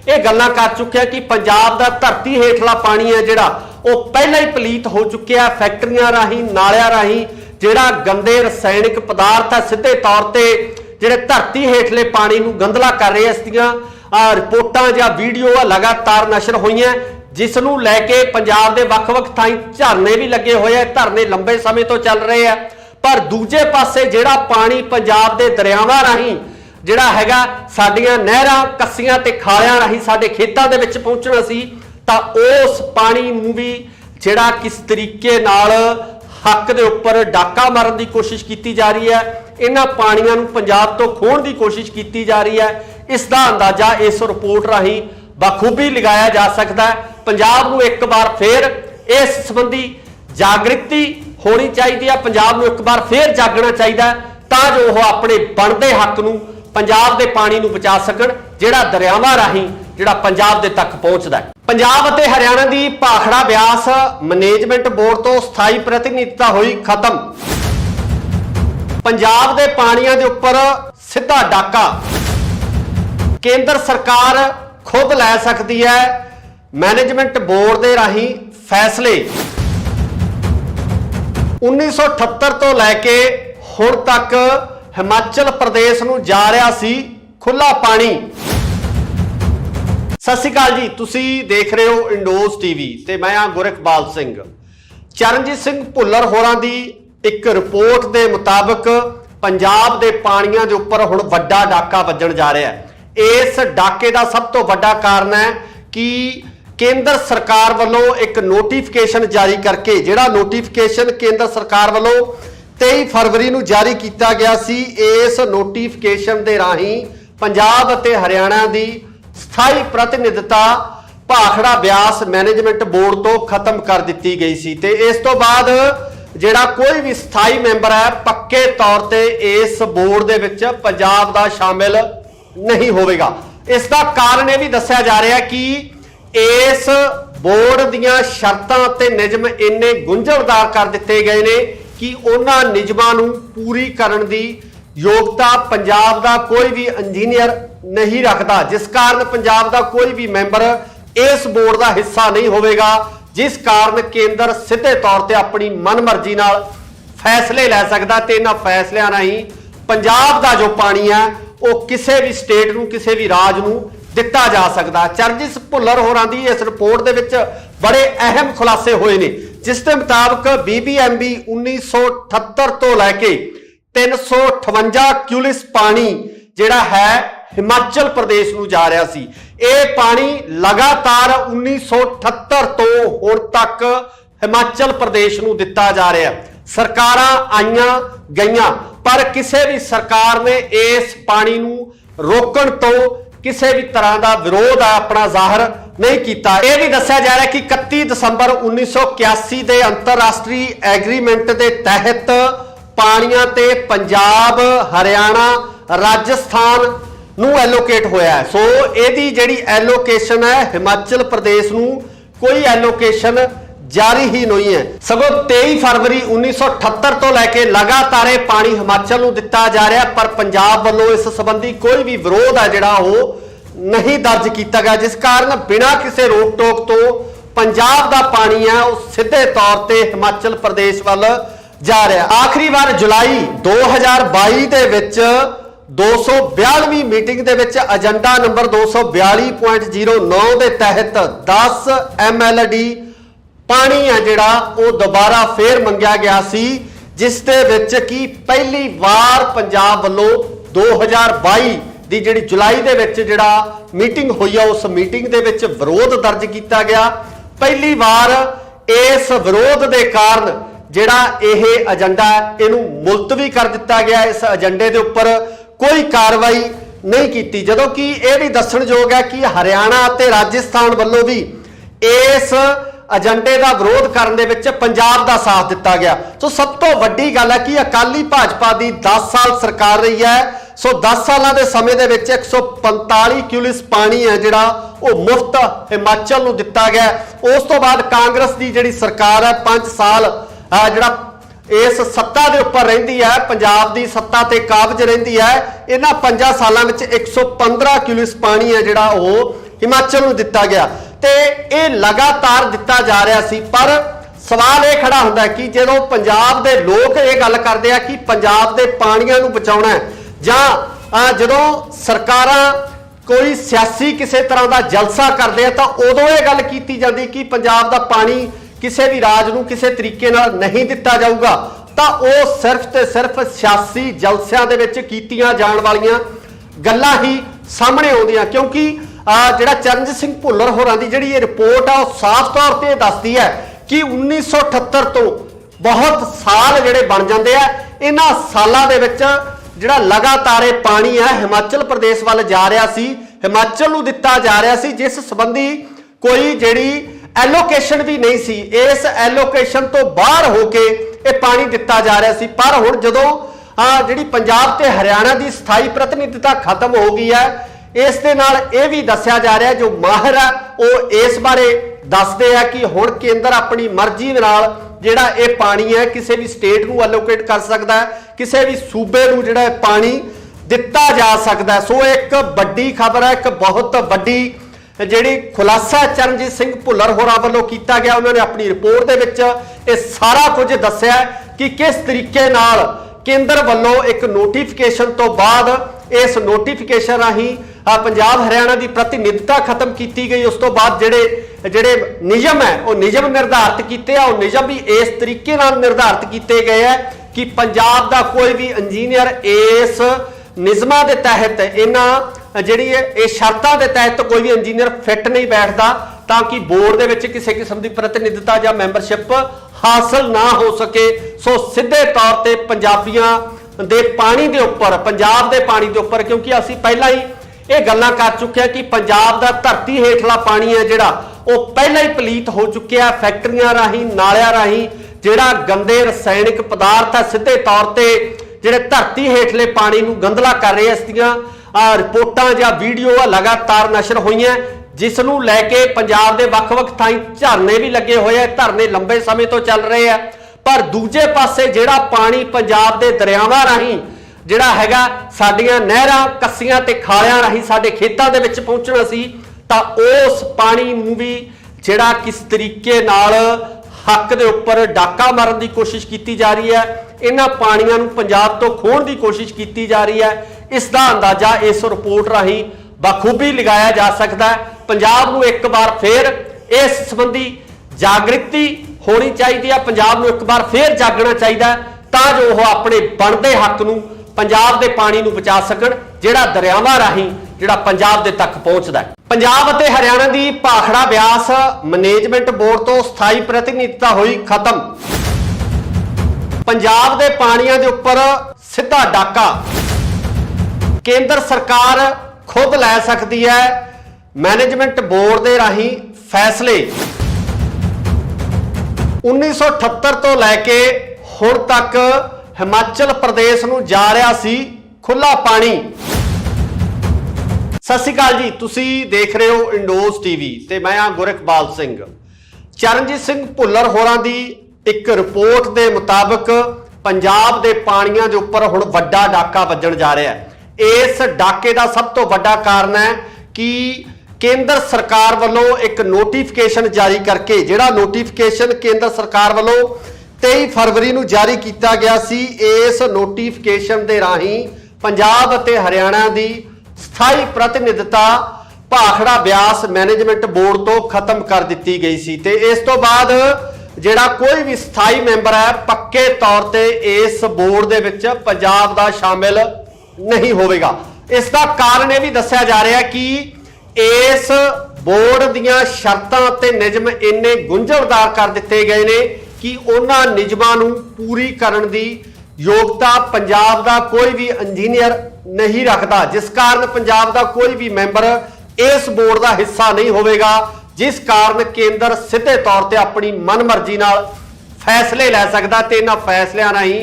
ਇਹ ਗੱਲਾਂ ਕਰ ਚੁੱਕੇ ਹਾਂ ਕਿ ਪੰਜਾਬ ਦਾ ਧਰਤੀ ਹੇਠਲਾ ਪਾਣੀ ਹੈ ਜਿਹੜਾ ਉਹ ਪਹਿਲਾਂ ਹੀ ਪਲੀਤ ਹੋ ਚੁੱਕਿਆ। ਫੈਕਟਰੀਆਂ ਰਾਹੀਂ, ਨਾਲਿਆਂ ਰਾਹੀਂ ਜਿਹੜਾ ਗੰਦੇ ਰਸਾਇਣਿਕ ਪਦਾਰਥ ਹੈ ਸਿੱਧੇ ਤੌਰ ਤੇ ਜਿਹੜੇ ਧਰਤੀ ਹੇਠਲੇ ਪਾਣੀ ਨੂੰ ਗੰਦਲਾ ਕਰ ਰਹੇ। ਇਸ ਦੀਆਂ ਰਿਪੋਰਟਾਂ ਜਾਂ ਵੀਡੀਓ ਲਗਾਤਾਰ ਨਸ਼ਰ ਹੋਈਆਂ, ਜਿਸ ਨੂੰ ਲੈ ਕੇ ਪੰਜਾਬ ਦੇ ਵੱਖ-ਵੱਖ ਥਾਈਂ ਧਰਨੇ ਵੀ ਲੱਗੇ ਹੋਏ ਆ। ਧਰਨੇ ਲੰਬੇ ਸਮੇਂ ਤੋਂ ਚੱਲ ਰਹੇ ਆ, ਪਰ ਦੂਜੇ ਪਾਸੇ ਜਿਹੜਾ ਪਾਣੀ ਪੰਜਾਬ ਦੇ ਦਰਿਆਵਾਂ ਰਾਹੀਂ ਜਿਹੜਾ ਹੈਗਾ ਸਾਡੀਆਂ ਨਹਿਰਾਂ, ਕੱਸੀਆਂ ਤੇ ਖਾਲਿਆਂ ਰਾਹੀਂ ਸਾਡੇ ਖੇਤਾਂ ਦੇ ਵਿੱਚ ਪਹੁੰਚਣਾ ਸੀ, ਤਾਂ ਉਸ ਪਾਣੀ ਨੂੰ ਵੀ ਜਿਹੜਾ ਕਿਸ ਤਰੀਕੇ ਨਾਲ ਹੱਕ ਦੇ ਉੱਪਰ ਡਾਕਾ ਮਾਰਨ ਦੀ ਕੋਸ਼ਿਸ਼ ਕੀਤੀ ਜਾ ਰਹੀ ਹੈ, ਇਹਨਾਂ ਪਾਣੀਆਂ ਨੂੰ ਪੰਜਾਬ ਤੋਂ ਖੋਹਣ ਦੀ ਕੋਸ਼ਿਸ਼ ਕੀਤੀ ਜਾ ਰਹੀ ਹੈ। ਇਸ ਦਾ ਅੰਦਾਜ਼ਾ ਇਸ ਰਿਪੋਰਟ ਰਾਹੀਂ ਬਖੂਬੀ ਲਗਾਇਆ ਜਾ ਸਕਦਾ ਹੈ। ਪੰਜਾਬ ਨੂੰ ਇੱਕ ਵਾਰ ਫੇਰ ਇਸ ਸੰਬੰਧੀ ਜਾਗ੍ਰਿਤੀ ਹੋਣੀ ਚਾਹੀਦੀ ਹੈ, ਪੰਜਾਬ ਨੂੰ ਇੱਕ ਵਾਰ ਫੇਰ ਜਾਗਣਾ ਚਾਹੀਦਾ ਤਾਂ ਜੋ ਉਹ ਆਪਣੇ ਬਣਦੇ ਹੱਕ ਨੂੰ, ਪੰਜਾਬ ਦੇ ਪਾਣੀ ਨੂੰ ਬਚਾ ਸਕਣ ਜਿਹੜਾ ਦਰਿਆਵਾਂ ਰਾਹੀਂ ਜਿਹੜਾ ਪੰਜਾਬ ਦੇ ਤੱਕ ਪਹੁੰਚਦਾ ਹੈ। ਪੰਜਾਬ ਅਤੇ ਹਰਿਆਣਾ ਦੀ ਭਾਖੜਾ ਬਿਆਸ ਮੈਨੇਜਮੈਂਟ ਬੋਰਡ ਤੋਂ ਸਥਾਈ ਪ੍ਰਤੀਨਿਧਤਾ ਹੋਈ ਖਤਮ। ਪੰਜਾਬ ਦੇ ਪਾਣੀਆਂ ਦੇ ਉੱਪਰ ਸਿੱਧਾ ਡਾਕਾ ਕੇਂਦਰ ਸਰਕਾਰ ਖੁਦ ਲੈ ਸਕਦੀ ਹੈ। ਮੈਨੇਜਮੈਂਟ ਬੋਰਡ ਦੇ ਰਾਹੀਂ ਫੈਸਲੇ 1978 ਤੋਂ ਲੈ ਕੇ ਹੁਣ ਤੱਕ ਹਿਮਾਚਲ ਪ੍ਰਦੇਸ਼ ਨੂੰ ਜਾ ਰਿਹਾ ਸੀ ਖੁੱਲਾ ਪਾਣੀ। ਸਤਿ ਸ਼੍ਰੀ ਅਕਾਲ ਜੀ, ਤੁਸੀਂ ਦੇਖ ਰਹੇ ਹੋ ਇੰਡੋਜ਼ ਟੀਵੀ ਤੇ ਮੈਂ ਆ ਗੁਰਕਬਾਲ ਸਿੰਘ। ਚਰਨਜੀਤ ਸਿੰਘ ਭੁੱਲਰ ਹੋਰਾਂ ਦੀ ਇੱਕ ਰਿਪੋਰਟ ਦੇ ਮੁਤਾਬਕ ਪੰਜਾਬ ਦੇ ਪਾਣੀਆਂ ਦੇ ਉੱਪਰ ਹੁਣ ਵੱਡਾ ਡਾਕਾ ਵੱਜਣ ਜਾ ਰਿਹਾ ਹੈ। ਇਸ ਡਾਕੇ ਦਾ ਸਭ ਤੋਂ ਵੱਡਾ ਕਾਰਨ ਹੈ ਕਿ ਕੇਂਦਰ ਸਰਕਾਰ ਵੱਲੋਂ ਇੱਕ ਨੋਟੀਫਿਕੇਸ਼ਨ ਜਾਰੀ ਕਰਕੇ, ਜਿਹੜਾ ਨੋਟੀਫਿਕੇਸ਼ਨ ਕੇਂਦਰ ਸਰਕਾਰ ਵੱਲੋਂ 23 ਫਰਵਰੀ ਨੂੰ ਜਾਰੀ ਕੀਤਾ ਗਿਆ ਸੀ, ਇਸ ਨੋਟੀਫਿਕੇਸ਼ਨ ਦੇ ਰਾਹੀਂ ਪੰਜਾਬ ਅਤੇ ਹਰਿਆਣਾ ਦੀ ਸਥਾਈ ਪ੍ਰਤੀਨਿਧਤਾ ਭਾਖੜਾ ਬਿਆਸ ਮੈਨੇਜਮੈਂਟ ਬੋਰਡ ਤੋਂ ਖਤਮ ਕਰ ਦਿੱਤੀ ਗਈ ਸੀ ਤੇ ਇਸ ਤੋਂ ਬਾਅਦ ਜਿਹੜਾ ਕੋਈ ਵੀ ਸਥਾਈ ਮੈਂਬਰ ਹੈ ਪੱਕੇ ਤੌਰ ਤੇ ਇਸ ਬੋਰਡ ਦੇ ਵਿੱਚ ਪੰਜਾਬ ਦਾ ਸ਼ਾਮਿਲ ਨਹੀਂ ਹੋਵੇਗਾ। ਇਸ ਦਾ ਕਾਰਨ ਇਹ ਵੀ ਦੱਸਿਆ ਜਾ ਰਿਹਾ ਕਿ ਇਸ ਬੋਰਡ ਦੀਆਂ ਸ਼ਰਤਾਂ ਤੇ ਨਿਯਮ ਇੰਨੇ ਗੁੰਝਲਦਾਰ ਕਰ ਦਿੱਤੇ ਗਏ ਨੇ ਕਿ ਉਹਨਾਂ ਨਿਯਮਾਂ ਨੂੰ ਪੂਰੀ ਕਰਨ ਦੀ ਯੋਗਤਾ ਪੰਜਾਬ ਦਾ ਕੋਈ ਵੀ ਇੰਜੀਨੀਅਰ नहीं रखता, जिस कारण पंजाब का कोई भी मैंबर इस बोर्ड का हिस्सा नहीं होगा, जिस कारण केंद्र सीधे तौर पर अपनी मनमर्जी नाल फैसले लै सकता ते इन्हां फैसलियां राहीं पंजाब का जो पानी है वो किसी भी स्टेट नूं किसी भी राज नूं दिता जा सकता। चरणजीत भुल्लर होरां दी इस रिपोर्ट दे विच बड़े अहम खुलासे होए ने, जिस दे मुताबक BBMB 1978 तो लैके 358 क्यूलिस पानी जिहड़ा है हिमाचल प्रदेश नूं जा रहा सी। ये पानी लगातार 1978 तो हुण तक हिमाचल प्रदेश नूं दिता जा रहा है। सरकारां आईयां गईयां पर किसी भी सरकार ने इस पानी नूं रोकण तो किसी भी तरह का विरोध अपना जाहिर नहीं किया। यह भी दस्सिया जा रहा है कि 31 दिसंबर 1981 के अंतरराष्ट्रीय एग्रीमेंट के तहत पानियां ते पंजाब, हरियाणा, राजस्थान नूं एलोकेट होया है। सो इहदी जिहड़ी एलोकेशन है हिमाचल प्रदेश नूं कोई एलोकेशन जारी ही नहीं है, सगों 23 फरवरी 1978 तो लैके लगातार पानी हिमाचल नूं दिता जा रहा है, पर पंजाब वालों इस संबंधी कोई भी विरोध है जिहड़ा वो नहीं दर्ज किया गया, जिस कारण बिना किसी रोक टोक तो पंजाब का पानी है वो सीधे तौर पर हिमाचल प्रदेश वाल जा रहा है। आखिरी बार जुलाई 2022 दे विच 242वीं मीटिंग दे विच एजेंडा नंबर 242.09 के तहत 10 MLD पानी है जिहड़ा वो दोबारा फिर मंगिया गया सी, जिस दे विच कि पहली बार पंजाब वालों 2022 दी जिहड़ी जुलाई दे विच जिहड़ा मीटिंग हुई है उस मीटिंग दे विच विरोध दर्ज किया गया। पहली बार इस विरोध के कारण जिहड़ा यह एजेंडा इहनूं मुलतवी कर दिता गया। इस एजेंडे के उपर कोई कार्रवाई नहीं की, जदों कि यह भी दस्सणयोग है कि हरियाणा ते राजस्थान वालों भी इस एजेंडे का विरोध करने विच पंजाब का साथ दिता गया। सो सब तो वड्डी गल है कि अकाली भाजपा की 10 साल सरकार रही है। सो 10 साल के समय के विच 145 क्यूलिस पानी है जिहड़ा वो मुफ्त हिमाचल नूं दिता गया। उस तो बाद कांग्रेस की जिहड़ी सरकार है 5 साल जिहड़ा इस सत्ता के उपर रहिंदी है, पंजाब की सत्ता ते काबज रहिंदी है। इन्हां 5 सालों में 115 क्यूलिस पानी है जिहड़ा वो हिमाचल नूं दिता गया ते ये लगातार दिता जा रहा सी। पर सवाल ये खड़ा हुंदा है कि जदों पंजाब के लोग ये गल करदे आ कि पंजाब के पानियां नूं बचाउणा है, जां जदों सरकारां कोई सियासी किसी तरह का जलसा करदे आ तां उदों ये गल कीती जांदी कि पंजाब का पानी किसी भी राज नूं किसी तरीके नाल नहीं दिता जाऊगा, तो वह सिर्फ ते सिर्फ सियासी जलसियां दे विच कीतियां जाण वालियां गल्लां ही सामने आउंदियां। क्योंकि जिहड़ा चरणजीत सिंह भुल्लर होरां दी जिहड़ी रिपोर्ट आ साफ तौर पर दसदी है कि 1978 तो बहुत साल जिहड़े बन जांदे आ, इन्हां सालां दे विच जिहड़ा लगातार पानी है हिमाचल प्रदेश वाल जा रहा सी, हिमाचल नूं दिता जा रहा सी, जिस संबंधी कोई जिहड़ी एलोकेशन भी नहीं सी। इस एलोकेशन तो बाहर होके ये पानी दिता जा रहा सी। पर हुण जदों जिहड़ी पंजाब ते हरियाणा की स्थाई प्रतिनिधिता खत्म हो गई है, इस दे नाल ये भी दस्सिया जा रहा है, जो माहिर है वो इस बारे दसदे हैं कि हुण केंद्र अपनी मर्जी नाल जिहड़ा ये पानी है किसी भी स्टेट नूं एलोकेट कर सकता है, किसी भी सूबे नूं जिहड़ा पानी दिता जा सकता है। सो एक वड्डी खबर है, एक बहुत वड्डी जिहड़ी खुलासा चरणजीत सिंह भुल्लर होरां वल्लों कीता गया। उन्होंने अपनी रिपोर्ट दे विच ये सारा कुछ दस्सिया कि किस तरीके नाल केंद्र वल्लों एक नोटिफिकेशन तो बाद इस नोटिफिकेशन राही पंजाब हरियाणा की प्रतिनिधिता खत्म की गई। उस तो बाद ਜਿਹੜੇ नियम है वो नियम निर्धारित किए, और नियम भी इस तरीके नाल निर्धारित किए गए है कि पंजाब का कोई भी इंजीनियर इस नियमां के तहत इन्हां जिहड़ी ये शर्तां के तहत कोई भी इंजीनियर फिट नहीं बैठता, ताकि बोर्ड दे विच किसी किस्म की प्रतिनिधिता या मैंबरशिप हासिल ना हो सके। सो सीधे तौर पर पंजाबियां दे पानी के उपर, पंजाब के पानी के उपर, क्योंकि असीं पहला ही ये गल्लां कर चुके हैं कि पंजाब का धरती हेठला पानी है जिहड़ा वो पहला ही पलीत हो चुकिया। फैक्ट्रियां राही, नालियां राही जिहड़ा गंदे रसायनिक पदार्थ है सीधे तौर पर जिहड़े धरती हेठले पानी नूं गंदला कर रहे हैं। इसदियां रिपोर्टां या वीडियो लगातार नशर होईयां, जिस नूं लैके पंजाब के वख-वख थाई झरने भी लगे हुए हैं। धरने लंबे समय तो चल रहे हैं, पर दूजे पासे जिहड़ा पानी पंजाब के दरियावां राही जिहड़ा हैगा साडीआं नहरां, कस्सियां ते खालियां राही साडे खेतां दे विच पहुंचना सी, तां उस पानी नूं भी जिहड़ा किस तरीके नाल हक दे उपर डाका मारन की कोशिश की जा रही है, इन्हां पानियां नूं पंजाब तो खोण की कोशिश की जा रही है। इसका अंदाजा इस रिपोर्ट राही बखूबी लगाया जा सकता है। पंजाब नूं एक बार फिर इस संबंधी जागृति होनी चाहिए है, पंजाब नूं एक बार फिर जागना चाहिए तां जो वह अपने बनते हक नूं पंजाब के पानी नूं बचा सकण, जिहड़ा दरियावां राही जिहड़ा पंजाब दे तक पहुंचदा है। पंजाब ते हरियाणा की भाखड़ा ब्यास मैनेजमेंट बोर्ड तो स्थाई प्रतिनिधिता हुई खत्म। पंजाब के पानियां दे उपर सीधा डाका केंद्र सरकार खुद लै सकती है। मैनेजमेंट बोर्ड के राही फैसले 1978 तो लैके हुण तक हिमाचल प्रदेश नूं जा रहा सी खुला पानी। सत श्री अकाल जी, तुसी देख रहे हो इंडोज टीवी ते मैं हाँ गुरखबाल सिंह। चरणजीत सिंह भुल्लर होरां दी एक रिपोर्ट के मुताबिक पंजाब के पानियां के उपर हुण वड्डा डाका वजन जा रहा है। इस डाके का सब तो वड्डा कारण है कि केंद्र सरकार वालों एक नोटिफिकेशन जारी करके, जिहड़ा नोटिफिकेशन केंद्र सरकार वालों 23 फरवरी नूं जारी किया गया सी, इस नोटिफिकेशन के राही पंजाब ते हरियाणा की स्थाई प्रतिनिधिता भाखड़ा ब्यास मैनेजमेंट बोर्ड तो खत्म कर दी गई सी। ते इस तो बाद जिहड़ा कोई भी स्थाई मैंबर है पक्के तौर पे इस बोर्ड दे विच पंजाब दा शामिल नहीं होवेगा। इसका कारण यह भी दस्सिया जा रहा है कि इस बोर्ड दीयां शर्तां ते नियम इन्ने गुंझलदार कर दिते गए ने कि उन्हां नियमां नूं पूरी करन दी योग्यता पंजाब दा कोई भी इंजीनियर नहीं रखता, जिस कारण पंजाब दा कोई भी मैंबर इस बोर्ड का हिस्सा नहीं होवेगा, जिस कारण केंद्र सीधे तौर पर अपनी मनमर्जी नाल फैसले लै सकदा ते इन्हां फैसलियां राहीं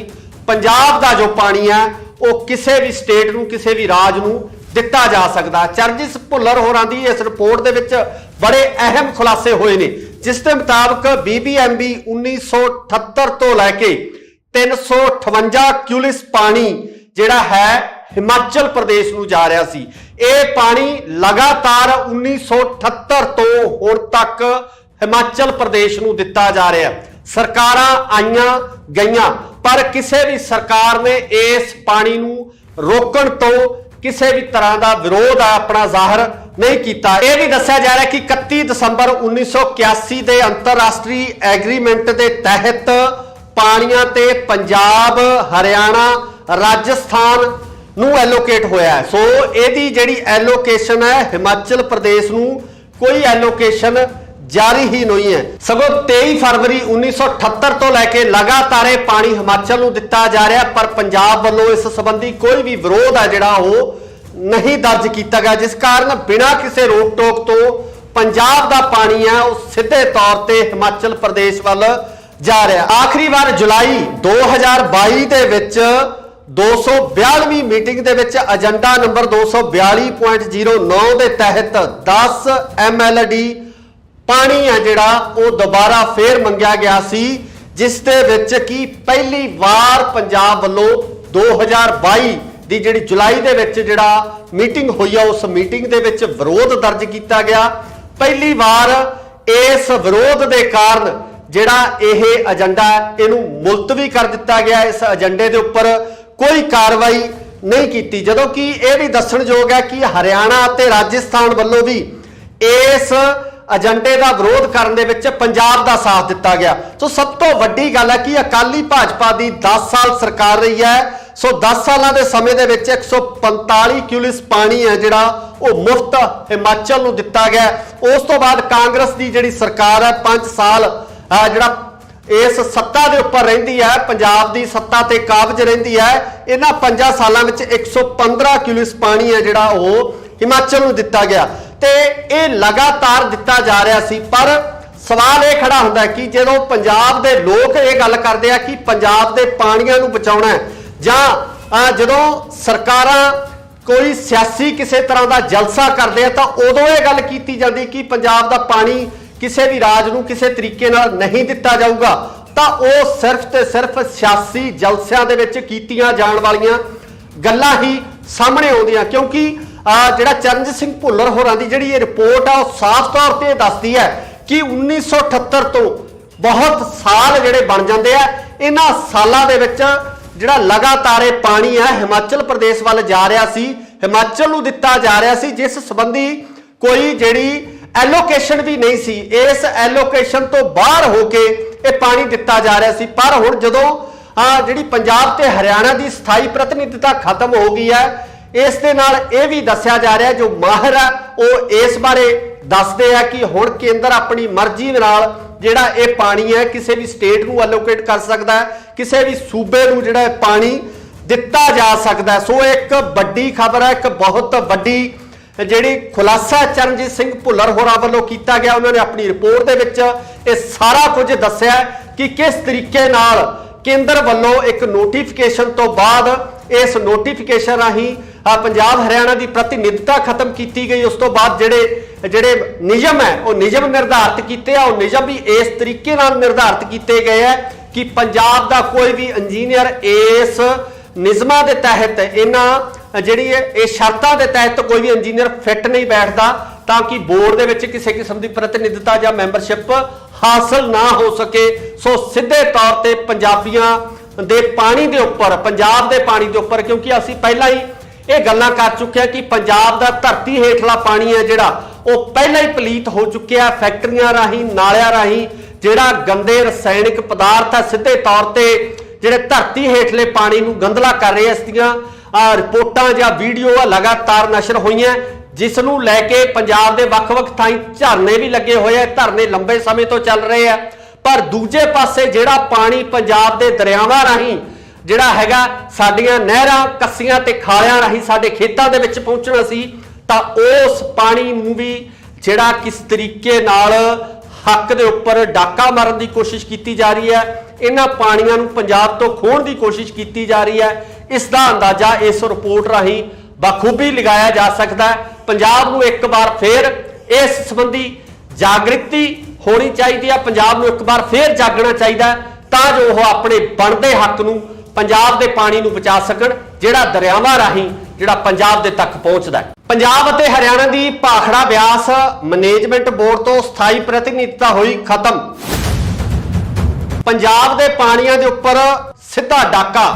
पंजाब का जो पानी है वो किसी भी स्टेट नूं, किसी भी राज नूं दिता जा सकता। चरणजीत भुल्लर होरां दी इस रिपोर्ट दे विच बड़े अहम खुलासे होए ने, जिस दे मुताबिक BBMB 1978 तो लैके 358 क्यूलिस पानी जिहड़ा है हिमाचल प्रदेश नूं जा रहा सी। ये पानी लगातार 1978 तो हुण तक हिमाचल प्रदेश नूं दिता जा रहा है। सरकारां आईयां गईयां पर किसी भी सरकार ने इस पानी नूं रोकण तो किसी भी तरह का विरोध अपना जाहिर नहीं किया। यह भी दस्सिया जा रहा है कि 31 दिसंबर 1981 के अंतरराष्ट्रीय एग्रीमेंट के तहत पानियां ते पंजाब, हरियाणा, राजस्थान नूं एलोकेट होया है। सो यदी जिहड़ी एलोकेशन है हिमाचल प्रदेश नूं कोई एलोकेशन जारी ही नहीं है, सगों 23 फरवरी 1978 तो लैके लगातार पानी हिमाचल नूं दिता जा रहा है, पर पंजाब वालों इस संबंधी कोई भी विरोध है जिहड़ा वो नहीं दर्ज किया गया, जिस कारण बिना किसी रोक टोक तो पंजाब का पानी है वो सीधे तौर पर हिमाचल प्रदेश वाल जा रहा है। आखिरी बार जुलाई 2022 दे विच 242वीं मीटिंग दे विच एजेंडा नंबर 242.09 के तहत 10 MLD पानी है जिहड़ा वो दोबारा फिर मंगिया गया सी, जिस दे विच कि पहली बार पंजाब वालों 2022 दी जिहड़ी जुलाई दे विच जिहड़ा मीटिंग हुई है उस मीटिंग दे विच विरोध दर्ज किया गया। पहली बार इस विरोध के कारण जिहड़ा यह एजेंडा इहनूं मुलतवी कर दिता गया। इस एजेंडे के उपर कोई कार्रवाई नहीं की। जदों कि यह भी दसणयोग है कि हरियाणा ते राजस्थान वालों भी इस एजेंडे का विरोध करने में पंजाब का साथ दिता गया। तो सब तो वड्डी गल है कि अकाली भाजपा की 10 साल सरकार रही है। सो 10 सालों के समय के 145 क्यूलिस पानी है जिहड़ा वो मुफ्त हिमाचल नूं दिता गया। उस तो बाद कांग्रेस की जिहड़ी सरकार है 5 साल जिहड़ा इस सत्ता के उपर रहिंदी है, पंजाब की सत्ता ते काबज रहिंदी है। इन्हां 5 सालों में 115 क्यूलिस पानी है जिहड़ा वो हिमाचल नूं दिता गया ते ये लगातार दिता जा रहा सी। पर सवाल ये खड़ा होंदा है कि जो पंजाब के लोग ये गल करते हैं कि पंजाब के पानियां नूं बचाउणा है जां जदों सरकारां कोई सियासी किसी तरह का जलसा करते हैं तो उदों ये गल की जाती कि पंजाब का पानी किसी भी राज नूं किसी तरीके नाल नहीं दिता जाऊगा, तो वो सिर्फ ते सिर्फ सियासी जलसियां दे विच कीतियां जाण वालियां गल्लां ही सामने आउंदियां। क्योंकि जिहड़ा चरणजीत सिंह भुल्लर होरां दी जिहड़ी रिपोर्ट आ साफ तौर पर दसदी है कि 1978 तो बहुत साल जिहड़े बन जाते हैं, इन्हां सालां दे विच जिहड़ा लगातार ये पानी है हिमाचल प्रदेश वाल जा रहा सी, हिमाचल नूं दिता जा रहा सी, जिस संबंधी कोई जिहड़ी एलोकेशन भी नहीं सी। इस एलोकेशन तो बाहर होके ये पानी दिता जा रहा सी। पर हुण जदों जिहड़ी पंजाब ते हरियाणा की स्थाई प्रतिनिधिता खत्म हो गई है, इस दे नाल ये भी दस्या जा रहा है, जो माहिर है वो इस बारे दसदे हैं कि हुण केंद्र अपनी मर्जी नाल जिहड़ा ये पानी है किसी भी स्टेट नूं एलोकेट कर सकता है, किसी भी सूबे नूं जिहड़ा पानी दिता जा सकता है। सो एक वड्डी खबर है, एक बहुत वड्डी जिहड़ी खुलासा चरणजीत सिंह भुल्लर होरां वल्लों कीता गया। उन्होंने अपनी रिपोर्ट दे विच ये सारा कुछ दस्सिया कि किस तरीके नाल केंद्र वल्लों एक नोटिफिकेशन तो बाद इस नोटिफिकेशन राही पंजाब हरियाणा की प्रतिनिधिता खत्म की गई। उस तो बाद जिहड़े जिहड़े नियम है वो नियम निर्धारित किए, और नियम भी इस तरीके नाल निर्धारित किए गए हैं कि पंजाब का कोई भी इंजीनियर इस नियमां के तहत इन्हां जिहड़ी ये शर्तां के तहत कोई भी इंजीनियर फिट नहीं बैठता, ताकि बोर्ड दे विच किसी किस्म की प्रतिनिधिता या मैंबरशिप हासिल ना हो सके। सो सीधे तौर पर पंजाबियां दे पानी के उपर, पंजाब के पानी के उपर, क्योंकि असीं पहला ही ये गल्लां कर चुके हैं कि पंजाब का धरती हेठला पानी है जिहड़ा वो पहला ही पलीत हो चुकिया। फैक्ट्रियां राही नालियां राही जिहड़ा गंदे रसायनिक पदार्थ है सीधे तौर पर जिहड़े धरती हेठले पानी नूं गंदला कर रहे हैं। इसदियां रिपोर्टां या वीडियो लगातार नशर होईयां, जिस नूं लैके पंजाब के वख-वख थाई झरने भी लगे हुए हैं, धरने लंबे समय तो चल रहे हैं। पर दूजे पासे जिहड़ा पानी पंजाब के दरियावां राही जिहड़ा हैगा साडियां नहरां कस्सियां ते खालियां राही साडे खेतां दे विच पहुंचना सी, तां उस पानी नूं भी जिहड़ा किस तरीके नाल हक दे उपर डाका मारन की कोशिश की जा रही है, इन्हां पानियां नूं पंजाब तो खोहण की कोशिश की जा रही है। इसका अंदाजा इस रिपोर्ट राही बखूबी लगाया जा सकता है। पंजाब नूं एक बार फिर इस संबंधी जागृति होनी चाहिए, पंजाब नूं एक बार फिर जागना चाहिए तां जो वह अपने बनते हक नूं पंजाब के पानी नूं बचा सकण, जिहड़ा दरियावां राही जिहड़ा पंजाब दे तक पहुंचदा है। पंजाब अते हरियाणा की भाखड़ा ब्यास मैनेजमेंट बोर्ड तो स्थाई प्रतिनिधिता हुई खत्म। पंजाब के पानियां दे उपर सीधा डाका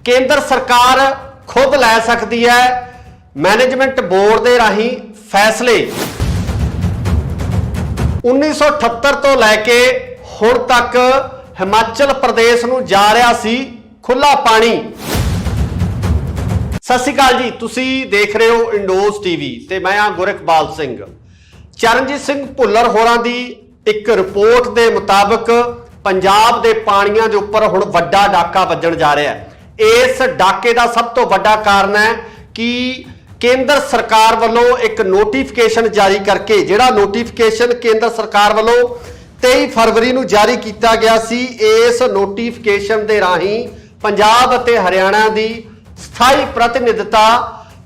केंद्र सरकार खुद लै सकती है। मैनेजमेंट बोर्ड के राही फैसले 1978 तो लैके हुण तक हिमाचल प्रदेश नूं जा रहा सी खुला पानी। सत श्री अकाल जी, तुसी देख रहे हो इंडोज टीवी ते मैं हाँ गुरखबाल सिंह। चरणजीत सिंह भुल्लर होरां दी एक रिपोर्ट के मुताबिक पंजाब के पानियां के उपर हुण वड्डा डाका वजण जा रहा है। इस डाके का सब तो वड्डा कारण है कि केंद्र सरकार वालों एक नोटिफिकेशन जारी करके, जिहड़ा नोटिफिकेशन केंद्र सरकार वालों 23 फरवरी नूं जारी किया गया सी, इस नोटिफिकेशन के राही पंजाब अते हरियाणा की स्थाई प्रतिनिधिता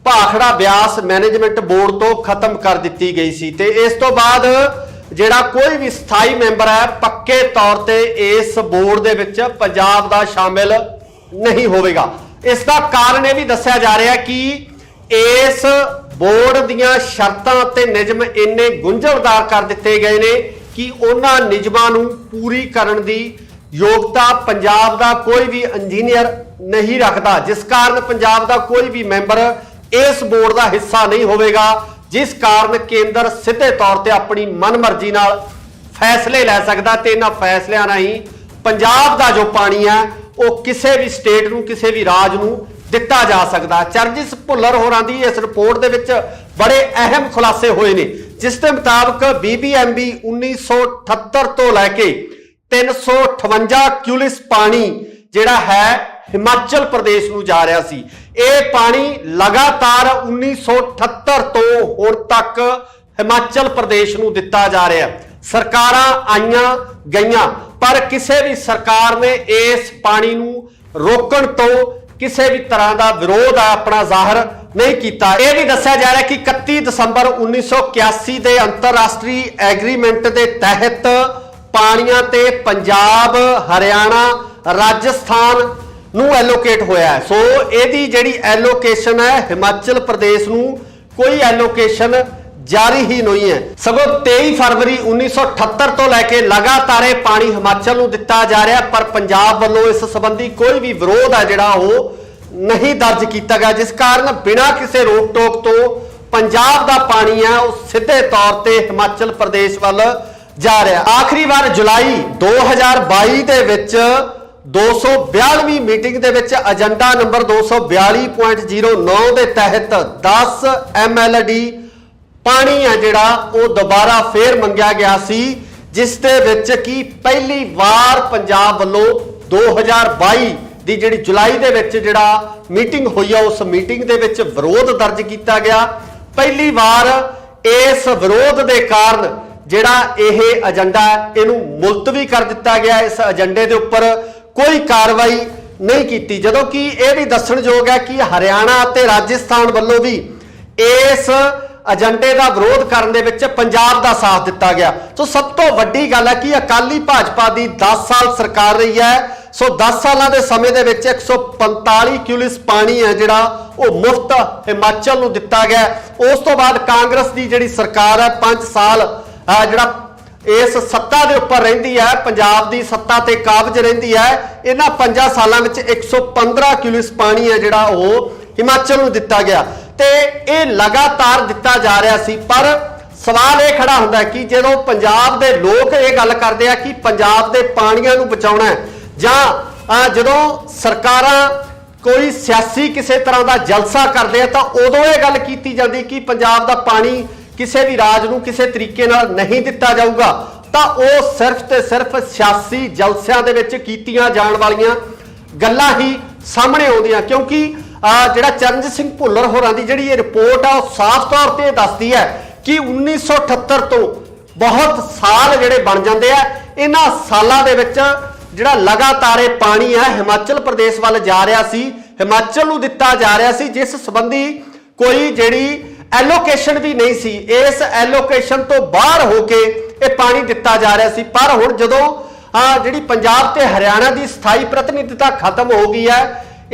भाखड़ा ब्यास मैनेजमेंट बोर्ड तो खत्म कर दी गई सी। ते इस तो बाद जिहड़ा कोई भी स्थाई मैंबर है पक्के तौर पर इस बोर्ड दे विच पंजाब दा शामिल नहीं होवेगा। इसका कारण यह भी दस्सिया जा रहा है कि इस बोर्ड दीयां शर्तां ते नियम इन्ने गुंझलदार कर दिते गए ने कि उन्हां नियमां नूं पूरी करन दी योग्यता पंजाब का कोई भी इंजीनियर नहीं रखता, जिस कारण पंजाब का कोई भी मैंबर इस बोर्ड का हिस्सा नहीं होगा, जिस कारण केंद्र सीधे तौर पर अपनी मनमर्जी नाल फैसले लै सकता ते इन्हां फैसलियां राहीं पंजाब का जो पानी है वो किसी भी स्टेट नूं किसी भी राज नूं दिता जा सकता। चरणजीत भुल्लर होरां दी इस रिपोर्ट दे विच बड़े अहम खुलासे होए ने, जिस दे मुताबक BBMB 1978 तो लैके 358 क्यूलिस पानी जिहड़ा है हिमाचल प्रदेश नूं जा रहा सी। ये पानी लगातार 1978 तो हुण तक हिमाचल प्रदेश नूं दिता जा रहा है। सरकारां आईयां गईयां पर किसी भी सरकार ने इस पानी नूं रोकण तो किसी भी तरह का विरोध अपना जाहिर नहीं किया। यह भी दस्सिया जा रहा है कि 31 दिसंबर 1981 के अंतरराष्ट्रीय एग्रीमेंट के तहत पानियां ते पंजाब, हरियाणा, राजस्थान नूं एलोकेट होया है। सो यदी जिहड़ी एलोकेशन है हिमाचल प्रदेश नूं कोई एलोकेशन जारी ही नहीं है, सगों 23 फरवरी 1978 तो लैके लगातार पानी हिमाचल नूं दिता जा रहा है, पर पंजाब वालों इस संबंधी कोई भी विरोध है जिहड़ा वो नहीं दर्ज किया गया, जिस कारण बिना किसी रोक टोक तो पंजाब का पानी है वो सीधे तौर पर हिमाचल प्रदेश वाल जा रहा है। आखिरी बार जुलाई 2022 दे विच 242वीं मीटिंग दे विच एजेंडा नंबर 242.09 के तहत 10 MLD पानी है जिहड़ा वो दोबारा फिर मंगिया गया सी, जिस दे विच कि पहली बार पंजाब वालों 2022 दी जिहड़ी जुलाई दे विच जिहड़ा मीटिंग हुई है उस मीटिंग दे विच विरोध दर्ज किया गया। पहली बार इस विरोध के कारण जिहड़ा यह एजेंडा इहनूं मुलतवी कर दिता गया, इस एजेंडे के उपर कोई कार्रवाई नहीं की। जदों कि यह भी दस्सणयोग है कि हरियाणा ते राजस्थान वालों भी इस एजेंडे का विरोध करने विच पंजाब का साथ दिता गया। तो सब तो वड्डी गल है कि अकाली भाजपा की 10 साल सरकार रही है। सो 10 सालों के समय दे विच 145 क्यूलिस पानी है जिहड़ा वो मुफ्त हिमाचल नूं दिता गया। उस तो बाद कांग्रेस की जिहड़ी सरकार है 5 साल जिहड़ा इस सत्ता के उपर रहिंदी है, पंजाब की सत्ता ते काबज रहिंदी है। इन्हां 5 सालों में 115 क्यूलिस पानी है जिहड़ा वो हिमाचल नूं दिता गया ते ये लगातार दिता जा रहा सी। पर सवाल ये खड़ा होंदा है कि जदों पंजाब दे लोग ये गल करदे आ कि पंजाब दे पाणीआं नूं बचाउणा है जां जदों सरकारां कोई सियासी किसी तरह का जलसा करदे आ तां उदों ये गल कीती जांदी कि पंजाब दा पानी किसी भी राज नूं किसी तरीके नाल नहीं दिता जाऊगा, तां ओह सिर्फ ते सिर्फ सियासी जलसिਆਂ ਦੇ ਵਿੱਚ कीतियां जाण वालियां गल्लां ही सामने आउंदियां। क्योंकि जिहड़ा चरणजीत सिंह भुल्लर होरां दी जिहड़ी ये रिपोर्ट आ साफ तौर पर दसदी है कि 1978 तो बहुत साल जिहड़े बन जाते हैं, इन्हां सालां दे विच जिहड़ा लगातार ये पानी है हिमाचल प्रदेश वाल जा रहा सी, हिमाचल नूं दिता जा रहा सी, जिस संबंधी कोई जिहड़ी एलोकेशन भी नहीं सी। इस एलोकेशन तो बाहर होके ये पानी दिता जा रहा सी। पर हुण जदों जिहड़ी पंजाब ते हरियाणा की स्थाई प्रतिनिधिता खत्म हो गई है,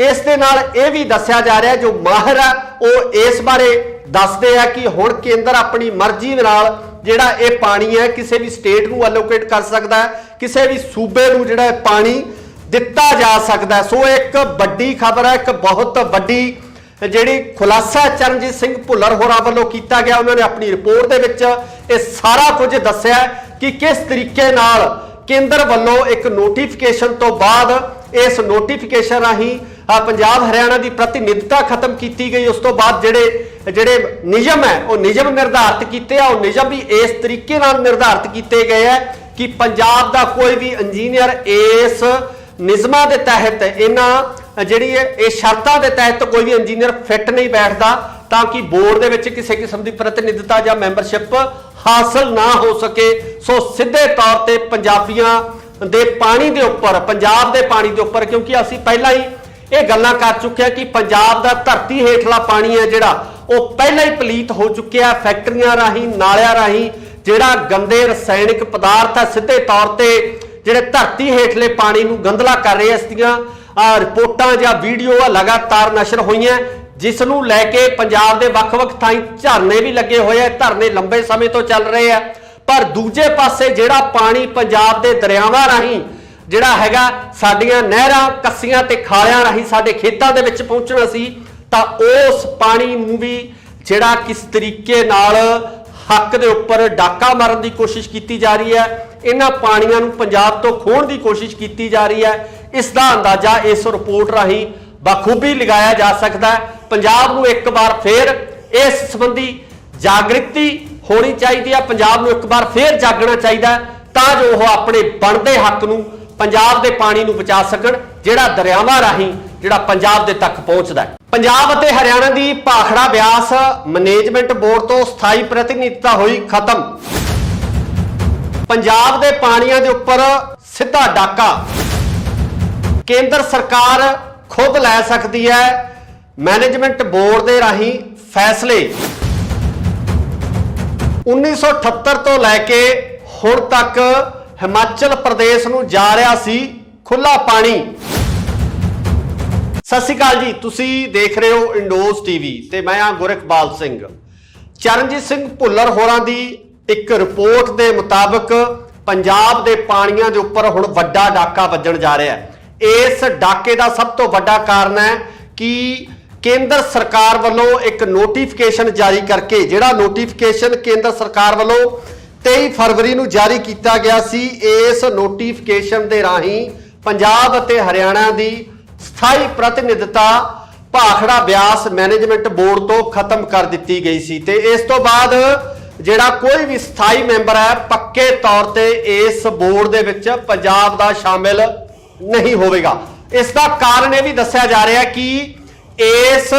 इस दे नाल यह भी दस्सिया जा रहा है, जो माहिर है वो इस बारे दसदे हैं कि हुण केंद्र अपनी मर्जी नाल जिहड़ा ये पानी है किसी भी स्टेट नूं एलोकेट कर सकता है, किसी भी सूबे नूं जिहड़ा पानी दिता जा सकता है। सो एक वड्डी खबर है, एक बहुत वड्डी जिहड़ी खुलासा चरणजीत सिंह भुल्लर होरां वल्लों कीता गया। उन्होंने अपनी रिपोर्ट दे विच ये सारा कुछ दस्सिया कि किस तरीके नाल केंद्र वल्लों एक नोटिफिकेशन तो बाद इस नोटिफिकेशन राही पंजाब हरियाणा की प्रतिनिधिता खत्म की गई। उस तो बाद जिहड़े नियम है वो नियम निर्धारित किए, और नियम भी इस तरीके नाल निर्धारित किए गए हैं कि पंजाब का कोई भी इंजीनियर इस नियमां के तहत इन्हां जिहड़ी शर्तां के तहत कोई भी इंजीनियर फिट नहीं बैठता, ताकि बोर्ड के किसी किस्म की प्रतिनिधिता या मैंबरशिप हासिल ना हो सके। सो सीधे तौर पर पंजाबियां दे पानी के उपर, पंजाब के पानी के उपर, क्योंकि असीं पहला ही ये गल्लां कर चुके हैं कि पंजाब का धरती हेठला पानी है जिहड़ा वो पहला ही पलीत हो चुकिया। फैक्ट्रियां राही, नालियां राही जिहड़ा गंदे रसायनिक पदार्थ है सीधे तौर पर जिहड़े धरती हेठले पानी नूं गंदला कर रहे। इस दियां रिपोर्टां या वीडियो लगातार नशर होईयां, जिस नूं लैके पंजाब के वख-वख थाईं झरने भी लगे हुए हैं। धरने लंबे समय तो चल रहे हैं, पर दूजे पासे जिहड़ा पानी पंजाब के दरियावां राही ਜਿਹੜਾ ਹੈਗਾ ਸਾਡੀਆਂ ਨਹਿਰਾਂ ਕੱਸੀਆਂ ਤੇ ਖਾਲਿਆਂ ਰਾਹੀਂ ਸਾਡੇ ਖੇਤਾਂ ਦੇ ਵਿੱਚ ਪਹੁੰਚਣਾ ਸੀ, ਤਾਂ ਉਸ ਪਾਣੀ ਨੂੰ ਵੀ ਜਿਹੜਾ ਕਿਸ ਤਰੀਕੇ ਨਾਲ ਹੱਕ ਦੇ ਉੱਪਰ ਡਾਕਾ ਮਾਰਨ ਦੀ ਕੋਸ਼ਿਸ਼ ਕੀਤੀ ਜਾ ਰਹੀ ਹੈ, ਇਹਨਾਂ ਪਾਣੀਆਂ ਨੂੰ ਪੰਜਾਬ ਤੋਂ ਖੋਹਣ ਦੀ ਕੋਸ਼ਿਸ਼ ਕੀਤੀ ਜਾ ਰਹੀ ਹੈ। ਇਸ ਦਾ ਅੰਦਾਜ਼ਾ ਇਸ ਰਿਪੋਰਟ ਰਾਹੀਂ ਬਖੂਬੀ ਲਗਾਇਆ ਜਾ ਸਕਦਾ ਹੈ। ਪੰਜਾਬ ਨੂੰ ਇੱਕ ਵਾਰ ਫੇਰ ਇਸ ਸੰਬੰਧੀ ਜਾਗ੍ਰਿਤੀ ਹੋਣੀ ਚਾਹੀਦੀ ਹੈ, ਪੰਜਾਬ ਨੂੰ ਇੱਕ ਵਾਰ ਫੇਰ ਜਾਗਣਾ ਚਾਹੀਦਾ ਤਾਂ ਜੋ ਉਹ ਆਪਣੇ ਬਣਦੇ ਹੱਕ ਨੂੰ, ਪੰਜਾਬ ਦੇ ਪਾਣੀ ਨੂੰ ਬਚਾ ਸਕਣ, ਜਿਹੜਾ ਦਰਿਆਵਾਂ ਰਾਹੀਂ ਜਿਹੜਾ ਪੰਜਾਬ ਦੇ ਤੱਕ ਪਹੁੰਚਦਾ ਹੈ। ਪੰਜਾਬ ਅਤੇ ਹਰਿਆਣਾ ਦੀ ਭਾਖੜਾ ਬਿਆਸ ਮੈਨੇਜਮੈਂਟ ਬੋਰਡ ਤੋਂ ਸਥਾਈ ਪ੍ਰਤੀਨਿਧਤਾ ਹੋਈ ਖਤਮ। ਪੰਜਾਬ ਦੇ ਪਾਣੀਆਂ ਦੇ ਉੱਪਰ ਸਿੱਧਾ ਡਾਕਾ ਕੇਂਦਰ ਸਰਕਾਰ ਖੁਦ ਲੈ ਸਕਦੀ ਹੈ। ਮੈਨੇਜਮੈਂਟ ਬੋਰਡ ਦੇ ਰਾਹੀਂ ਫੈਸਲੇ 1978 ਤੋਂ ਲੈ ਕੇ ਹੁਣ ਤੱਕ ਹਿਮਾਚਲ ਪ੍ਰਦੇਸ਼ ਨੂੰ ਜਾ ਰਿਹਾ ਸੀ ਖੁੱਲਾ ਪਾਣੀ। ਸਤਿ ਸ਼੍ਰੀ ਅਕਾਲ ਜੀ, ਤੁਸੀਂ ਦੇਖ ਰਹੇ ਹੋ ਇੰਡੋਜ਼ ਟੀਵੀ ਤੇ ਮੈਂ ਹਾਂ ਗੁਰਖਬਾਲ ਸਿੰਘ। ਚਰਨਜੀਤ ਸਿੰਘ ਭੁੱਲਰ ਹੋਰਾਂ ਦੀ ਇੱਕ ਰਿਪੋਰਟ ਦੇ ਮੁਤਾਬਕ ਪੰਜਾਬ ਦੇ ਪਾਣੀਆਂ ਦੇ ਉੱਪਰ ਹੁਣ ਵੱਡਾ ਡਾਕਾ ਵੱਜਣ ਜਾ ਰਿਹਾ ਹੈ। ਇਸ ਡਾਕੇ ਦਾ ਸਭ ਤੋਂ ਵੱਡਾ ਕਾਰਨ ਹੈ ਕਿ ਕੇਂਦਰ ਸਰਕਾਰ ਵੱਲੋਂ ਇੱਕ ਨੋਟੀਫਿਕੇਸ਼ਨ ਜਾਰੀ ਕਰਕੇ, ਜਿਹੜਾ ਨੋਟੀਫਿਕੇਸ਼ਨ ਕੇਂਦਰ ਸਰਕਾਰ ਵੱਲੋਂ 23 ਫਰਵਰੀ ਨੂੰ ਜਾਰੀ ਕੀਤਾ ਗਿਆ ਸੀ, ਇਸ ਨੋਟੀਫਿਕੇਸ਼ਨ ਦੇ ਰਾਹੀਂ ਪੰਜਾਬ ਅਤੇ ਹਰਿਆਣਾ ਦੀ ਸਥਾਈ ਪ੍ਰਤੀਨਿਧਤਾ ਭਾਖੜਾ ਬਿਆਸ ਮੈਨੇਜਮੈਂਟ ਬੋਰਡ ਤੋਂ ਖਤਮ ਕਰ ਦਿੱਤੀ ਗਈ ਸੀ ਤੇ ਇਸ ਤੋਂ ਬਾਅਦ ਜਿਹੜਾ ਕੋਈ ਵੀ ਸਥਾਈ ਮੈਂਬਰ ਹੈ ਪੱਕੇ ਤੌਰ ਤੇ ਇਸ ਬੋਰਡ ਦੇ ਵਿੱਚ ਪੰਜਾਬ ਦਾ ਸ਼ਾਮਿਲ ਨਹੀਂ ਹੋਵੇਗਾ। ਇਸ ਦਾ ਕਾਰਨ ਇਹ ਵੀ ਦੱਸਿਆ ਜਾ ਰਿਹਾ ਕਿ ਇਸ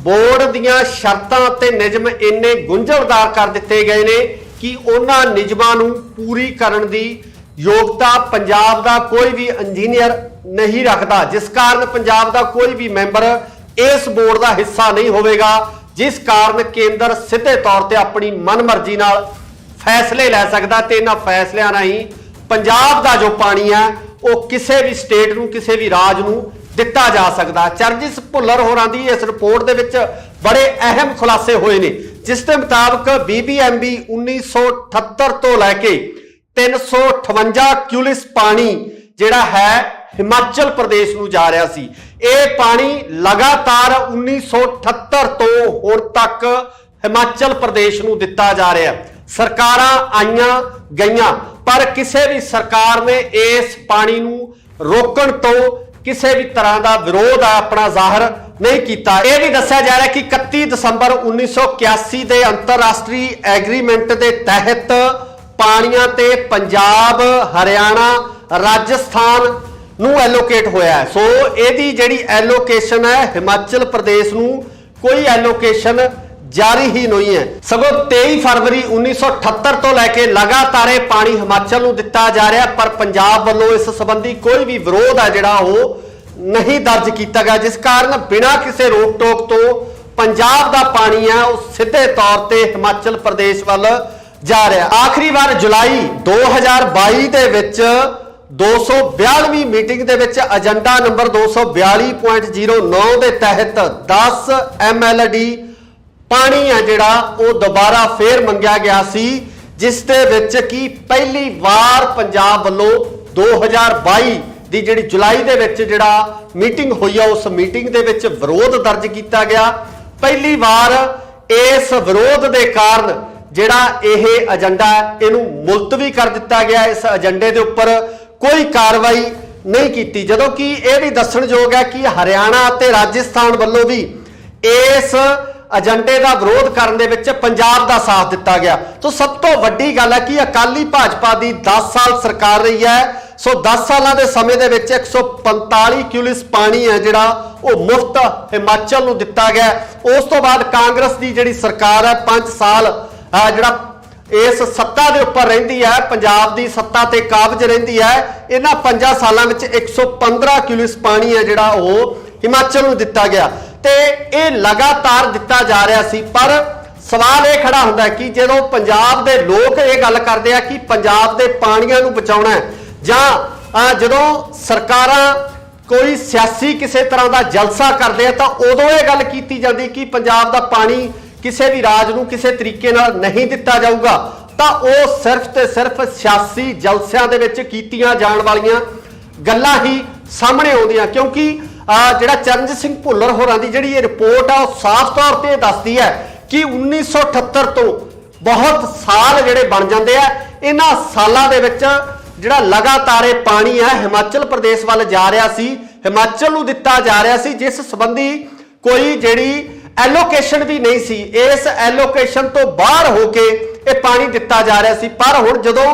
ਬੋਰਡ ਦੀਆਂ ਸ਼ਰਤਾਂ ਤੇ ਨਿਯਮ ਇੰਨੇ ਗੁੰਝਲਦਾਰ ਕਰ ਦਿੱਤੇ ਗਏ ਨੇ ਕਿ ਉਹਨਾਂ ਨਿਯਮਾਂ ਨੂੰ ਪੂਰੀ ਕਰਨ ਦੀ ਯੋਗਤਾ ਪੰਜਾਬ ਦਾ ਕੋਈ ਵੀ ਇੰਜੀਨੀਅਰ ਨਹੀਂ ਰੱਖਦਾ, ਜਿਸ ਕਾਰਨ ਪੰਜਾਬ ਦਾ ਕੋਈ ਵੀ ਮੈਂਬਰ ਇਸ ਬੋਰਡ ਦਾ ਹਿੱਸਾ ਨਹੀਂ ਹੋਵੇਗਾ, ਜਿਸ ਕਾਰਨ ਕੇਂਦਰ ਸਿੱਧੇ ਤੌਰ ਤੇ ਆਪਣੀ ਮਨਮਰਜ਼ੀ ਨਾਲ ਫੈਸਲੇ ਲੈ ਸਕਦਾ ਤੇ ਇਹਨਾਂ ਫੈਸਲਿਆਂ ਰਾਹੀਂ ਪੰਜਾਬ ਦਾ ਜੋ ਪਾਣੀ ਹੈ ਉਹ ਕਿਸੇ ਵੀ ਸਟੇਟ ਨੂੰ, ਕਿਸੇ ਵੀ ਰਾਜ ਨੂੰ ਦਿੱਤਾ ਜਾ ਸਕਦਾ। ਚਰਨਜੀਤ ਭੁੱਲਰ ਹੋਰਾਂ ਦੀ ਇਸ ਰਿਪੋਰਟ ਦੇ ਵਿੱਚ ਬੜੇ ਅਹਿਮ ਖੁਲਾਸੇ ਹੋਏ ਨੇ, ਜਿਸ ਦੇ ਮੁਤਾਬਕ BBMB 1978 ਤੋਂ ਲੈ ਕੇ 358 ਕਿਊਲਿਸ ਪਾਣੀ ਜਿਹੜਾ ਹੈ ਹਿਮਾਚਲ ਪ੍ਰਦੇਸ਼ ਨੂੰ ਜਾ ਰਿਹਾ ਸੀ। ਇਹ ਪਾਣੀ ਲਗਾਤਾਰ 1978 ਤੋਂ ਹੁਣ ਤੱਕ ਹਿਮਾਚਲ ਪ੍ਰਦੇਸ਼ ਨੂੰ ਦਿੱਤਾ ਜਾ ਰਿਹਾ। ਸਰਕਾਰਾਂ ਆਈਆਂ ਗਈਆਂ ਪਰ ਕਿਸੇ ਵੀ ਸਰਕਾਰ ਨੇ ਇਸ ਪਾਣੀ ਨੂੰ ਰੋਕਣ ਤੋਂ ਕਿਸੇ ਵੀ ਤਰ੍ਹਾਂ ਦਾ ਵਿਰੋਧ ਆਪਣਾ ਜ਼ਾਹਰ ਨਹੀਂ ਕੀਤਾ। ਇਹ ਵੀ ਦੱਸਿਆ ਜਾ ਰਿਹਾ ਕਿ 31 ਦਸੰਬਰ 1981 ਦੇ ਅੰਤਰਰਾਸ਼ਟਰੀ ਐਗਰੀਮੈਂਟ ਦੇ ਤਹਿਤ ਪਾਣੀਆਂ ਤੇ ਪੰਜਾਬ, ਹਰਿਆਣਾ, ਰਾਜਸਥਾਨ ਨੂੰ ਐਲੋਕੇਟ ਹੋਇਆ ਹੈ। ਸੋ ਇਹਦੀ ਜਿਹੜੀ ਐਲੋਕੇਸ਼ਨ ਹੈ ਹਿਮਾਚਲ ਪ੍ਰਦੇਸ਼ ਨੂੰ ਕੋਈ ਐਲੋਕੇਸ਼ਨ ਜਾਰੀ ਹੀ ਨਹੀਂ ਹੈ, ਸਗੋਂ 23 ਫਰਵਰੀ 1978 ਤੋਂ ਲੈ ਕੇ ਲਗਾਤਾਰ ਇਹ ਪਾਣੀ ਹਿਮਾਚਲ ਨੂੰ ਦਿੱਤਾ ਜਾ ਰਿਹਾ, ਪਰ ਪੰਜਾਬ ਵੱਲੋਂ ਇਸ ਸੰਬੰਧੀ ਕੋਈ ਵੀ ਵਿਰੋਧ ਹੈ ਜਿਹੜਾ ਉਹ ਨਹੀਂ ਦਰਜ ਕੀਤਾ ਗਿਆ, ਜਿਸ ਕਾਰਨ ਬਿਨਾਂ ਕਿਸੇ ਰੋਕ ਟੋਕ ਤੋਂ ਪੰਜਾਬ ਦਾ ਪਾਣੀ ਹੈ ਉਹ ਸਿੱਧੇ ਤੌਰ ਤੇ ਹਿਮਾਚਲ ਪ੍ਰਦੇਸ਼ ਵੱਲ ਜਾ ਰਿਹਾ। ਆਖਰੀ ਵਾਰ ਜੁਲਾਈ 2022 ਦੇ ਵਿੱਚ 242ਵੀਂ ਮੀਟਿੰਗ ਦੇ ਵਿੱਚ ਏਜੰਡਾ ਨੰਬਰ 242.09 ਦੇ ਤਹਿਤ 10 MLD ਪਾਣੀ ਹੈ ਜਿਹੜਾ ਉਹ ਦੁਬਾਰਾ ਫੇਰ ਮੰਗਿਆ ਗਿਆ ਸੀ, ਜਿਸ ਦੇ ਵਿੱਚ ਕਿ ਪਹਿਲੀ ਵਾਰ ਪੰਜਾਬ ਵੱਲੋਂ 2022 ਦੀ ਜਿਹੜੀ ਜੁਲਾਈ ਦੇ ਵਿੱਚ ਜਿਹੜਾ ਮੀਟਿੰਗ ਹੋਈ ਆ ਉਸ ਮੀਟਿੰਗ ਦੇ ਵਿੱਚ ਵਿਰੋਧ ਦਰਜ ਕੀਤਾ ਗਿਆ। ਪਹਿਲੀ ਵਾਰ ਇਸ ਵਿਰੋਧ ਦੇ ਕਾਰਨ ਜਿਹੜਾ ਇਹ ਏਜੰਡਾ ਇਹਨੂੰ ਮੁਲਤਵੀ ਕਰ ਦਿੱਤਾ ਗਿਆ। ਇਸ ਏਜੰਡੇ ਦੇ ਉੱਪਰ ਕੋਈ ਕਾਰਵਾਈ ਨਹੀਂ ਕੀਤੀ, ਜਦੋਂ ਕਿ ਇਹ ਵੀ ਦੱਸਣਯੋਗ ਹੈ ਕਿ ਹਰਿਆਣਾ ਅਤੇ ਰਾਜਸਥਾਨ ਵੱਲੋਂ ਵੀ ਇਸ ਏਜੰਡੇ ਦਾ ਵਿਰੋਧ ਕਰਨ ਦੇ ਵਿੱਚ ਪੰਜਾਬ ਦਾ ਸਾਥ ਦਿੱਤਾ ਗਿਆ। ਤਾਂ ਸਭ ਤੋਂ ਵੱਡੀ ਗੱਲ ਹੈ ਕਿ ਅਕਾਲੀ ਭਾਜਪਾ ਦੀ 10 ਸਾਲ ਸਰਕਾਰ ਰਹੀ ਹੈ। ਸੋ 10 ਸਾਲਾਂ ਦੇ ਸਮੇਂ ਦੇ ਵਿੱਚ 145 ਕਿਊਲਿਸ ਪਾਣੀ ਹੈ ਜਿਹੜਾ ਉਹ ਮੁਫਤ ਹਿਮਾਚਲ ਨੂੰ ਦਿੱਤਾ ਗਿਆ। ਉਸ ਤੋਂ ਬਾਅਦ ਕਾਂਗਰਸ ਦੀ ਜਿਹੜੀ ਸਰਕਾਰ ਹੈ 5 ਸਾਲ ਜਿਹੜਾ ਇਸ ਸੱਤਾ ਦੇ ਉੱਪਰ ਰਹਿੰਦੀ ਹੈ, ਪੰਜਾਬ ਦੀ ਸੱਤਾ ਤੇ ਕਾਬਜ ਰਹਿੰਦੀ ਹੈ। ਇਹਨਾਂ 5 ਸਾਲਾਂ ਵਿੱਚ 115 ਕਿਊਲਿਸ ਪਾਣੀ ਹੈ ਜਿਹੜਾ ਉਹ ਹਿਮਾਚਲ ਨੂੰ ਦਿੱਤਾ ਗਿਆ ਤੇ ਇਹ ਲਗਾਤਾਰ ਦਿੱਤਾ ਜਾ ਰਿਹਾ ਸੀ। ਪਰ ਸਵਾਲ ਇਹ ਖੜਾ ਹੁੰਦਾ ਹੈ ਕਿ ਜਦੋਂ ਪੰਜਾਬ ਦੇ ਲੋਕ ਇਹ ਗੱਲ ਕਰਦੇ ਆ ਕਿ ਪੰਜਾਬ ਦੇ ਪਾਣੀਆਂ ਨੂੰ ਬਚਾਉਣਾ ਹੈ, ਜਾਂ ਜਦੋਂ ਸਰਕਾਰਾਂ ਕੋਈ ਸਿਆਸੀ ਕਿਸੇ ਤਰ੍ਹਾਂ ਦਾ ਜਲਸਾ ਕਰਦੇ ਆ ਤਾਂ ਉਦੋਂ ਇਹ ਗੱਲ ਕੀਤੀ ਜਾਂਦੀ ਕਿ ਪੰਜਾਬ ਦਾ ਪਾਣੀ ਕਿਸੇ ਵੀ ਰਾਜ ਨੂੰ ਕਿਸੇ ਤਰੀਕੇ ਨਾਲ ਨਹੀਂ ਦਿੱਤਾ ਜਾਊਗਾ, ਤਾਂ ਉਹ ਸਿਰਫ ਤੇ ਸਿਰਫ ਸਿਆਸੀ ਜਲਸਿਆਂ ਦੇ ਵਿੱਚ ਕੀਤੀਆਂ ਜਾਣ ਵਾਲੀਆਂ ਗੱਲਾਂ ਹੀ ਸਾਹਮਣੇ ਆਉਂਦੀਆਂ, क्योंकि ਜਿਹੜਾ ਚਰਨਜੀਤ ਸਿੰਘ ਭੁੱਲਰ ਹੋਰਾਂ ਦੀ ਜਿਹੜੀ ਇਹ ਰਿਪੋर्ट ਆ ਉਹ ਸਾਫ਼ तौर ਤੇ ਦੱਸਦੀ है कि 1978 ਤੋਂ बहुत साल ਜਿਹੜੇ ਬਣ ਜਾਂਦੇ ਆ। ਇਹਨਾਂ ਸਾਲਾਂ ਦੇ ਵਿੱਚ ਜਿਹੜਾ ਲਗਾਤਾਰ ਇਹ ਪਾਣੀ ਹੈ ਹਿਮਾਚਲ ਪ੍ਰਦੇਸ਼ ਵੱਲ ਜਾ ਰਿਹਾ ਸੀ, ਹਿਮਾਚਲ ਨੂੰ ਦਿੱਤਾ ਜਾ ਰਿਹਾ ਸੀ, ਜਿਸ ਸੰਬੰਧੀ ਕੋਈ ਜਿਹੜੀ ਐਲੋਕੇਸ਼ਨ ਵੀ ਨਹੀਂ ਸੀ। ਇਸ ਐਲੋਕੇਸ਼ਨ ਤੋਂ ਬਾਹਰ ਹੋ ਕੇ ਇਹ ਪਾਣੀ ਦਿੱਤਾ ਜਾ ਰਿਹਾ ਸੀ। ਪਰ ਹੁਣ ਜਦੋਂ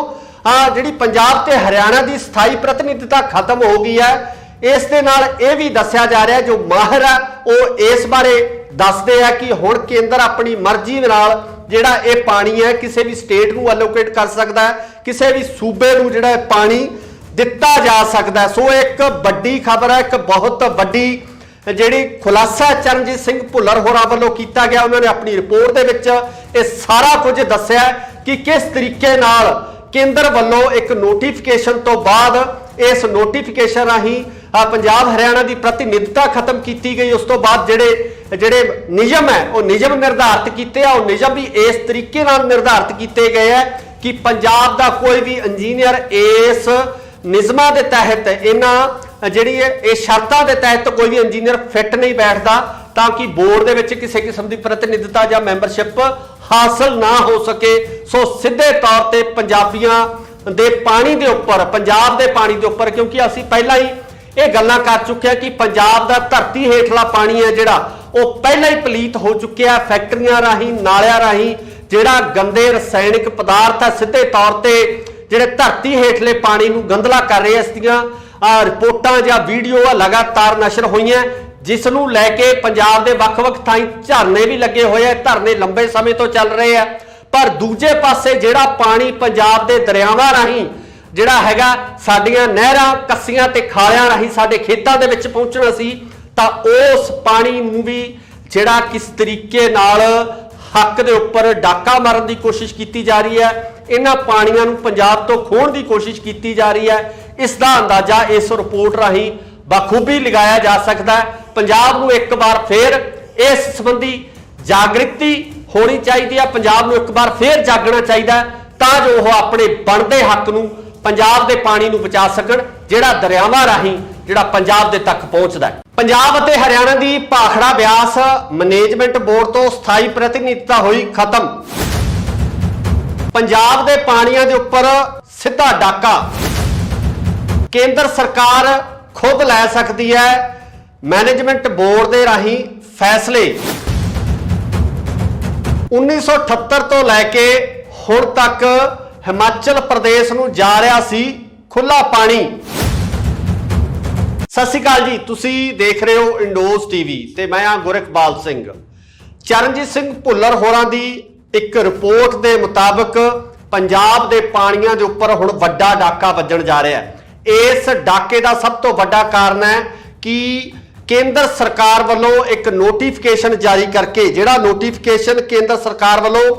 ਜਿਹੜੀ ਪੰਜਾਬ ਤੇ ਹਰਿਆਣਾ ਦੀ ਸਥਾਈ ਪ੍ਰਤੀਨਿਧਤਾ ਖਤਮ ਹੋ ਗਈ ਹੈ, ਇਸ ਦੇ ਨਾਲ ਇਹ ਵੀ ਦੱਸਿਆ ਜਾ ਰਿਹਾ, ਜੋ ਮਾਹਿਰ ਹੈ ਉਹ ਇਸ ਬਾਰੇ ਦੱਸਦੇ ਆ ਕਿ ਹੁਣ ਕੇਂਦਰ ਆਪਣੀ ਮਰਜ਼ੀ ਨਾਲ ਜਿਹੜਾ ਇਹ ਪਾਣੀ ਹੈ ਕਿਸੇ ਵੀ ਸਟੇਟ ਨੂੰ ਐਲੋਕੇਟ ਕਰ ਸਕਦਾ ਹੈ, ਕਿਸੇ ਵੀ ਸੂਬੇ ਨੂੰ ਜਿਹੜਾ ਪਾਣੀ ਦਿੱਤਾ ਜਾ ਸਕਦਾ। ਸੋ ਇੱਕ ਵੱਡੀ ਖਬਰ ਹੈ, ਇੱਕ ਬਹੁਤ ਵੱਡੀ ਜਿਹੜੀ ਖੁਲਾਸਾ ਚਰਨਜੀਤ ਸਿੰਘ ਭੁੱਲਰ ਹੋਰਾਂ ਵੱਲੋਂ ਕੀਤਾ ਗਿਆ। ਉਹਨਾਂ ਨੇ ਆਪਣੀ ਰਿਪੋਰਟ ਦੇ ਵਿੱਚ ਇਹ ਸਾਰਾ ਕੁਝ ਦੱਸਿਆ ਕਿ ਕਿਸ ਤਰੀਕੇ ਨਾਲ ਕੇਂਦਰ ਵੱਲੋਂ ਇੱਕ ਨੋਟੀਫਿਕੇਸ਼ਨ ਤੋਂ ਬਾਅਦ ਇਸ ਨੋਟੀਫਿਕੇਸ਼ਨ ਰਾਹੀਂ ਪੰਜਾਬ ਹਰਿਆਣਾ ਦੀ ਪ੍ਰਤੀਨਿਧਤਾ ਖਤਮ ਕੀਤੀ ਗਈ। ਉਸ ਤੋਂ ਬਾਅਦ ਜਿਹੜੇ ਨਿਯਮ ਹੈ ਉਹ ਨਿਯਮ ਨਿਰਧਾਰਿਤ ਕੀਤੇ ਆ, ਉਹ ਨਿਯਮ ਵੀ ਇਸ ਤਰੀਕੇ ਨਾਲ ਨਿਰਧਾਰਿਤ ਕੀਤੇ ਗਏ ਹੈ ਕਿ ਪੰਜਾਬ ਦਾ ਕੋਈ ਵੀ ਇੰਜੀਨੀਅਰ ਇਸ ਨਿਯਮਾਂ ਦੇ ਤਹਿਤ ਇਹਨਾਂ ਜਿਹੜੀ ਇਹ ਸ਼ਰਤਾਂ ਦੇ ਤਹਿਤ ਕੋਈ ਵੀ ਇੰਜੀਨੀਅਰ ਫਿੱਟ ਨਹੀਂ ਬੈਠਦਾ ਤਾਂ ਕਿ ਬੋਰਡ ਦੇ ਵਿੱਚ ਕਿਸੇ ਕਿਸਮ ਦੀ ਪ੍ਰਤੀਨਿਧਤਾ ਜਾਂ ਮੈਂਬਰਸ਼ਿਪ ਹਾਸਲ ਨਾ ਹੋ ਸਕੇ। ਸੋ ਸਿੱਧੇ ਤੌਰ ਤੇ ਪੰਜਾਬੀਆਂ ਦੇ ਪਾਣੀ ਦੇ ਉੱਪਰ, ਪੰਜਾਬ ਦੇ ਪਾਣੀ ਦੇ ਉੱਪਰ, ਕਿਉਂਕਿ ਅਸੀਂ ਪਹਿਲਾਂ ਹੀ ਇਹ ਗੱਲਾਂ ਕਰ ਚੁੱਕੇ ਹਾਂ ਕਿ ਪੰਜਾਬ ਦਾ ਧਰਤੀ ਹੇਠਲਾ ਪਾਣੀ ਹੈ ਜਿਹੜਾ ਉਹ ਪਹਿਲਾਂ ਹੀ ਪਲੀਤ ਹੋ ਚੁੱਕਿਆ। ਫੈਕਟਰੀਆਂ ਰਾਹੀਂ, ਨਾਲਿਆਂ ਰਾਹੀਂ ਜਿਹੜਾ ਗੰਦੇ ਰਸਾਇਣਿਕ ਪਦਾਰਥ ਹੈ ਸਿੱਧੇ ਤੌਰ ਤੇ ਜਿਹੜੇ ਧਰਤੀ ਹੇਠਲੇ ਪਾਣੀ ਨੂੰ ਗੰਦਲਾ ਕਰ ਰਹੇ। ਇਸ ਦੀਆਂ ਰਿਪੋਰਟਾਂ ਜਾਂ ਵੀਡੀਓ ਲਗਾਤਾਰ ਨਸ਼ਰ ਹੋਈਆਂ, ਜਿਸ ਨੂੰ ਲੈ ਕੇ ਪੰਜਾਬ ਦੇ ਵੱਖ-ਵੱਖ ਥਾਈਂ ਝਰਨੇ ਵੀ ਲੱਗੇ ਹੋਏ ਆ। ਧਰਨੇ ਲੰਬੇ ਸਮੇਂ ਤੋਂ ਚੱਲ ਰਹੇ ਆ, ਪਰ ਦੂਜੇ ਪਾਸੇ ਜਿਹੜਾ ਪਾਣੀ ਪੰਜਾਬ ਦੇ ਦਰਿਆਵਾਂ ਰਾਹੀਂ ਜਿਹੜਾ ਹੈਗਾ ਸਾਡੀਆਂ ਨਹਿਰਾਂ, ਕੱਸੀਆਂ ਤੇ ਖਾਲਿਆਂ ਰਾਹੀਂ ਸਾਡੇ ਖੇਤਾਂ ਦੇ ਵਿੱਚ ਪਹੁੰਚਣਾ ਸੀ, ਤਾਂ ਉਸ ਪਾਣੀ ਨੂੰ ਵੀ ਜਿਹੜਾ ਕਿਸ ਤਰੀਕੇ ਨਾਲ ਹੱਕ ਦੇ ਉੱਪਰ ਡਾਕਾ ਮਾਰਨ ਦੀ ਕੋਸ਼ਿਸ਼ ਕੀਤੀ ਜਾ ਰਹੀ ਹੈ, ਇਹਨਾਂ ਪਾਣੀਆਂ ਨੂੰ ਪੰਜਾਬ ਤੋਂ ਖੋਹਣ ਦੀ ਕੋਸ਼ਿਸ਼ ਕੀਤੀ ਜਾ ਰਹੀ ਹੈ। ਇਸ ਦਾ ਅੰਦਾਜ਼ਾ ਇਸ ਰਿਪੋਰਟ ਰਾਹੀਂ ਬਖੂਬੀ ਲਗਾਇਆ ਜਾ ਸਕਦਾ ਹੈ। ਪੰਜਾਬ ਨੂੰ ਇੱਕ ਵਾਰ ਫੇਰ ਇਸ ਸੰਬੰਧੀ ਜਾਗ੍ਰਿਤੀ ਹੋਣੀ ਚਾਹੀਦੀ ਹੈ, ਪੰਜਾਬ ਨੂੰ ਇੱਕ ਵਾਰ ਫੇਰ ਜਾਗਣਾ ਚਾਹੀਦਾ ਤਾਂ ਜੋ ਉਹ ਆਪਣੇ ਬਣਦੇ ਹੱਕ ਨੂੰ, ਪੰਜਾਬ ਦੇ ਪਾਣੀ ਨੂੰ ਬਚਾ ਸਕਣ ਜਿਹੜਾ ਦਰਿਆਵਾਂ ਰਾਹੀਂ ਜਿਹੜਾ ਪੰਜਾਬ ਦੇ ਤੱਕ ਪਹੁੰਚਦਾ ਹੈ। ਪੰਜਾਬ ਅਤੇ ਹਰਿਆਣਾ ਦੀ ਭਾਖੜਾ ਬਿਆਸ ਮੈਨੇਜਮੈਂਟ ਬੋਰਡ ਤੋਂ ਸਥਾਈ ਪ੍ਰਤੀਨਿਧਤਾ ਹੋਈ ਖਤਮ। ਪੰਜਾਬ ਦੇ ਪਾਣੀਆਂ ਦੇ ਉੱਪਰ ਸਿੱਧਾ ਡਾਕਾ ਕੇਂਦਰ ਸਰਕਾਰ ਖੁਦ ਲੈ ਸਕਦੀ ਹੈ। ਮੈਨੇਜਮੈਂਟ ਬੋਰਡ ਦੇ ਰਾਹੀਂ ਫੈਸਲੇ 1978 ਤੋਂ ਲੈ ਕੇ ਹੁਣ ਤੱਕ ਹਿਮਾਚਲ ਪ੍ਰਦੇਸ਼ ਨੂੰ ਜਾ ਰਿਹਾ ਸੀ ਖੁੱਲਾ ਪਾਣੀ। ਸਤਿ ਸ਼੍ਰੀ ਅਕਾਲ ਜੀ, ਤੁਸੀਂ ਦੇਖ ਰਹੇ ਹੋ ਇੰਡੋਜ਼ ਟੀਵੀ ਤੇ ਮੈਂ ਹਾਂ ਗੁਰਕਬਾਲ ਸਿੰਘ। ਚਰਨਜੀਤ ਸਿੰਘ ਭੁੱਲਰ ਹੋਰਾਂ ਦੀ ਇੱਕ ਰਿਪੋਰਟ ਦੇ ਮੁਤਾਬਕ ਪੰਜਾਬ ਦੇ ਪਾਣੀਆਂ ਦੇ ਉੱਪਰ ਹੁਣ ਵੱਡਾ ਡਾਕਾ ਵੱਜਣ ਜਾ ਰਿਹਾ ਹੈ। ਇਸ ਡਾਕੇ ਦਾ ਸਭ ਤੋਂ ਵੱਡਾ ਕਾਰਨ ਹੈ ਕਿ ਕੇਂਦਰ ਸਰਕਾਰ ਵੱਲੋਂ ਇੱਕ ਨੋਟੀਫਿਕੇਸ਼ਨ ਜਾਰੀ ਕਰਕੇ, ਜਿਹੜਾ ਨੋਟੀਫਿਕੇਸ਼ਨ ਕੇਂਦਰ ਸਰਕਾਰ ਵੱਲੋਂ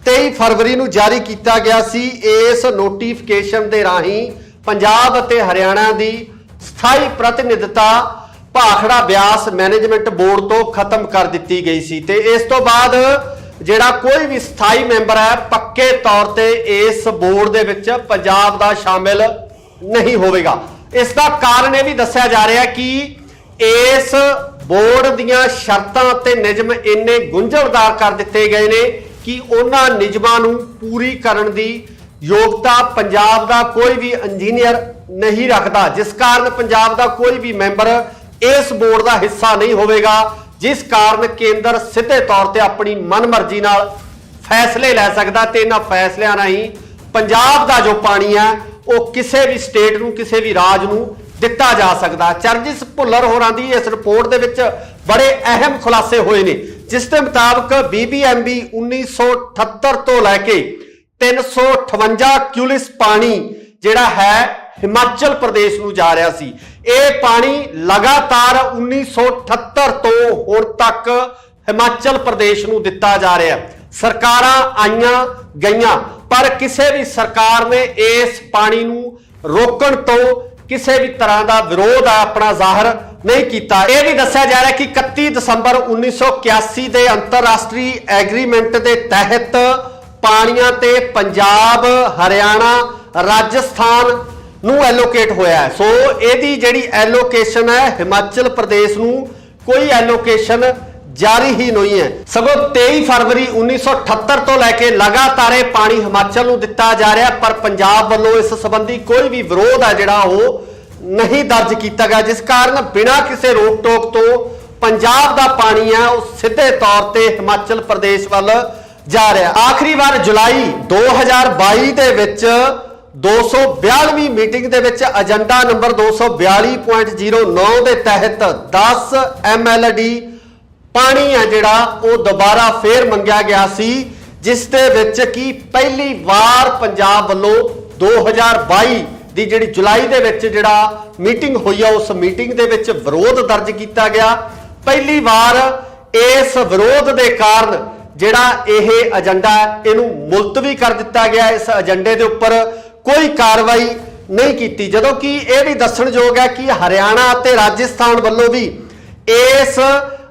23 ਫਰਵਰੀ ਨੂੰ ਜਾਰੀ ਕੀਤਾ ਗਿਆ ਸੀ, ਇਸ ਨੋਟੀਫਿਕੇਸ਼ਨ ਦੇ ਰਾਹੀਂ ਪੰਜਾਬ ਅਤੇ ਹਰਿਆਣਾ ਦੀ ਸਥਾਈ ਪ੍ਰਤੀਨਿਧਤਾ ਭਾਖੜਾ ਬਿਆਸ ਮੈਨੇਜਮੈਂਟ ਬੋਰਡ ਤੋਂ ਖਤਮ ਕਰ ਦਿੱਤੀ ਗਈ ਸੀ। ਤੇ ਇਸ ਤੋਂ ਬਾਅਦ ਜਿਹੜਾ ਕੋਈ ਵੀ ਸਥਾਈ ਮੈਂਬਰ ਹੈ ਪੱਕੇ ਤੌਰ ਤੇ ਇਸ ਬੋਰਡ ਦੇ ਵਿੱਚ ਪੰਜਾਬ ਦਾ ਸ਼ਾਮਿਲ ਨਹੀਂ ਹੋਵੇਗਾ। ਇਸ ਦਾ ਕਾਰਨ ਇਹ ਵੀ ਦੱਸਿਆ ਜਾ ਰਿਹਾ ਕਿ ਇਸ ਬੋਰਡ ਦੀਆਂ ਸ਼ਰਤਾਂ ਤੇ ਨਿਯਮ ਇੰਨੇ ਗੁੰਝਲਦਾਰ ਕਰ ਦਿੱਤੇ ਗਏ ਨੇ ਕਿ ਉਹਨਾਂ ਨਿਯਮਾਂ ਨੂੰ ਪੂਰੀ ਕਰਨ ਦੀ ਯੋਗਤਾ ਪੰਜਾਬ ਦਾ ਕੋਈ ਵੀ ਇੰਜੀਨੀਅਰ ਨਹੀਂ ਰੱਖਦਾ, ਜਿਸ ਕਾਰਨ ਪੰਜਾਬ ਦਾ ਕੋਈ ਵੀ ਮੈਂਬਰ ਇਸ ਬੋਰਡ ਦਾ ਹਿੱਸਾ ਨਹੀਂ ਹੋਵੇਗਾ, ਜਿਸ ਕਾਰਨ ਕੇਂਦਰ ਸਿੱਧੇ ਤੌਰ ਤੇ ਆਪਣੀ ਮਨਮਰਜ਼ੀ ਨਾਲ ਫੈਸਲੇ ਲੈ ਸਕਦਾ ਤੇ ਇਹਨਾਂ ਫੈਸਲਿਆਂ ਰਾਹੀਂ ਪੰਜਾਬ ਦਾ ਜੋ ਪਾਣੀ ਹੈ ਉਹ ਕਿਸੇ ਵੀ ਸਟੇਟ ਨੂੰ, ਕਿਸੇ ਵੀ ਰਾਜ ਨੂੰ ਦਿੱਤਾ ਜਾ ਸਕਦਾ। ਚਰਨਜੀਤ ਭੁੱਲਰ ਹੋਰਾਂ ਦੀ ਇਸ ਰਿਪੋਰਟ ਦੇ ਵਿੱਚ ਬੜੇ ਅਹਿਮ ਖੁਲਾਸੇ ਹੋਏ ਨੇ, ਜਿਸ ਦੇ ਮੁਤਾਬਕ BBMB 1978 ਤੋਂ ਲੈ ਕੇ 358 ਕਿਊਲਿਸ ਪਾਣੀ ਜਿਹੜਾ ਹੈ ਹਿਮਾਚਲ ਪ੍ਰਦੇਸ਼ ਨੂੰ ਜਾ ਰਿਹਾ ਸੀ। ਇਹ ਪਾਣੀ ਲਗਾਤਾਰ 1978 ਤੋਂ ਹੁਣ ਤੱਕ ਹਿਮਾਚਲ ਪ੍ਰਦੇਸ਼ ਨੂੰ ਦਿੱਤਾ ਜਾ ਰਿਹਾ। ਸਰਕਾਰਾਂ ਆਈਆਂ ਗਈਆਂ ਪਰ ਕਿਸੇ ਵੀ ਸਰਕਾਰ ਨੇ ਇਸ ਪਾਣੀ ਨੂੰ ਰੋਕਣ ਤੋਂ ਕਿਸੇ ਵੀ ਤਰ੍ਹਾਂ ਦਾ ਵਿਰੋਧ ਆਪਣਾ ਜ਼ਾਹਰ ਨਹੀਂ ਕੀਤਾ। ਇਹ ਵੀ ਦੱਸਿਆ ਜਾ ਰਿਹਾ ਕਿ 31 ਦਸੰਬਰ 1981 ਦੇ ਅੰਤਰਰਾਸ਼ਟਰੀ ਐਗਰੀਮੈਂਟ ਦੇ ਤਹਿਤ ਪਾਣੀਆਂ ਤੇ ਪੰਜਾਬ, ਹਰਿਆਣਾ, ਰਾਜਸਥਾਨ ਨੂੰ ਐਲੋਕੇਟ ਹੋਇਆ ਹੈ। ਸੋ ਇਹਦੀ ਜਿਹੜੀ ਐਲੋਕੇਸ਼ਨ ਹੈ ਹਿਮਾਚਲ ਪ੍ਰਦੇਸ਼ ਨੂੰ ਕੋਈ ਐਲੋਕੇਸ਼ਨ ਜਾਰੀ ਹੀ ਨਹੀਂ ਹੈ। ਸਗੋਂ 23 ਫਰਵਰੀ 1978 ਤੋਂ ਲੈ ਕੇ ਲਗਾਤਾਰ ਇਹ ਪਾਣੀ ਹਿਮਾਚਲ ਨੂੰ ਦਿੱਤਾ ਜਾ ਰਿਹਾ, ਪਰ ਪੰਜਾਬ ਵੱਲੋਂ ਇਸ ਸੰਬੰਧੀ ਕੋਈ ਵੀ ਵਿਰੋਧ ਹੈ ਜਿਹੜਾ ਉਹ ਨਹੀਂ ਦਰਜ ਕੀਤਾ ਗਿਆ, ਜਿਸ ਕਾਰਨ ਬਿਨਾਂ ਕਿਸੇ ਰੋਕ ਟੋਕ ਤੋਂ ਪੰਜਾਬ ਦਾ ਪਾਣੀ ਹੈ ਉਹ ਸਿੱਧੇ ਤੌਰ ਤੇ ਹਿਮਾਚਲ ਪ੍ਰਦੇਸ਼ ਵੱਲ ਜਾ ਰਿਹਾ। ਆਖਰੀ ਵਾਰ ਜੁਲਾਈ 2022 ਦੇ ਵਿੱਚ 242ਵੀਂ ਮੀਟਿੰਗ ਦੇ ਵਿੱਚ ਏਜੰਡਾ ਨੰਬਰ 242.09 ਦੇ ਤਹਿਤ 10 MLD ਪਾਣੀ ਹੈ ਜਿਹੜਾ ਉਹ ਦੁਬਾਰਾ ਫੇਰ ਮੰਗਿਆ ਗਿਆ ਸੀ, ਜਿਸ ਦੇ ਵਿੱਚ ਕੀ ਪਹਿਲੀ ਵਾਰ ਪੰਜਾਬ ਵੱਲੋਂ 2022 ਦੀ ਜਿਹੜੀ ਜੁਲਾਈ ਦੇ ਵਿੱਚ ਜਿਹੜਾ ਮੀਟਿੰਗ ਹੋਈ ਆ ਉਸ ਮੀਟਿੰਗ ਦੇ ਵਿੱਚ ਵਿਰੋਧ ਦਰਜ ਕੀਤਾ ਗਿਆ। ਪਹਿਲੀ ਵਾਰ ਇਸ ਵਿਰੋਧ ਦੇ ਕਾਰਨ ਜਿਹੜਾ ਇਹ ਏਜੰਡਾ ਇਹਨੂੰ ਮੁਲਤਵੀ ਕਰ ਦਿੱਤਾ ਗਿਆ। ਇਸ ਏਜੰਡੇ ਦੇ ਉੱਪਰ ਕੋਈ ਕਾਰਵਾਈ ਨਹੀਂ ਕੀਤੀ, ਜਦੋਂ ਕਿ ਇਹ ਵੀ ਦੱਸਣਯੋਗ ਹੈ ਕਿ ਹਰਿਆਣਾ ਅਤੇ ਰਾਜਸਥਾਨ ਵੱਲੋਂ ਵੀ ਇਸ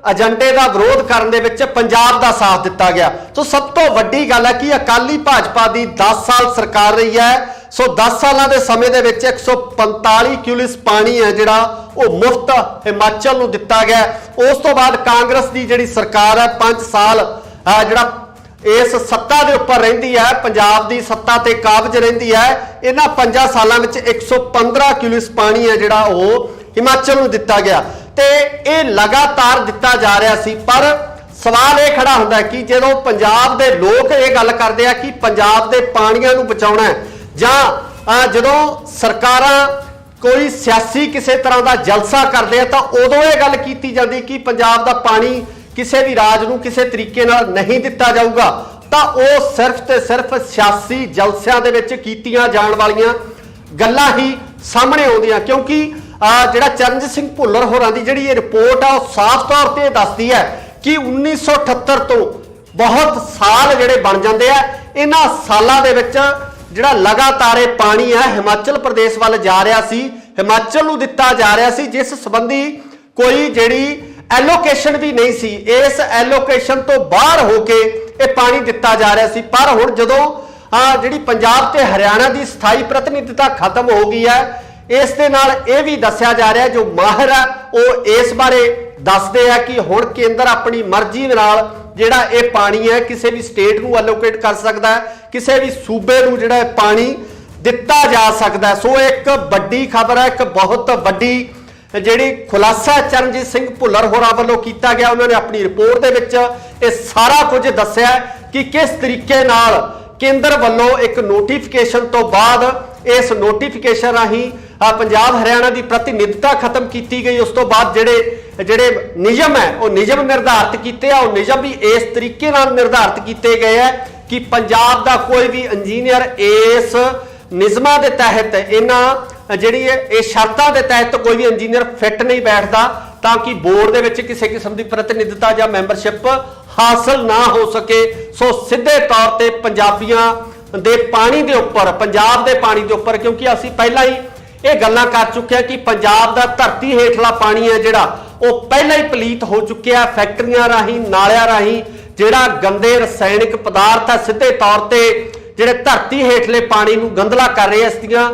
ਏਜੰਡੇ ਦਾ ਵਿਰੋਧ ਕਰਨ ਦੇ ਵਿੱਚ ਪੰਜਾਬ ਦਾ ਸਾਥ ਦਿੱਤਾ ਗਿਆ। ਸੋ ਸਭ ਤੋਂ ਵੱਡੀ ਗੱਲ ਹੈ ਕਿ ਅਕਾਲੀ ਭਾਜਪਾ ਦੀ 10 ਸਾਲ ਸਰਕਾਰ ਰਹੀ ਹੈ। ਸੋ 10 ਸਾਲਾਂ ਦੇ ਸਮੇਂ ਦੇ ਵਿੱਚ 145 ਕਿਊਲਿਸ ਪਾਣੀ ਹੈ ਜਿਹੜਾ ਉਹ ਮੁਫਤ ਹਿਮਾਚਲ ਨੂੰ ਦਿੱਤਾ ਗਿਆ। ਉਸ ਤੋਂ ਬਾਅਦ ਕਾਂਗਰਸ ਦੀ ਜਿਹੜੀ ਸਰਕਾਰ ਹੈ 5 ਸਾਲ ਜਿਹੜਾ ਇਸ ਸੱਤਾ ਦੇ ਉੱਪਰ ਰਹਿੰਦੀ ਹੈ, ਪੰਜਾਬ ਦੀ ਸੱਤਾ ਤੇ ਕਾਬਜ ਰਹਿੰਦੀ ਹੈ। ਇਹਨਾਂ 5 ਸਾਲਾਂ ਵਿੱਚ 115 ਕਿਊਲਿਸ ਪਾਣੀ ਹੈ ਜਿਹੜਾ ਉਹ ਹਿਮਾਚਲ ਨੂੰ ਦਿੱਤਾ ਗਿਆ ਤੇ ਇਹ ਲਗਾਤਾਰ ਦਿੱਤਾ ਜਾ ਰਿਹਾ ਸੀ। ਪਰ ਸਵਾਲ ਇਹ ਖੜਾ ਹੁੰਦਾ ਕਿ ਜਦੋਂ ਪੰਜਾਬ ਦੇ ਲੋਕ ਇਹ ਗੱਲ ਕਰਦੇ ਆ ਕਿ ਪੰਜਾਬ ਦੇ ਪਾਣੀਆਂ ਨੂੰ ਬਚਾਉਣਾ ਹੈ, ਜਾਂ ਜਦੋਂ ਸਰਕਾਰਾਂ ਕੋਈ ਸਿਆਸੀ ਕਿਸੇ ਤਰ੍ਹਾਂ ਦਾ ਜਲਸਾ ਕਰਦੇ ਆ ਤਾਂ ਉਦੋਂ ਇਹ ਗੱਲ ਕੀਤੀ ਜਾਂਦੀ ਕਿ ਪੰਜਾਬ ਦਾ ਪਾਣੀ ਕਿਸੇ ਵੀ ਰਾਜ ਨੂੰ ਕਿਸੇ ਤਰੀਕੇ ਨਾਲ ਨਹੀਂ ਦਿੱਤਾ ਜਾਊਗਾ, ਤਾਂ ਉਹ ਸਿਰਫ ਤੇ ਸਿਰਫ ਸਿਆਸੀ ਜਲਸਿਆਂ ਦੇ ਵਿੱਚ ਕੀਤੀਆਂ ਜਾਣ ਵਾਲੀਆਂ ਗੱਲਾਂ ਹੀ ਸਾਹਮਣੇ ਆਉਂਦੀਆਂ। ਕਿਉਂਕਿ ਜਿਹੜਾ ਚਰਨਜੀਤ ਸਿੰਘ ਭੁੱਲਰ ਹੋਰਾਂ ਦੀ ਜਿਹੜੀ ਇਹ ਰਿਪੋਰਟ ਆ ਉਹ ਸਾਫ਼ ਤੌਰ ਤੇ ਦੱਸਦੀ ਹੈ ਕਿ 1978 ਤੋਂ ਬਹੁਤ ਸਾਲ ਜਿਹੜੇ ਬਣ ਜਾਂਦੇ ਆ, ਇਹਨਾਂ ਸਾਲਾਂ ਦੇ ਵਿੱਚ ਜਿਹੜਾ ਲਗਾਤਾਰ ਇਹ ਪਾਣੀ ਹੈ ਹਿਮਾਚਲ ਪ੍ਰਦੇਸ਼ ਵੱਲ ਜਾ ਰਿਹਾ ਸੀ, ਹਿਮਾਚਲ ਨੂੰ ਦਿੱਤਾ ਜਾ ਰਿਹਾ ਸੀ, ਜਿਸ ਸੰਬੰਧੀ ਕੋਈ ਜਿਹੜੀ ਐਲੋਕੇਸ਼ਨ ਵੀ ਨਹੀਂ ਸੀ। ਇਸ ਐਲੋਕੇਸ਼ਨ ਤੋਂ ਬਾਹਰ ਹੋ ਕੇ ਇਹ ਪਾਣੀ ਦਿੱਤਾ ਜਾ ਰਿਹਾ ਸੀ। ਪਰ ਹੁਣ ਜਦੋਂ ਜਿਹੜੀ ਪੰਜਾਬ ਤੇ ਹਰਿਆਣਾ ਦੀ ਸਥਾਈ ਪ੍ਰਤੀਨਿਧਤਾ ਖਤਮ ਹੋ ਗਈ ਹੈ, ਇਸ ਦੇ ਨਾਲ ਇਹ ਵੀ ਦੱਸਿਆ ਜਾ ਰਿਹਾ, ਜੋ ਮਾਹਿਰ ਹੈ ਉਹ ਇਸ ਬਾਰੇ ਦੱਸਦੇ ਆ ਕਿ ਹੁਣ ਕੇਂਦਰ ਆਪਣੀ ਮਰਜ਼ੀ ਨਾਲ ਜਿਹੜਾ ਇਹ ਪਾਣੀ ਹੈ ਕਿਸੇ ਵੀ ਸਟੇਟ ਨੂੰ ਐਲੋਕੇਟ ਕਰ ਸਕਦਾ ਹੈ, ਕਿਸੇ ਵੀ ਸੂਬੇ ਨੂੰ ਜਿਹੜਾ ਪਾਣੀ ਦਿੱਤਾ ਜਾ ਸਕਦਾ। ਸੋ ਇੱਕ ਵੱਡੀ ਖਬਰ ਹੈ, ਇੱਕ ਬਹੁਤ ਵੱਡੀ ਜਿਹੜੀ ਖੁਲਾਸਾ ਚਰਨਜੀਤ ਸਿੰਘ ਭੁੱਲਰ ਹੋਰਾਂ ਵੱਲੋਂ ਕੀਤਾ ਗਿਆ। ਉਹਨਾਂ ਨੇ ਆਪਣੀ ਰਿਪੋਰਟ ਦੇ ਵਿੱਚ ਇਹ ਸਾਰਾ ਕੁਝ ਦੱਸਿਆ ਕਿ ਕਿਸ ਤਰੀਕੇ ਨਾਲ ਕੇਂਦਰ ਵੱਲੋਂ ਇੱਕ ਨੋਟੀਫਿਕੇਸ਼ਨ ਤੋਂ ਬਾਅਦ ਇਸ ਨੋਟੀਫਿਕੇਸ਼ਨ ਰਾਹੀਂ ਪੰਜਾਬ ਹਰਿਆਣਾ ਦੀ ਪ੍ਰਤੀਨਿਧਤਾ ਖਤਮ ਕੀਤੀ ਗਈ। ਉਸ ਤੋਂ ਬਾਅਦ ਜਿਹੜੇ ਨਿਯਮ ਹੈ ਉਹ ਨਿਯਮ ਨਿਰਧਾਰਿਤ ਕੀਤੇ ਆ, ਉਹ ਨਿਯਮ ਵੀ ਇਸ ਤਰੀਕੇ ਨਾਲ ਨਿਰਧਾਰਿਤ ਕੀਤੇ ਗਏ ਹੈ ਕਿ ਪੰਜਾਬ ਦਾ ਕੋਈ ਵੀ ਇੰਜੀਨੀਅਰ ਇਸ ਨਿਯਮਾਂ ਦੇ ਤਹਿਤ ਇਹਨਾਂ ਜਿਹੜੀ ਇਹ ਸ਼ਰਤਾਂ ਦੇ ਤਹਿਤ ਕੋਈ ਵੀ ਇੰਜੀਨੀਅਰ ਫਿੱਟ ਨਹੀਂ ਬੈਠਦਾ ਤਾਂ ਕਿ ਬੋਰਡ ਦੇ ਵਿੱਚ ਕਿਸੇ ਕਿਸਮ ਦੀ ਪ੍ਰਤੀਨਿਧਤਾ ਜਾਂ ਮੈਂਬਰਸ਼ਿਪ ਹਾਸਲ ਨਾ ਹੋ ਸਕੇ। ਸੋ ਸਿੱਧੇ ਤੌਰ ਤੇ ਪੰਜਾਬੀਆਂ ਦੇ ਪਾਣੀ ਦੇ ਉੱਪਰ, ਪੰਜਾਬ ਦੇ ਪਾਣੀ ਦੇ ਉੱਪਰ, ਕਿਉਂਕਿ ਅਸੀਂ ਪਹਿਲਾਂ ਹੀ ਇਹ ਗੱਲਾਂ ਕਰ ਚੁੱਕੇ ਹਾਂ ਕਿ ਪੰਜਾਬ ਦਾ ਧਰਤੀ ਹੇਠਲਾ ਪਾਣੀ ਹੈ ਜਿਹੜਾ ਉਹ ਪਹਿਲਾਂ ਹੀ ਪਲੀਤ ਹੋ ਚੁੱਕਿਆ। ਫੈਕਟਰੀਆਂ ਰਾਹੀਂ, ਨਾਲਿਆਂ ਰਾਹੀਂ ਜਿਹੜਾ ਗੰਦੇ ਰਸਾਇਣਿਕ ਪਦਾਰਥ ਹੈ ਸਿੱਧੇ ਤੌਰ ਤੇ ਜਿਹੜੇ ਧਰਤੀ ਹੇਠਲੇ ਪਾਣੀ ਨੂੰ ਗੰਦਲਾ ਕਰ ਰਹੇ। ਇਸ ਦੀਆਂ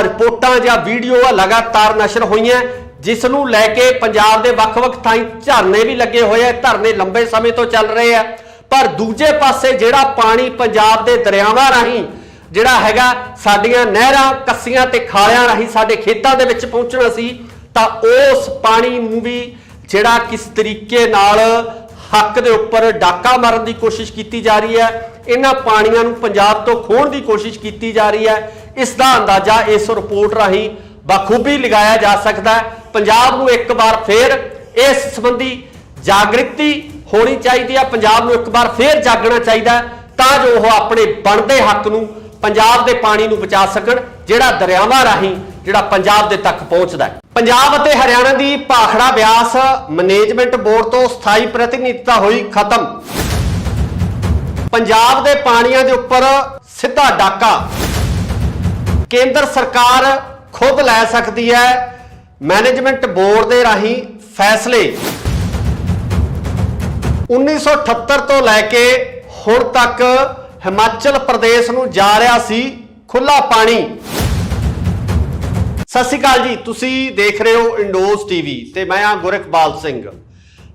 ਰਿਪੋਰਟਾਂ ਜਾਂ ਵੀਡੀਓ ਲਗਾਤਾਰ ਨਸ਼ਰ ਹੋਈਆਂ, ਜਿਸ ਨੂੰ ਲੈ ਕੇ ਪੰਜਾਬ ਦੇ ਵੱਖ-ਵੱਖ ਥਾਈਂ ਝਰਨੇ ਵੀ ਲੱਗੇ ਹੋਏ ਆ। ਧਰਨੇ ਲੰਬੇ ਸਮੇਂ ਤੋਂ ਚੱਲ ਰਹੇ ਆ, ਪਰ ਦੂਜੇ ਪਾਸੇ ਜਿਹੜਾ ਪਾਣੀ ਪੰਜਾਬ ਦੇ ਦਰਿਆਵਾਂ ਰਾਹੀਂ ਜਿਹੜਾ ਹੈਗਾ ਸਾਡੀਆਂ ਨਹਿਰਾਂ, ਕੱਸੀਆਂ ਤੇ ਖਾਲਿਆਂ ਰਾਹੀਂ ਸਾਡੇ ਖੇਤਾਂ ਦੇ ਵਿੱਚ ਪਹੁੰਚਣਾ ਸੀ, ਤਾਂ ਉਸ ਪਾਣੀ ਨੂੰ ਵੀ ਜਿਹੜਾ ਕਿਸ ਤਰੀਕੇ ਨਾਲ ਹੱਕ ਦੇ ਉੱਪਰ ਡਾਕਾ ਮਾਰਨ ਦੀ ਕੋਸ਼ਿਸ਼ ਕੀਤੀ ਜਾ ਰਹੀ ਹੈ, ਇਹਨਾਂ ਪਾਣੀਆਂ ਨੂੰ ਪੰਜਾਬ ਤੋਂ ਖੋਹਣ ਦੀ ਕੋਸ਼ਿਸ਼ ਕੀਤੀ ਜਾ ਰਹੀ ਹੈ। ਇਸ ਦਾ ਅੰਦਾਜ਼ਾ ਇਸ ਰਿਪੋਰਟ ਰਾਹੀਂ ਬਖੂਬੀ ਲਗਾਇਆ ਜਾ ਸਕਦਾ ਹੈ। ਪੰਜਾਬ ਨੂੰ ਇੱਕ ਵਾਰ ਫੇਰ ਇਸ ਸੰਬੰਧੀ ਜਾਗ੍ਰਿਤੀ ਹੋਣੀ ਚਾਹੀਦੀ ਹੈ, ਪੰਜਾਬ ਨੂੰ ਇੱਕ ਵਾਰ ਫੇਰ ਜਾਗਣਾ ਚਾਹੀਦਾ ਤਾਂ ਜੋ ਉਹ ਆਪਣੇ ਬਣਦੇ ਹੱਕ ਨੂੰ, ਪੰਜਾਬ ਦੇ ਪਾਣੀ ਨੂੰ ਬਚਾ ਸਕਣ ਜਿਹੜਾ ਦਰਿਆਵਾਂ ਰਾਹੀਂ ਜਿਹੜਾ ਪੰਜਾਬ ਦੇ ਤੱਕ ਪਹੁੰਚਦਾ ਹੈ। ਪੰਜਾਬ ਅਤੇ ਹਰਿਆਣਾ ਦੀ ਭਾਖੜਾ ਬਿਆਸ ਮੈਨੇਜਮੈਂਟ ਬੋਰਡ ਤੋਂ ਸਥਾਈ ਪ੍ਰਤੀਨਿਧਤਾ ਹੋਈ ਖਤਮ। ਪੰਜਾਬ ਦੇ ਪਾਣੀਆਂ ਦੇ ਉੱਪਰ ਸਿੱਧਾ ਡਾਕਾ ਕੇਂਦਰ ਸਰਕਾਰ ਖੁਦ ਲੈ ਸਕਦੀ ਹੈ। ਮੈਨੇਜਮੈਂਟ ਬੋਰਡ ਦੇ ਰਾਹੀਂ ਫੈਸਲੇ 1978 ਤੋਂ ਲੈ ਕੇ ਹੁਣ ਤੱਕ ਹਿਮਾਚਲ ਪ੍ਰਦੇਸ਼ ਨੂੰ ਜਾ ਰਿਹਾ ਸੀ ਖੁੱਲਾ ਪਾਣੀ। ਸਤਿ ਸ਼੍ਰੀ ਅਕਾਲ ਜੀ, ਤੁਸੀਂ ਦੇਖ ਰਹੇ ਹੋ ਇੰਡੋਜ਼ ਟੀਵੀ ਤੇ ਮੈਂ ਆ ਗੁਰਕਬਾਲ ਸਿੰਘ।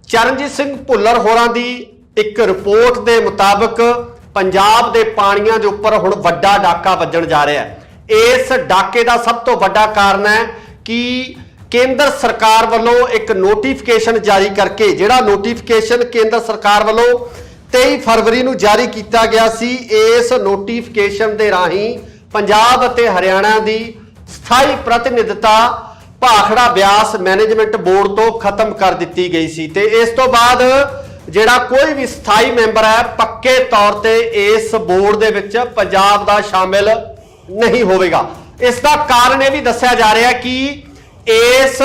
ਚਰਨਜੀਤ ਸਿੰਘ ਭੁੱਲਰ ਹੋਰਾਂ ਦੀ ਇੱਕ ਰਿਪੋਰਟ ਦੇ ਮੁਤਾਬਕ ਪੰਜਾਬ ਦੇ ਪਾਣੀਆਂ ਦੇ ਉੱਪਰ ਹੁਣ ਵੱਡਾ ਡਾਕਾ ਵੱਜਣ ਜਾ ਰਿਹਾ ਹੈ। ਇਸ ਡਾਕੇ ਦਾ ਸਭ ਤੋਂ ਵੱਡਾ ਕਾਰਨ ਹੈ ਕਿ ਕੇਂਦਰ ਸਰਕਾਰ ਵੱਲੋਂ ਇੱਕ ਨੋਟੀਫਿਕੇਸ਼ਨ ਜਾਰੀ ਕਰਕੇ, ਜਿਹੜਾ ਨੋਟੀਫਿਕੇਸ਼ਨ ਕੇਂਦਰ ਸਰਕਾਰ ਵੱਲੋਂ 23 ਫਰਵਰੀ ਨੂੰ ਜਾਰੀ ਕੀਤਾ ਗਿਆ ਸੀ, ਇਸ ਨੋਟੀਫਿਕੇਸ਼ਨ ਦੇ ਰਾਹੀਂ ਪੰਜਾਬ ਅਤੇ ਹਰਿਆਣਾ ਦੀ ਸਥਾਈ ਪ੍ਰਤੀਨਿਧਤਾ ਭਾਖੜਾ ਬਿਆਸ ਮੈਨੇਜਮੈਂਟ ਬੋਰਡ ਤੋਂ ਖਤਮ ਕਰ ਦਿੱਤੀ ਗਈ ਸੀ ਤੇ ਇਸ ਤੋਂ ਬਾਅਦ ਜਿਹੜਾ ਕੋਈ ਵੀ ਸਥਾਈ ਮੈਂਬਰ ਹੈ ਪੱਕੇ ਤੌਰ ਤੇ ਇਸ ਬੋਰਡ ਦੇ ਵਿੱਚ ਪੰਜਾਬ ਦਾ ਸ਼ਾਮਿਲ ਨਹੀਂ ਹੋਵੇਗਾ। ਇਸ ਦਾ ਕਾਰਨ ਇਹ ਵੀ ਦੱਸਿਆ ਜਾ ਰਿਹਾ ਕਿ ਇਸ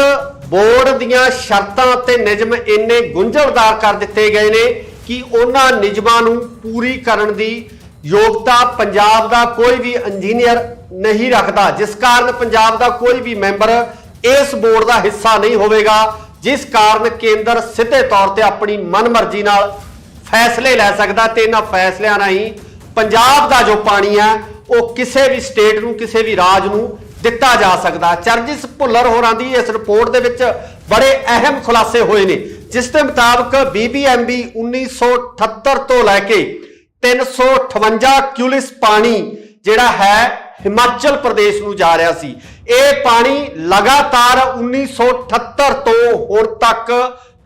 ਬੋਰਡ ਦੀਆਂ ਸ਼ਰਤਾਂ ਤੇ ਨਿਯਮ ਇੰਨੇ ਗੁੰਝਲਦਾਰ ਕਰ ਦਿੱਤੇ ਗਏ ਨੇ ਕਿ ਉਹਨਾਂ ਨਿਯਮਾਂ ਨੂੰ ਪੂਰੀ ਕਰਨ ਦੀ ਯੋਗਤਾ ਪੰਜਾਬ ਦਾ ਕੋਈ ਵੀ ਇੰਜੀਨੀਅਰ ਨਹੀਂ ਰੱਖਦਾ, ਜਿਸ ਕਾਰਨ ਪੰਜਾਬ ਦਾ ਕੋਈ ਵੀ ਮੈਂਬਰ ਇਸ ਬੋਰਡ ਦਾ ਹਿੱਸਾ ਨਹੀਂ ਹੋਵੇਗਾ, ਜਿਸ ਕਾਰਨ ਕੇਂਦਰ ਸਿੱਧੇ ਤੌਰ ਤੇ ਆਪਣੀ ਮਨਮਰਜ਼ੀ ਨਾਲ ਫੈਸਲੇ ਲੈ ਸਕਦਾ ਤੇ ਇਹਨਾਂ ਫੈਸਲਿਆਂ ਰਾਹੀਂ ਪੰਜਾਬ ਦਾ ਜੋ ਪਾਣੀ ਹੈ ਉਹ ਕਿਸੇ ਵੀ ਸਟੇਟ ਨੂੰ, ਕਿਸੇ ਵੀ ਰਾਜ ਨੂੰ ਦਿੱਤਾ ਜਾ ਸਕਦਾ। ਚਰਨਜੀਤ ਭੁੱਲਰ ਹੋਰਾਂ ਦੀ ਇਸ ਰਿਪੋਰਟ ਦੇ ਵਿੱਚ ਬੜੇ ਅਹਿਮ ਖੁਲਾਸੇ ਹੋਏ ਨੇ, ਜਿਸ ਦੇ ਮੁਤਾਬਕ BBMB 1978 ਤੋਂ ਲੈ ਕੇ 358 ਕਿਊਲਿਸ ਪਾਣੀ ਜਿਹੜਾ ਹੈ ਹਿਮਾਚਲ ਪ੍ਰਦੇਸ਼ ਨੂੰ ਜਾ ਰਿਹਾ ਸੀ। ਇਹ ਪਾਣੀ ਲਗਾਤਾਰ 1978 ਤੋਂ ਹੁਣ ਤੱਕ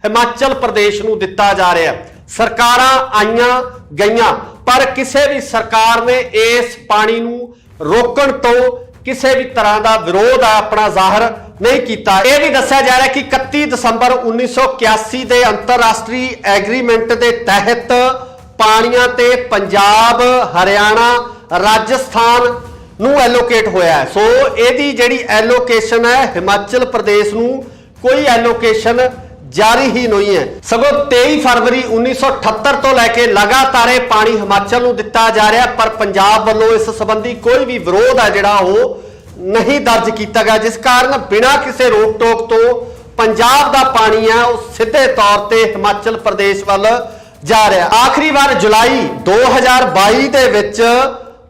ਹਿਮਾਚਲ ਪ੍ਰਦੇਸ਼ ਨੂੰ ਦਿੱਤਾ ਜਾ ਰਿਹਾ। ਸਰਕਾਰਾਂ ਆਈਆਂ ਗਈਆਂ ਪਰ ਕਿਸੇ ਵੀ ਸਰਕਾਰ ਨੇ ਇਸ ਪਾਣੀ ਨੂੰ ਰੋਕਣ ਤੋਂ ਕਿਸੇ ਵੀ ਤਰ੍ਹਾਂ ਦਾ ਵਿਰੋਧ ਆਪਣਾ ਜ਼ਾਹਰ ਨਹੀਂ ਕੀਤਾ। ਇਹ ਵੀ ਦੱਸਿਆ ਜਾ ਰਿਹਾ ਕਿ 31 ਦਸੰਬਰ 1981 ਦੇ ਅੰਤਰਰਾਸ਼ਟਰੀ ਐਗਰੀਮੈਂਟ ਦੇ ਤਹਿਤ ਪਾਣੀਆਂ ਤੇ ਪੰਜਾਬ, ਹਰਿਆਣਾ, ਰਾਜਸਥਾਨ ਨੂੰ ਐਲੋਕੇਟ ਹੋਇਆ ਹੈ। ਸੋ ਇਹਦੀ ਜਿਹੜੀ ਐਲੋਕੇਸ਼ਨ ਹੈ ਹਿਮਾਚਲ ਪ੍ਰਦੇਸ਼ ਨੂੰ ਕੋਈ ਐਲੋਕੇਸ਼ਨ ਜਾਰੀ ਹੀ ਨਹੀਂ ਹੈ, ਸਗੋਂ 23 ਫਰਵਰੀ 1978 ਤੋਂ ਲੈ ਕੇ ਲਗਾਤਾਰ ਇਹ ਪਾਣੀ ਹਿਮਾਚਲ ਨੂੰ ਦਿੱਤਾ ਜਾ ਰਿਹਾ, ਪਰ ਪੰਜਾਬ ਵੱਲੋਂ ਇਸ ਸੰਬੰਧੀ ਕੋਈ ਵੀ ਵਿਰੋਧ ਹੈ ਜਿਹੜਾ ਉਹ ਨਹੀਂ ਦਰਜ ਕੀਤਾ ਗਿਆ, ਜਿਸ ਕਾਰਨ ਬਿਨਾਂ ਕਿਸੇ ਰੋਕ ਟੋਕ ਤੋਂ ਪੰਜਾਬ ਦਾ ਪਾਣੀ ਹੈ ਉਹ ਸਿੱਧੇ ਤੌਰ ਤੇ ਹਿਮਾਚਲ ਪ੍ਰਦੇਸ਼ ਵੱਲ ਜਾ ਰਿਹਾ। ਆਖਰੀ ਵਾਰ ਜੁਲਾਈ 2022 ਦੇ ਵਿੱਚ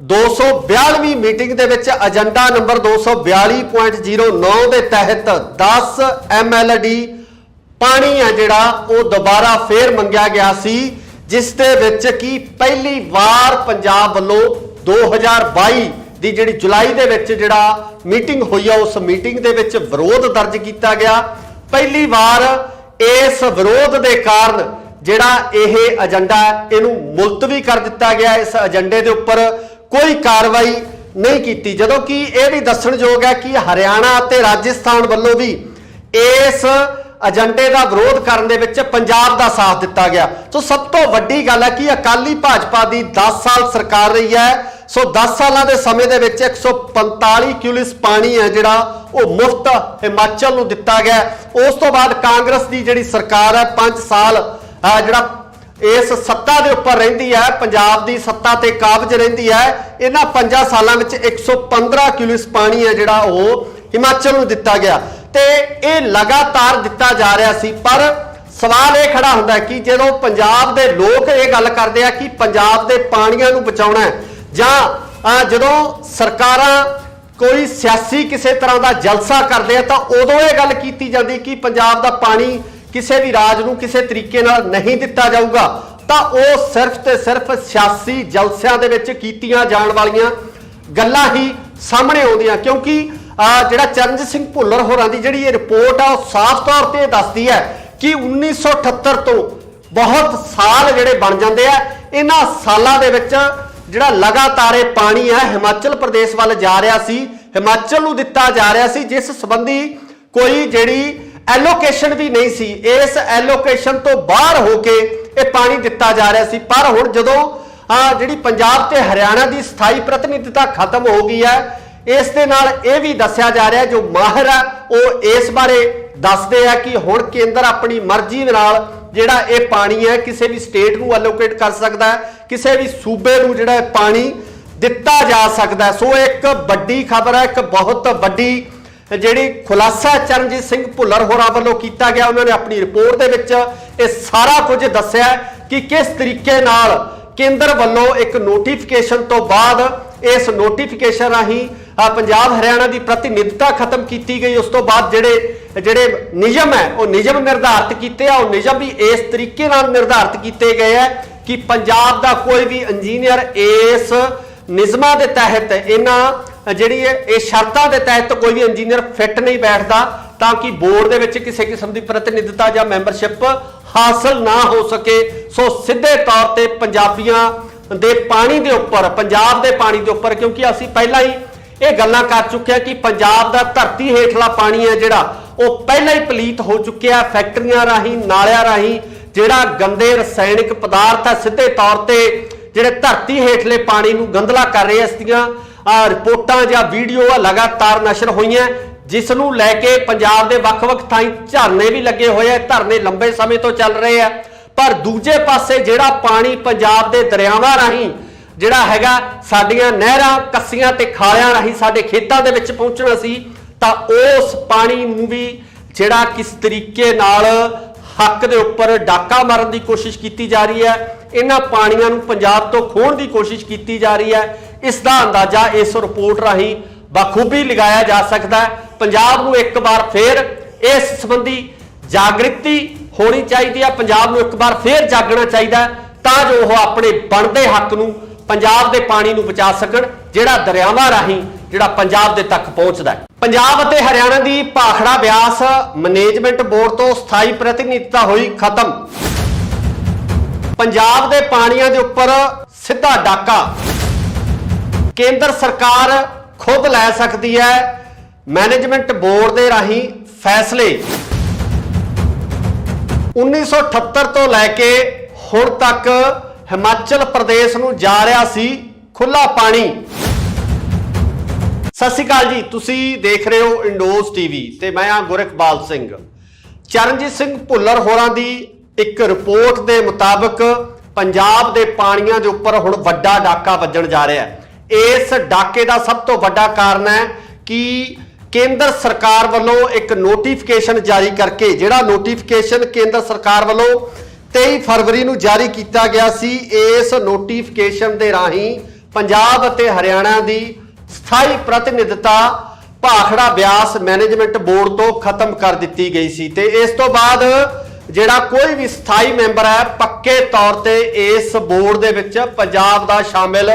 242ਵੀਂ ਮੀਟਿੰਗ ਦੇ ਵਿੱਚ ਏਜੰਡਾ ਨੰਬਰ 242.09 ਦੇ ਤਹਿਤ 10 MLD ਪਾਣੀ ਹੈ ਜਿਹੜਾ ਉਹ ਦੁਬਾਰਾ ਫੇਰ ਮੰਗਿਆ ਗਿਆ ਸੀ, ਜਿਸ ਦੇ ਵਿੱਚ ਕਿ ਪਹਿਲੀ ਵਾਰ ਪੰਜਾਬ ਵੱਲੋਂ 2022 ਦੀ ਜਿਹੜੀ ਜੁਲਾਈ ਦੇ ਵਿੱਚ ਜਿਹੜਾ ਮੀਟਿੰਗ ਹੋਈ ਆ ਉਸ ਮੀਟਿੰਗ ਦੇ ਵਿੱਚ ਵਿਰੋਧ ਦਰਜ ਕੀਤਾ ਗਿਆ। ਪਹਿਲੀ ਵਾਰ ਇਸ ਵਿਰੋਧ ਦੇ ਕਾਰਨ ਜਿਹੜਾ ਇਹ ਏਜੰਡਾ ਇਹਨੂੰ ਮੁਲਤਵੀ ਕਰ ਦਿੱਤਾ ਗਿਆ। ਇਸ ਏਜੰਡੇ ਦੇ ਉੱਪਰ ਕੋਈ ਕਾਰਵਾਈ ਨਹੀਂ ਕੀਤੀ, ਜਦੋਂ ਕਿ ਇਹ ਵੀ ਦੱਸਣਯੋਗ ਹੈ ਕਿ ਹਰਿਆਣਾ ਅਤੇ ਰਾਜਸਥਾਨ ਵੱਲੋਂ ਵੀ ਇਸ ਏਜੰਡੇ ਦਾ ਵਿਰੋਧ ਕਰਨ ਦੇ ਵਿੱਚ ਪੰਜਾਬ ਦਾ ਸਾਥ ਦਿੱਤਾ ਗਿਆ। ਸੋ ਸਭ ਤੋਂ ਵੱਡੀ ਗੱਲ ਹੈ ਕਿ ਅਕਾਲੀ ਭਾਜਪਾ ਦੀ 10 ਸਾਲ ਸਰਕਾਰ ਰਹੀ ਹੈ। ਸੋ 10 ਸਾਲਾਂ ਦੇ ਸਮੇਂ ਦੇ ਵਿੱਚ 145 ਕਿਊਲਿਸ ਪਾਣੀ ਹੈ ਜਿਹੜਾ ਉਹ ਮੁਫਤ ਹਿਮਾਚਲ ਨੂੰ ਦਿੱਤਾ ਗਿਆ। ਉਸ ਤੋਂ ਬਾਅਦ ਕਾਂਗਰਸ ਦੀ ਜਿਹੜੀ ਸਰਕਾਰ ਹੈ 5 ਸਾਲ ਜਿਹੜਾ ਇਸ ਸੱਤਾ ਦੇ ਉੱਪਰ ਰਹਿੰਦੀ ਹੈ, ਪੰਜਾਬ ਦੀ ਸੱਤਾ ਤੇ ਕਾਬਜ ਰਹਿੰਦੀ ਹੈ। ਇਹਨਾਂ 5 ਸਾਲਾਂ ਵਿੱਚ 115 ਕਿਊਲਿਸ ਪਾਣੀ ਹੈ ਜਿਹੜਾ ਉਹ ਹਿਮਾਚਲ ਨੂੰ ਦਿੱਤਾ ਗਿਆ ਤੇ ਇਹ ਲਗਾਤਾਰ ਦਿੱਤਾ ਜਾ ਰਿਹਾ ਸੀ। ਪਰ ਸਵਾਲ ਇਹ ਖੜਾ ਹੁੰਦਾ ਕਿ ਜਦੋਂ ਪੰਜਾਬ ਦੇ ਲੋਕ ਇਹ ਗੱਲ ਕਰਦੇ ਆ ਕਿ ਪੰਜਾਬ ਦੇ ਪਾਣੀਆਂ ਨੂੰ ਬਚਾਉਣਾ ਹੈ, ਜਾਂ ਜਦੋਂ ਸਰਕਾਰਾਂ ਕੋਈ ਸਿਆਸੀ ਕਿਸੇ ਤਰ੍ਹਾਂ ਦਾ ਜਲਸਾ ਕਰਦੇ ਆ ਤਾਂ ਉਦੋਂ ਇਹ ਗੱਲ ਕੀਤੀ ਜਾਂਦੀ ਕਿ ਪੰਜਾਬ ਦਾ ਪਾਣੀ ਕਿਸੇ ਵੀ ਰਾਜ ਨੂੰ ਕਿਸੇ ਤਰੀਕੇ ਨਾਲ ਨਹੀਂ ਦਿੱਤਾ ਜਾਊਗਾ, ਤਾਂ ਉਹ ਸਿਰਫ ਤੇ ਸਿਰਫ ਸਿਆਸੀ ਜਲਸਿਆਂ ਦੇ ਵਿੱਚ ਕੀਤੀਆਂ ਜਾਣ ਵਾਲੀਆਂ ਗੱਲਾਂ ਹੀ ਸਾਹਮਣੇ ਆਉਂਦੀਆਂ। ਕਿਉਂਕਿ ਜਿਹੜਾ ਚਰਨਜੀਤ ਸਿੰਘ ਭੁੱਲਰ ਹੋਰਾਂ ਦੀ ਜਿਹੜੀ ਇਹ ਰਿਪੋਰਟ ਆ ਉਹ ਸਾਫ਼ ਤੌਰ ਤੇ ਦੱਸਦੀ ਹੈ ਕਿ 1978 ਤੋਂ ਬਹੁਤ ਸਾਲ ਜਿਹੜੇ ਬਣ ਜਾਂਦੇ ਆ, ਇਹਨਾਂ ਸਾਲਾਂ ਦੇ ਵਿੱਚ ਜਿਹੜਾ ਲਗਾਤਾਰ ਇਹ ਪਾਣੀ ਹੈ ਹਿਮਾਚਲ ਪ੍ਰਦੇਸ਼ ਵੱਲ ਜਾ ਰਿਹਾ ਸੀ, ਹਿਮਾਚਲ ਨੂੰ ਦਿੱਤਾ ਜਾ ਰਿਹਾ ਸੀ, ਜਿਸ ਸੰਬੰਧੀ ਕੋਈ ਜਿਹੜੀ ਐਲੋਕੇਸ਼ਨ ਵੀ ਨਹੀਂ ਸੀ। ਇਸ ਐਲੋਕੇਸ਼ਨ ਤੋਂ ਬਾਹਰ ਹੋ ਕੇ ਇਹ ਪਾਣੀ ਦਿੱਤਾ ਜਾ ਰਿਹਾ ਸੀ। ਪਰ ਹੁਣ ਜਦੋਂ ਜਿਹੜੀ ਪੰਜਾਬ ਤੇ ਹਰਿਆਣਾ ਦੀ ਸਥਾਈ ਪ੍ਰਤੀਨਿਧਤਾ ਖਤਮ ਹੋ ਗਈ ਹੈ, ਇਸ ਦੇ ਨਾਲ ਇਹ ਵੀ ਦੱਸਿਆ ਜਾ ਰਿਹਾ, ਜੋ ਮਾਹਿਰ ਹੈ ਉਹ ਇਸ ਬਾਰੇ ਦੱਸਦੇ ਆ ਕਿ ਹੁਣ ਕੇਂਦਰ ਆਪਣੀ ਮਰਜ਼ੀ ਨਾਲ ਜਿਹੜਾ ਇਹ ਪਾਣੀ ਹੈ ਕਿਸੇ ਵੀ ਸਟੇਟ ਨੂੰ ਐਲੋਕੇਟ ਕਰ ਸਕਦਾ ਹੈ, ਕਿਸੇ ਵੀ ਸੂਬੇ ਨੂੰ ਜਿਹੜਾ ਪਾਣੀ ਦਿੱਤਾ ਜਾ ਸਕਦਾ। ਸੋ ਇੱਕ ਵੱਡੀ ਖਬਰ ਹੈ, ਇੱਕ ਬਹੁਤ ਵੱਡੀ ਜਿਹੜੀ ਖੁਲਾਸਾ ਚਰਨਜੀਤ ਸਿੰਘ ਭੁੱਲਰ ਹੋਰਾਂ ਵੱਲੋਂ ਕੀਤਾ ਗਿਆ। ਉਹਨਾਂ ਨੇ ਆਪਣੀ ਰਿਪੋਰਟ ਦੇ ਵਿੱਚ ਇਹ ਸਾਰਾ ਕੁਝ ਦੱਸਿਆ ਕਿ ਕਿਸ ਤਰੀਕੇ ਨਾਲ ਕੇਂਦਰ ਵੱਲੋਂ ਇੱਕ ਨੋਟੀਫਿਕੇਸ਼ਨ ਤੋਂ ਬਾਅਦ ਇਸ ਨੋਟੀਫਿਕੇਸ਼ਨ ਰਾਹੀਂ पंजाब हरियाणा की प्रतिनिधिता खत्म की गई। उस तो बाद ਜਿਹੜੇ नियम है वो नियम निर्धारित किए आ, नियम भी इस तरीके नाल निर्धारित किए गए है कि पंजाब का कोई भी इंजीनियर इस नियमां के तहत इन्हां जिहड़ी ये शर्तां के तहत कोई भी इंजीनियर फिट नहीं बैठता ताकि बोर्ड दे विच किसी किस्म की प्रतिनिधिता या मैंबरशिप हासिल ना हो सके। सो सीधे तौर पर पंजाबियां दे पानी के उपर, पंजाब के पानी के उपर, क्योंकि असीं पहला ही ये गल्लां कर चुके हैं कि पंजाब का धरती हेठला पानी है जिहड़ा वो पहला ही पलीत हो चुकिया। फैक्ट्रियां राही, नालियां राही जिहड़ा गंदे रसायनिक पदार्थ है सीधे तौर पर जिहड़े धरती हेठले पानी नूं गंदला कर रहे। इसदियां रिपोर्टां या वीडियो लगातार नशर होईयां, जिस नूं लैके पंजाब दे वख-वख थाई झरने भी लगे हुए हैं। धरने लंबे समय तो चल रहे हैं, पर दूजे पासे जिहड़ा पानी पंजाब दे दरियावां राही जिहड़ा हैगा साडीआं नहरां, कस्सियां ते खालियां राही साडे खेतां दे विच पहुंचना सी, तां उस पानी नूं भी जिहड़ा किस तरीके नाल हक दे उपर डाका मारन की कोशिश की जा रही है, इन्हां पानियां नूं पंजाब तो खोण की कोशिश की जा रही है। इसका अंदाजा इस रिपोर्ट राही बखूबी लगाया जा सकता है। पंजाब नूं एक बार फिर इस संबंधी जागृति होनी चाहिए, पंजाब नूं एक बार फिर जागना चाहिए तां जो वह अपने बनते हक नूं पंजाब के पानी नूं बचा सकण जिहड़ा दरियावां राही जिहड़ा पंजाब दे तक पहुंचदा है। पंजाब अते हरियाणा की भाखड़ा ब्यास मैनेजमेंट बोर्ड तो स्थाई प्रतिनिधिता हुई खत्म। पंजाब के पानियां दे उपर सीधा डाका केंद्र सरकार खुद लै सकती है। मैनेजमेंट बोर्ड के राही फैसले 1978 तो लैके हुण तक हिमाचल प्रदेश नूं जा रहा सी खुला पानी। सत श्री अकाल जी, तुसी देख रहे हो इंडोज टीवी ते मैं हाँ गुरखबाल सिंह। चरणजीत सिंह भुल्लर होरां दी एक रिपोर्ट के मुताबिक पंजाब के पानियां के उपर हुण वड्डा डाका वजण जा रहा है। इस डाके का सब तो वड्डा कारण है कि केंद्र सरकार वालों एक नोटिफिकेशन जारी करके, जिहड़ा नोटिफिकेशन केंद्र सरकार वालों 23 फरवरी नूं जारी किया गया सी, इस नोटिफिकेशन के राही पंजाब अते हरियाणा की स्थाई प्रतिनिधिता भाखड़ा ब्यास मैनेजमेंट बोर्ड तो खत्म कर दी गई सी। ते इस तो बाद जिहड़ा कोई भी स्थाई मैंबर है पक्के तौर पे इस बोर्ड दे विच पंजाब दा शामिल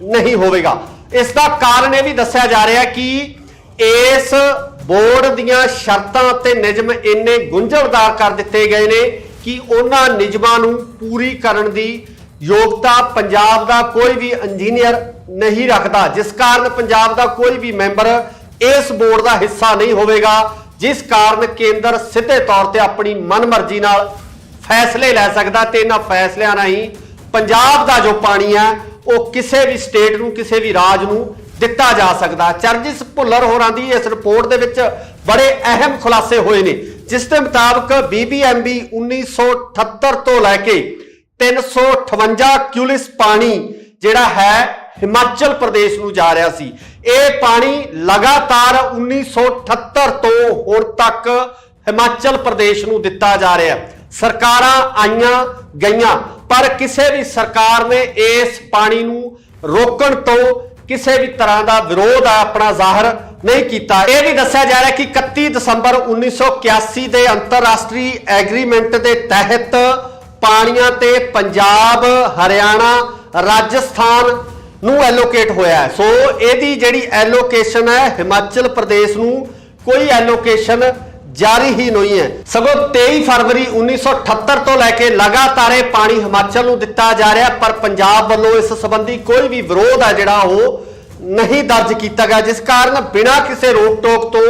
नहीं होवेगा। इसका कारण यह भी दस्सिया जा रहा है कि इस बोर्ड दीयां शर्तां ते नियम इन्ने गुंझलदार कर दिते गए ने कि उन्हां नियमां नूं पूरी करन दी योग्यता पंजाब दा कोई भी इंजीनियर नहीं रखता, जिस कारण पंजाब दा कोई भी मैंबर इस बोर्ड का हिस्सा नहीं होवेगा, जिस कारण केंद्र सीधे तौर पर अपनी मनमर्जी नाल फैसले लै सकता ते इन्हां फैसलियां राहीं पंजाब का जो पानी है वो किसी भी स्टेट नूं किसी भी राज नूं दिता जा सकता। चरणजीत भुल्लर होरां दी इस रिपोर्ट दे विच बड़े अहम खुलासे होए ने, जिस दे मुताबिक BBMB 1978 तो लैके 358 क्यूलिस पानी जिहड़ा है हिमाचल प्रदेश नूं जा रहा सी। ये पानी लगातार 1978 तो हुण तक हिमाचल प्रदेश नूं दिता जा रहा है। सरकारां आईयां गईयां पर किसी भी सरकार ने इस पानी नूं रोकण तो किसी भी तरह का विरोध अपना जाहिर नहीं किया। यह भी दस्सिया जा रहा है कि 31 दिसंबर 1981 के अंतरराष्ट्रीय एग्रीमेंट के तहत पानियां ते पंजाब, हरियाणा, राजस्थान नूं एलोकेट होया है। सो यदी जिहड़ी एलोकेशन है हिमाचल प्रदेश नूं कोई एलोकेशन जारी ही नहीं है, सगों 23 फरवरी 1978 तो लैके लगातार पानी हिमाचल नूं दिता जा रहा है, पर पंजाब वालों इस संबंधी कोई भी विरोध है जिहड़ा वो नहीं दर्ज किया गया, जिस कारण बिना किसी रोक टोक तो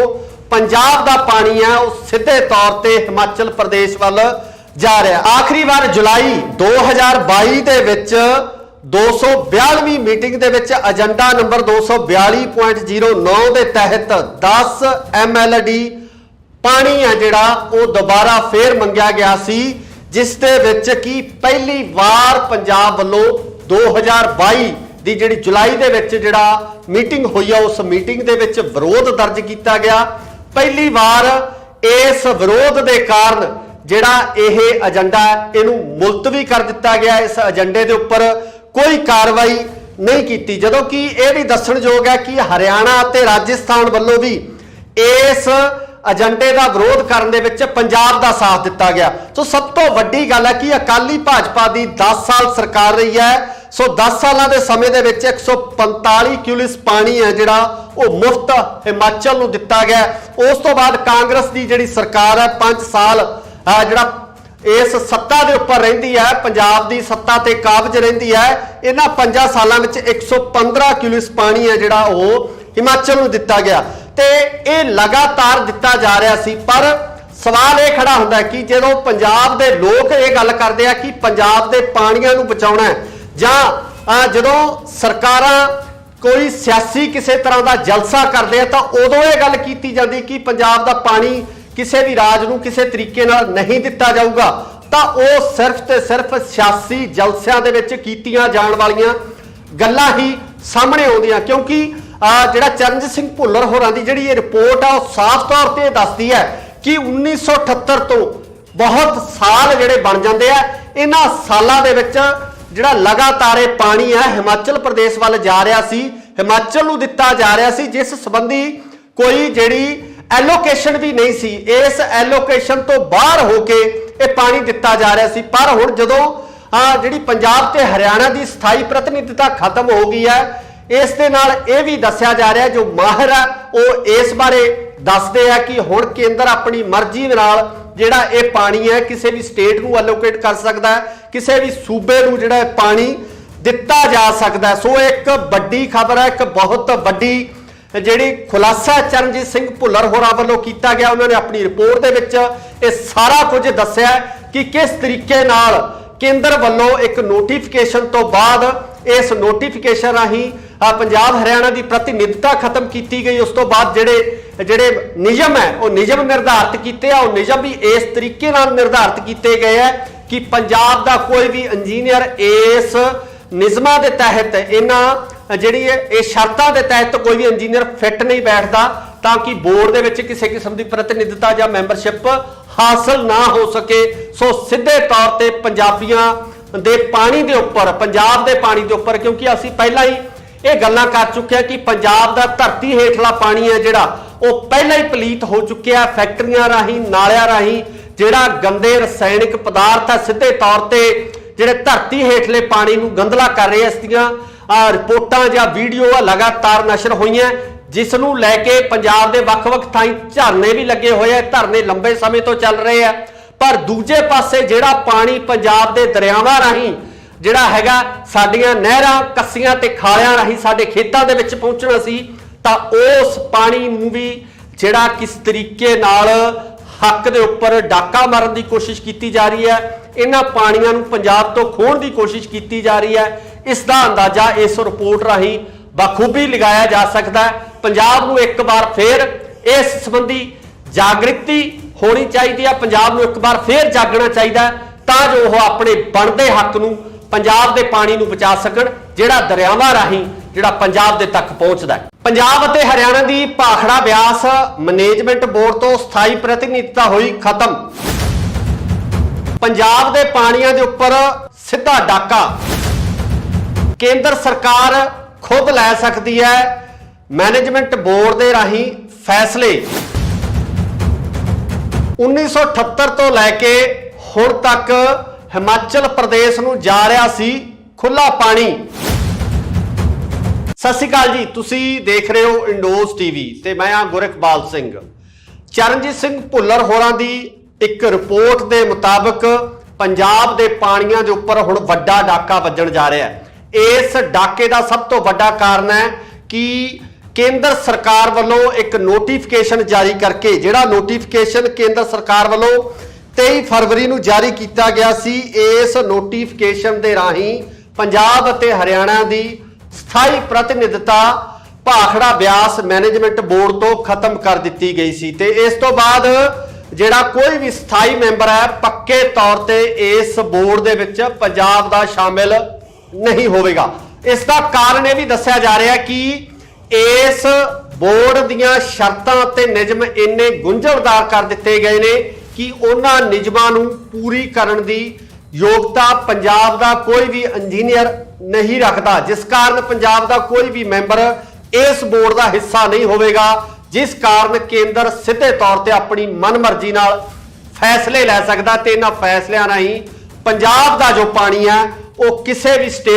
पंजाब का पानी है वो सीधे तौर पर हिमाचल प्रदेश वाल जा रहा है। आखिरी बार जुलाई 2022 दे विच 242वीं मीटिंग दे विच एजेंडा नंबर 242.09 के तहत 10 MLD पानी है जिहड़ा वो दोबारा फिर मंगिया गया सी, जिस दे विच कि पहली बार पंजाब वालों 2022 दी जिहड़ी जुलाई दे विच जिहड़ा मीटिंग हुई है उस मीटिंग दे विच विरोध दर्ज किया गया। पहली बार इस विरोध के कारण जिहड़ा यह एजेंडा इनू मुलतवी कर दिता गया। इस एजेंडे के उपर कोई कार्रवाई नहीं की। जदों कि यह भी दसणयोग है कि हरियाणा ते राजस्थान वालों भी इस एजेंडे का विरोध करने दे विच पंजाब का साथ दिता गया। सो सब तो वड्डी गल है कि अकाली भाजपा की 10 साल सरकार रही है। सो 10 सालों के समय दे विच 145 क्यूलिस पानी है जिहड़ा वो मुफ्त हिमाचल नूं दिता गया। उस तो बाद कांग्रेस की जिहड़ी सरकार है 5 साल जिहड़ा इस सत्ता के उपर रहिंदी है, पंजाब की सत्ता ते काबज रहिंदी है। इन्हां 5 सालों में 115 क्यूलिस पानी है जिहड़ा वो हिमाचल नूं दिता गया ते ये लगातार दिता जा रहा सी। पर सवाल ये खड़ा होंदा है कि जो पंजाब के लोग ये गल करते हैं कि पंजाब के पानियां नूं बचाउणा है जां जदों सरकारां कोई सियासी किसी तरह का जलसा करते हैं तो उदों ये गल की जाती कि पंजाब का पानी किसी भी राज नूं किसी तरीके नाल नहीं दिता जाऊगा, तो वो सिर्फ ते सिर्फ सियासी जलसियां दे विच कीतियां जाण वालियां गल्लां ही सामने आउंदियां। क्योंकि जिहड़ा चरणजीत सिंह भुल्लर होरां दी जिहड़ी रिपोर्ट आ साफ तौर पर दसदी है कि 1978 तो बहुत साल जिहड़े बन जाते हैं, इन्हां सालां दे विच जिहड़ा लगातार ये पानी है हिमाचल प्रदेश वाल जा रहा सी, हिमाचल नूं दिता जा रहा सी, जिस संबंधी कोई जिहड़ी एलोकेशन भी नहीं सी। इस एलोकेशन तो बाहर होके ये पानी दिता जा रहा सी। पर हुण जदों जिहड़ी पंजाब ते हरियाणा की स्थाई प्रतिनिधिता खत्म हो गई है, इस दे नाल ये भी दस्सिया जा रहा है, जो माहिर है वो इस बारे दसदे हैं कि हुण केंद्र अपनी मर्जी नाल जिहड़ा ये पानी है किसी भी स्टेट नूं एलोकेट कर सकता है, किसी भी सूबे नूं जिहड़ा पानी दिता जा सकता है। सो एक बड़ी खबर है, एक बहुत बड़ी जिहड़ी खुलासा चरणजीत सिंह भुल्लर होरां वल्लों कीता गया। उन्होंने अपनी रिपोर्ट दे विच ये सारा कुछ दस्सिया कि किस तरीके नाल केंद्र वल्लों एक नोटिफिकेशन तो बाद इस नोटिफिकेशन राही पंजाब हरियाणा की प्रतिनिधिता खत्म की गई। उस तो बाद जिहड़े नियम है वो नियम निर्धारित किए, और नियम भी इस तरीके नाल निर्धारित किए गए हैं कि पंजाब का कोई भी इंजीनियर इस नियमां के तहत इन्हां जिहड़ी शर्तां के तहत कोई भी इंजीनियर फिट नहीं बैठता, ताकि बोर्ड दे विच किसी किस्म की प्रतिनिधिता या मैंबरशिप हासिल ना हो सके। सो सीधे तौर पर पंजाबियां दे पानी के उपर, पंजाब के पानी के उपर, क्योंकि असीं पहला ही ये गल्लां कर चुके हैं कि पंजाब का धरती हेठला पानी है जिहड़ा वो पहला ही पलीत हो चुकिया है। फैक्ट्रियां राही, नालियां राही जिहड़ा गंदे रसायनिक पदार्थ है सीधे तौर पर जिहड़े धरती हेठले पानी नूं गंदला कर रहे हैं। इसदियां रिपोर्टां या वीडियो लगातार नशर होईयां, जिस नूं लैके पंजाब के वख-वख थाई झरने भी लगे हुए हैं, धरने लंबे समय तो चल रहे हैं। पर दूजे पासे जिहड़ा पानी पंजाब के दरियावां राही जिहड़ा हैगा साडीआं नहरां, कस्सियां ते खालियां राही साडे खेतां दे विच पहुंचना सी, तां उस पानी नूं भी जिहड़ा किस तरीके नाल हक दे उपर डाका मारन की कोशिश की जा रही है, इन्हां पानियां नूं पंजाब तो खोहण की कोशिश की जा रही है। इसका अंदाजा इस रिपोर्ट राही बखूबी लगाया जा सकता है। पंजाब नूं एक बार फिर इस संबंधी जागृति होनी चाहिए, पंजाब नूं एक बार फिर जागना चाहिए तां जो वह अपने बनते हक नूं पंजाब के पानी नूं बचा सकण, जिहड़ा दरियावां राही जिहड़ा पंजाब दे तक पहुंचदा है। पंजाब अते हरियाणा की भाखड़ा ब्यास मैनेजमेंट बोर्ड तो स्थाई प्रतिनिधिता हुई खत्म। पंजाब के पानियां दे उपर सीधा डाका केंद्र सरकार खुद लै सकती है। मैनेजमेंट बोर्ड के राही फैसले 1978 तो लैके हुण तक हिमाचल प्रदेश नूं जा रहा सी खुला पानी। सत श्री अकाल जी, तुसी देख रहे हो इंडोज टीवी ते मैं हाँ गुरखबाल सिंह। चरणजीत सिंह भुल्लर होरां दी एक रिपोर्ट के मुताबिक पंजाब के पानियां के उपर हुण वड्डा डाका वजण जा रहा है। इस डाके का सब तो वड्डा कारण है कि केंद्र सरकार वालों एक नोटिफिकेशन जारी करके, जिहड़ा नोटिफिकेशन केंद्र सरकार वालों 23 फरवरी नूं जारी किया गया सी, इस नोटिफिकेशन के राही पंजाब अते हरियाणा की स्थाई प्रतिनिधिता भाखड़ा ब्यास मैनेजमेंट बोर्ड तो खत्म कर दी गई सी। ते इस तो बाद जिहड़ा कोई भी स्थाई मैंबर है पक्के तौर पर इस बोर्ड दे विच पंजाब दा शामिल नहीं होवेगा। इसका कारण यह भी दस्सिया जा रहा है कि इस बोर्ड दीयां शर्तां ते नियम इन्ने गुंझलदार कर दिते गए ने कि उन्हां नियमां नूं पूरी करन दी ਯੋਗਤਾ ਪੰਜਾਬ ਦਾ ਕੋਈ ਵੀ ਇੰਜੀਨੀਅਰ ਨਹੀਂ ਰੱਖਦਾ, ਜਿਸ ਕਾਰਨ ਪੰਜਾਬ ਦਾ ਕੋਈ ਵੀ ਮੈਂਬਰ ਇਸ ਬੋਰਡ ਦਾ ਹਿੱਸਾ ਨਹੀਂ ਹੋਵੇਗਾ, ਜਿਸ ਕਾਰਨ ਕੇਂਦਰ ਸਿੱਧੇ ਤੌਰ ਤੇ ਆਪਣੀ ਮਨਮਰਜ਼ੀ ਨਾਲ ਫੈਸਲੇ ਲੈ ਸਕਦਾ ਤੇ ਇਹਨਾਂ ਫੈਸਲਿਆਂ ਰਾਹੀਂ ਪੰਜਾਬ ਦਾ ਜੋ ਪਾਣੀ ਹੈ ਉਹ ਕਿਸੇ ਵੀ ਸਟੇਟ